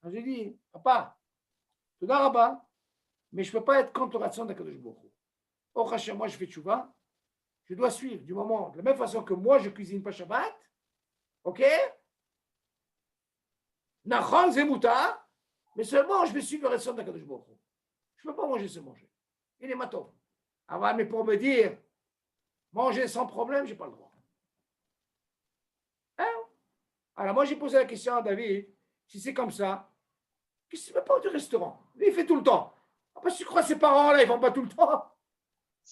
Je dis, papa, tout d'araba, mais je ne peux pas être contre le ratson d'Akadosh Baruch Hu. Au Hachem, moi je fais tchouva, je dois suivre du moment, de la même façon que moi je ne cuisine pas Shabbat, ok? Nachon zemuta, mais seulement je vais suivre le ratson d'Akadosh Baruch Hu. Je ne peux pas manger sans manger. Il est maton. Alors, mais pour me dire, manger sans problème, je n'ai pas le droit. Hein? Alors moi j'ai posé la question à David, si c'est comme ça, qu'est-ce qu'il ne fait pas du restaurant? Lui, il fait tout le temps. Parce que tu crois que ses parents là, ils ne font pas tout le temps.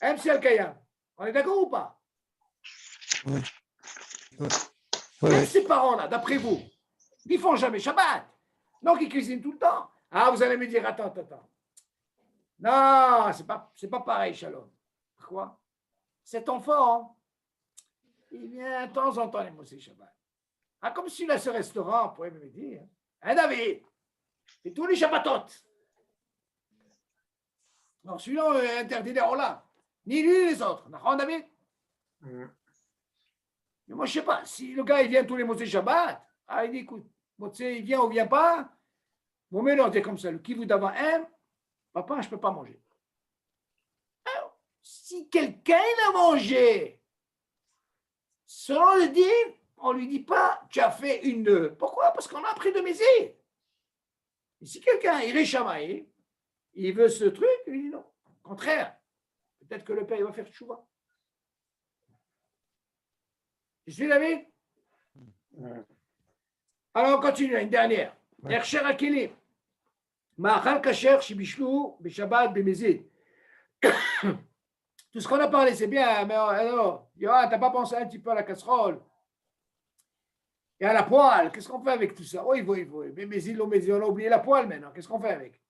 MC Al-Kayam. On est d'accord ou pas?
Oui.
Même ces parents-là, d'après vous, ils ne font jamais Shabbat. Donc, ils cuisinent tout le temps. Ah, vous allez me dire, attends. Non, c'est pas pareil, Shalom. Pourquoi? Cet enfant, il vient de temps en temps les Mosé Shabbat. Ah, comme s'il a ce restaurant, on pourrait me dire, hein, David, et tous les Shabbatot. Non, celui-là est interdit les là. Ni lui, ni les autres. D'accord, David? Mais moi, je ne sais pas. Si le gars, il vient tous les Mosé Shabbat, ah, il dit, écoute, Mosé, il vient ou il ne vient pas, mon mélange est comme ça. Le kibbutz d'avant aime, papa, je ne peux pas manger. Alors, si quelqu'un a mangé, selon le din, on ne lui dit pas, tu as fait une. Pourquoi? Parce qu'on a appris de Mézé. Et si quelqu'un est réchamaï, il veut ce truc, il dit non. Au contraire, peut-être que le père il va faire tchouva. Tu suis, David? Alors on continue, une dernière. Ercher Akelim. Ma'achal kasher shibishlu b'shabbat b'mezid. Tout ce qu'on a parlé, c'est bien, mais alors, Yohan, t'as pas pensé un petit peu à la casserole et à la poêle? Qu'est-ce qu'on fait avec tout ça? Oui. Mais on a oublié la poêle maintenant. Qu'est-ce qu'on fait avec?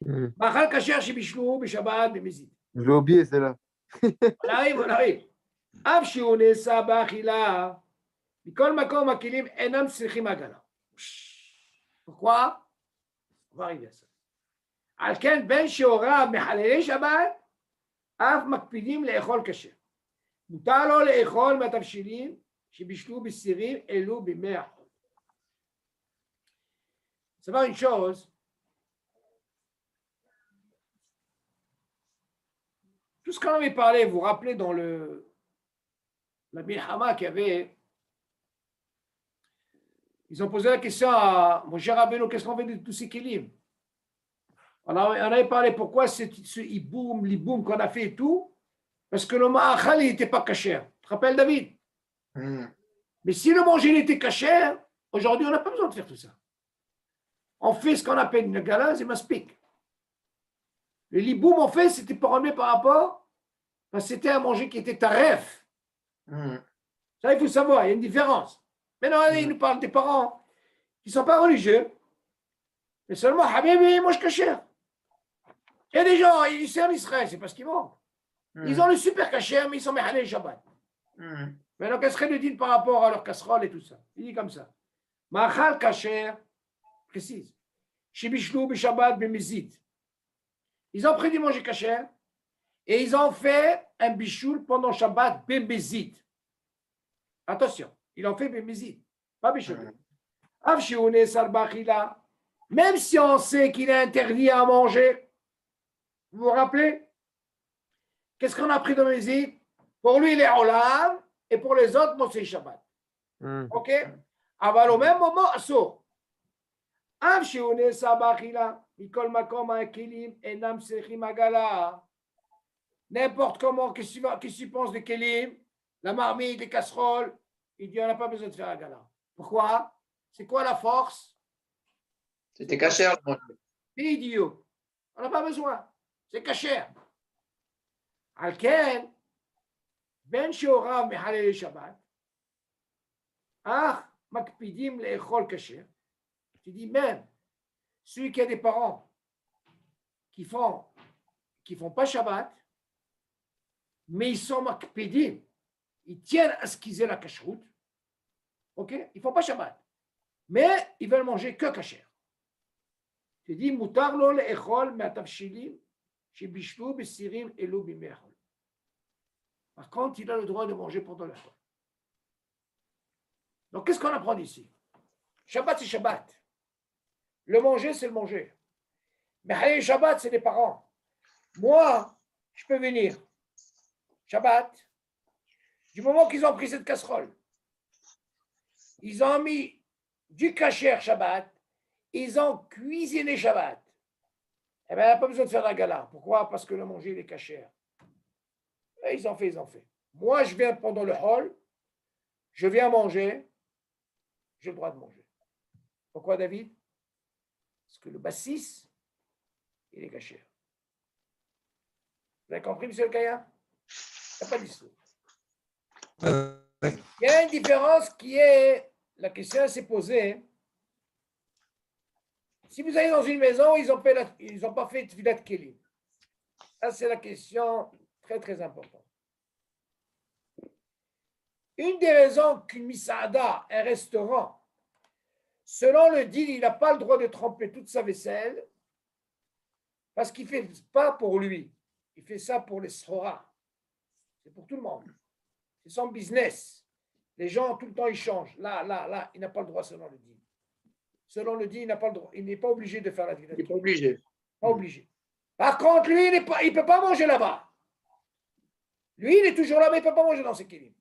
Ma'achal kasher shibishlu b'shabbat b'mezid.
Je l'ai oublié, celle-là.
On arrive. Av she'onesa ba'achila. Mikol makom hakelim enam tzrichim agala. Pourquoi? On va arriver à ça. על כן בין שהוריו מחללי שבת, אף מקפידים לאכול כשר. מותר לו לאכול מהתבשילים שבישלו בסירים אלו בימי החול. savoir une chose, tout ce qu'on avait parlé, vous vous rappelez dans la Milhama qu'il y avait, ils ont posé la question à Moshe Rabbeinu, qu'est-ce qu'on fait de tous ces kilim? Alors, on avait parlé pourquoi ce l'iboum qu'on a fait et tout, parce que le ma'achal, il n'était pas kasher. Tu te rappelles, David? Mais si le manger était kasher, aujourd'hui, on n'a pas besoin de faire tout ça. On fait ce qu'on appelle une galaz et maspik. Le liboum, en fait, c'était pour enlever par rapport, parce que c'était un manger qui était taref. Ça, il faut savoir, il y a une différence. Maintenant, il nous parle des parents qui ne sont pas religieux, mais seulement, Habibi, ils mangent kasher. Il y a des gens, ils servent Israël, c'est parce qu'ils mangent. Ils ont le super kasher, mais ils sont méhalés Shabbat. Maintenant, qu'est-ce serait le din par rapport à leur casserole et tout ça? Il dit comme ça. Ma'achal kasher, précise. Shibishlu b'Shabbat b'mezid. Ils ont pris du manger kasher et ils ont fait un bichoul pendant Shabbat b'mezid. Attention, ils ont fait b'mezid, pas bichoul. Av she'ouneh sar b'achila. Même si on sait qu'il est interdit à manger, vous vous rappelez? Qu'est-ce qu'on a pris de Mézid? Pour lui, il est Olam, et pour les autres, moi, c'est Shabbat. Ok? Aber au même moment, assour. Av she'ouneh sabachila, mikol makom ha'kelim, enam sechim agala. N'importe comment, qu'est-ce que tu penses de kelim? La marmite, les casseroles, il dit, on n'a pas besoin de faire agala. Pourquoi? C'est quoi la force?
C'était kasher.
Idiot. On n'a pas besoin. C'est kasher. Alken, ben sheorav mehalel Shabbat, makpidim le'echol kasher. Tu dis même, celui qui a des parents qui font pas Shabbat, mais ils sont makpidim, ils tiennent à ce qu'ils aient la kashrut, ok? Ils font pas Shabbat, mais ils veulent manger que kasher. Tu dis, mutar lo le'echol me'atavshilim shebishlu b'sirim elu b'mei hol. Par contre, il a le droit de manger pendant le Hol. Donc, qu'est-ce qu'on apprend ici? Shabbat, c'est Shabbat. Le manger, c'est le manger. Mais Halil Shabbat, c'est les parents. Moi, je peux venir. Shabbat. Du moment qu'ils ont pris cette casserole, ils ont mis du kasher Shabbat, ils ont cuisiné Shabbat. Eh bien, il n'y a pas besoin de faire la gala. Pourquoi? Parce que le manger, il est kasher. Et ils ont fait, ils ont fait. Moi, je viens pendant le hall, je viens manger, j'ai le droit de manger. Pourquoi, David? Parce que le bassis, il est kasher. Vous avez compris, monsieur le Kaya? Il n'y a pas d'histoire. Il y a une différence qui est, la question s'est posée. Si vous allez dans une maison, ils n'ont pas fait Tfilat Kelim. Ça, c'est la question très, très importante. Une des raisons qu'une misada, un restaurant, selon le din, il n'a pas le droit de tremper toute sa vaisselle parce qu'il ne fait pas pour lui. Il fait ça pour les sroras. C'est pour tout le monde. C'est son business. Les gens, tout le temps, ils changent. Là, il n'a pas le droit selon le din. Selon le din, il n'a pas le droit. Il n'est pas obligé de faire la Tfilat.
Il n'est pas obligé.
Pas obligé. Par contre, lui, il ne peut pas manger là-bas. Lui, il est toujours là, mais il ne peut pas manger dans ses kilim.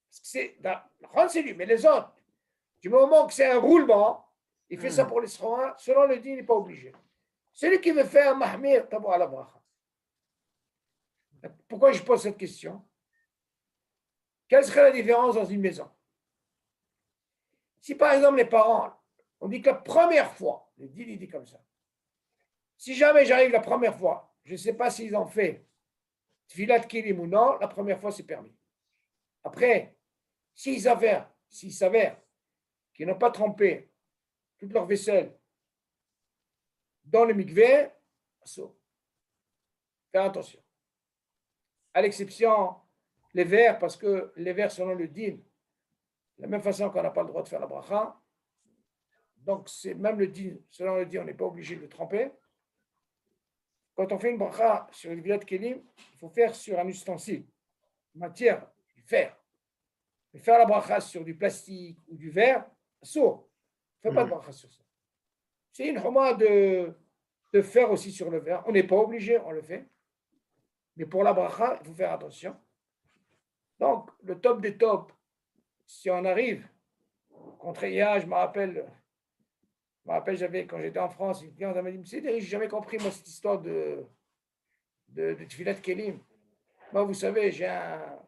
C'est lui, mais les autres, du moment que c'est un roulement, il fait ça pour les sroins, selon le din, il n'est pas obligé. Celui qui veut faire mahmir, tabu ala bracha. Pourquoi je pose cette question? Quelle serait la différence dans une maison? Si par exemple les parents, on dit que la première fois, le din il dit comme ça, si jamais j'arrive la première fois, je ne sais pas s'ils ont fait Tfilat Kilim ou non, la première fois c'est permis. Après, s'il s'avère qu'ils n'ont pas trempé toute leur vaisselle dans le mikvé, faire attention. À l'exception les verres, parce que les verres selon le din, de la même façon qu'on n'a pas le droit de faire la bracha, donc c'est même le din, selon le din, on n'est pas obligé de le tremper. Quand on fait une bracha sur une Tfilat Kelim, il faut faire sur un ustensile, matière, du fer. Mais faire la bracha sur du plastique ou du verre, sourd. Ne fais pas de bracha sur ça. C'est une choma de faire aussi sur le verre. On n'est pas obligé, on le fait. Mais pour la bracha, il faut faire attention. Donc, le top des tops, si on arrive, contre hier, je me rappelle, quand j'étais en France, une cliente m'a dit, je n'ai jamais compris, moi, cette histoire de Tfilat Kelim. Moi, vous savez, j'ai un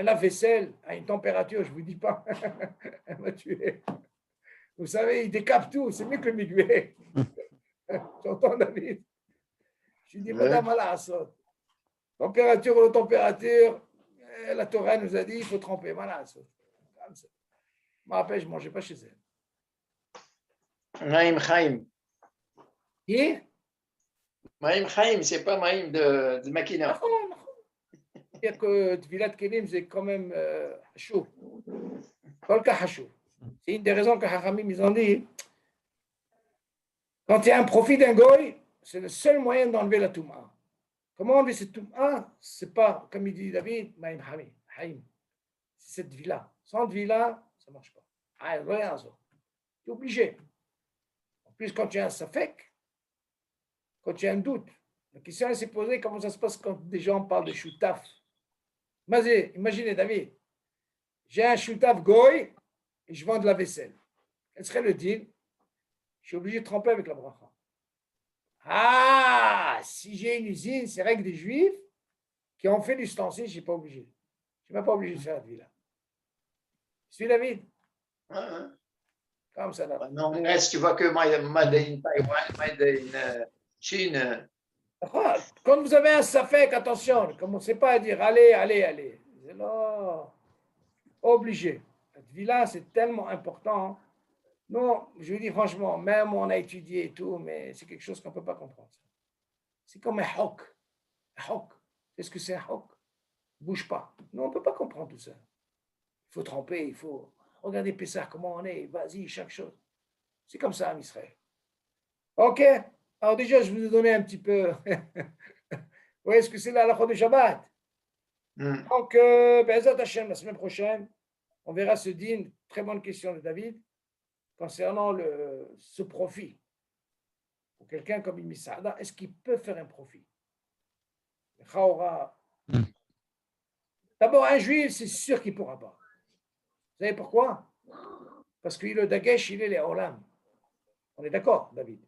lave-vaisselle à une température, je ne vous dis pas, elle m'a tué. Vous savez, il décape tout, c'est mieux que le mikvé. J'entends David. Je lui dis, madame, Allah, température ou température, la Torah nous a dit, il faut tremper. Voilà, je me rappelle, je ne mangeais pas chez elle.
Maïm Chaim.
Qui?
Maïm Chaim, c'est pas Maïm de Makina.
C'est-à-dire que Tfilat Kelim, c'est quand même chaud. Pas le cas chaud. C'est une des raisons que Hachamim, ils ont dit, quand il y a un profit d'un goy, c'est le seul moyen d'enlever la Touma. Comment enlever cette Touma? C'est pas, comme il dit David, Maïm Haïm. C'est cette vie-là. Sans vie-là, ça ne marche pas. Ah, rien, ça. Tu es obligé. En plus, quand tu as un safek, quand tu as un doute, la question s'est posée comment ça se passe quand des gens parlent de choutaf. Imaginez, David, j'ai un choutaf goy et je vends de la vaisselle. Quel serait le deal? Je suis obligé de tremper avec la bracha. Ah, si j'ai une usine, c'est règle des juifs qui ont fait l'ustensile, je ne suis pas obligé. Je ne suis même pas obligé de faire la vie là. Tu suis David? Comme ça là.
Non, reste, tu vois que Made in Taiwan, Made in Chine.
Quand vous avez un safek, attention, ne commencez pas à dire allez. Non, obligé. Cette vie-là, c'est tellement important. Non, je vous dis franchement, même on a étudié et tout, mais c'est quelque chose qu'on ne peut pas comprendre. C'est comme un hoc. Un hoc. Qu'est-ce que c'est un hoc? Ne bouge pas. Non, on ne peut pas comprendre tout ça. Il faut tremper, il faut regarder Pessah, comment on est. Vas-y, chaque chose. C'est comme ça en Israël. OK. Alors déjà, je vous ai donné un petit peu. Vous voyez ce que c'est la halakha de Shabbat? Donc, Be'ezat Hashem, la semaine prochaine, on verra ce dîne. Très bonne question de David concernant ce profit. Pour quelqu'un comme Ibn Saada, est-ce qu'il peut faire un profit? D'abord, un juif, c'est sûr qu'il ne pourra pas. Vous savez pourquoi? Parce que le Dagesh, il est les Olam. On est d'accord, David?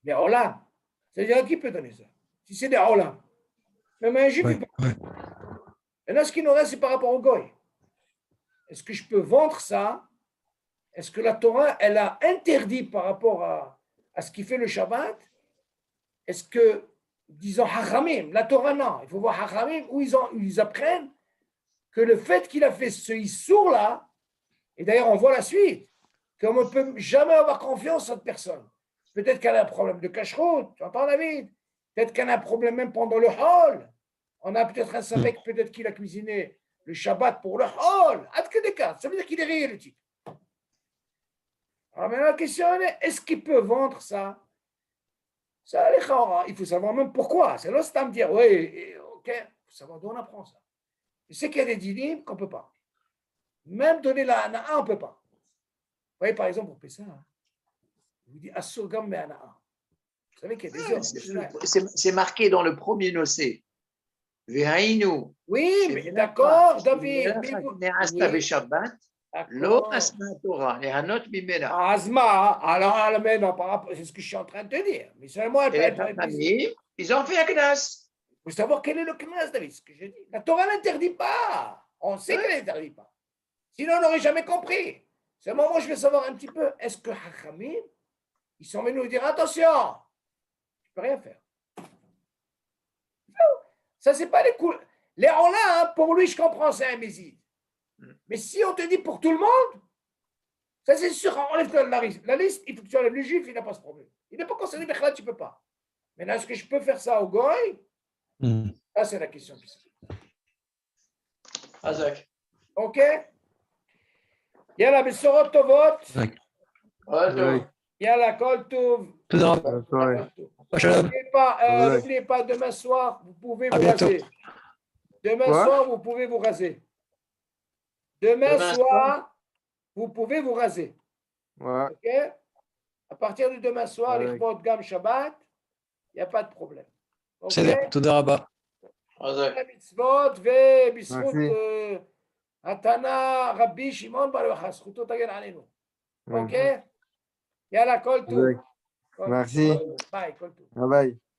Les Olam. C'est-à-dire, qui peut donner ça? Si c'est des Olam. Même un juif, il peut. Et là, ce qui nous reste, c'est par rapport au Goy. Est-ce que je peux vendre ça? Est-ce que la Torah, elle a interdit par rapport à ce qui fait le Shabbat? Est-ce que, disons, Hachamim, la Torah, non. Il faut voir Hachamim où ils apprennent que le fait qu'il a fait ce Issour-là, et d'ailleurs, on voit la suite, qu'on ne peut jamais avoir confiance en cette personne. Peut-être qu'elle a un problème de cacheroute, tu entends, David? Peut-être qu'elle a un problème même pendant le hall. On a peut-être un savek, peut-être qu'il a cuisiné le Shabbat pour le hall. Ça veut dire qu'il est réel, le type. Alors maintenant, la question est, est-ce qu'il peut vendre ça? Ça, il faut savoir même pourquoi. C'est là, c'est à me dire, oui, ok, il faut savoir d'où on apprend ça. Je sais qu'il y a des dynimes qu'on ne peut pas. Même donner la hana'a, on ne peut pas. Vous voyez, par exemple, pour Pessah, il vous dit Assurgam me hana'a. Vous savez qu'il y a des heures.
C'est marqué dans le premier nocé. Vehainu.
Oui, mais d'accord, David. Asma, alors, c'est ce que je suis en train de te dire. Mais seulement,
ils ont fait un knas.
Il faut savoir quel est le knas, David, ce que je dis. La Torah n'interdit pas. On sait qu'elle n'interdit pas. Sinon, on n'aurait jamais compris. Seulement, moi, je veux savoir un petit peu, est-ce que Hachamim, ils sont venus nous dire, attention, je ne peux rien faire. Ça, c'est pas les coups. Les Ola, pour lui, je comprends, c'est un méside. Mais si on te dit pour tout le monde, ça c'est sûr, enlève la liste, il faut que tu enlèves le juif, il n'a pas ce problème. Il n'est pas concerné, mais là, tu ne peux pas. Maintenant, est-ce que je peux faire ça au Goy? Ça, c'est la question.
Azak.
OK? Yalla, Bessorot Tovot. Yalla, Kol Tov. N'oubliez pas, demain soir, vous pouvez vous raser. Demain soir, vous pouvez vous raser. Demain soir, vous pouvez vous raser. OK? À partir de demain soir, les Chvot Gam Shabbat, il n'y a pas de problème.
C'est tout d'abord.
mitzvot ובזכות התנא רבי שמעון בר יוחאי, זכותו תגן עלינו. אוקיי? יאללה, כל טוב.
Merci.
ביי, כל טוב.
Bye bye.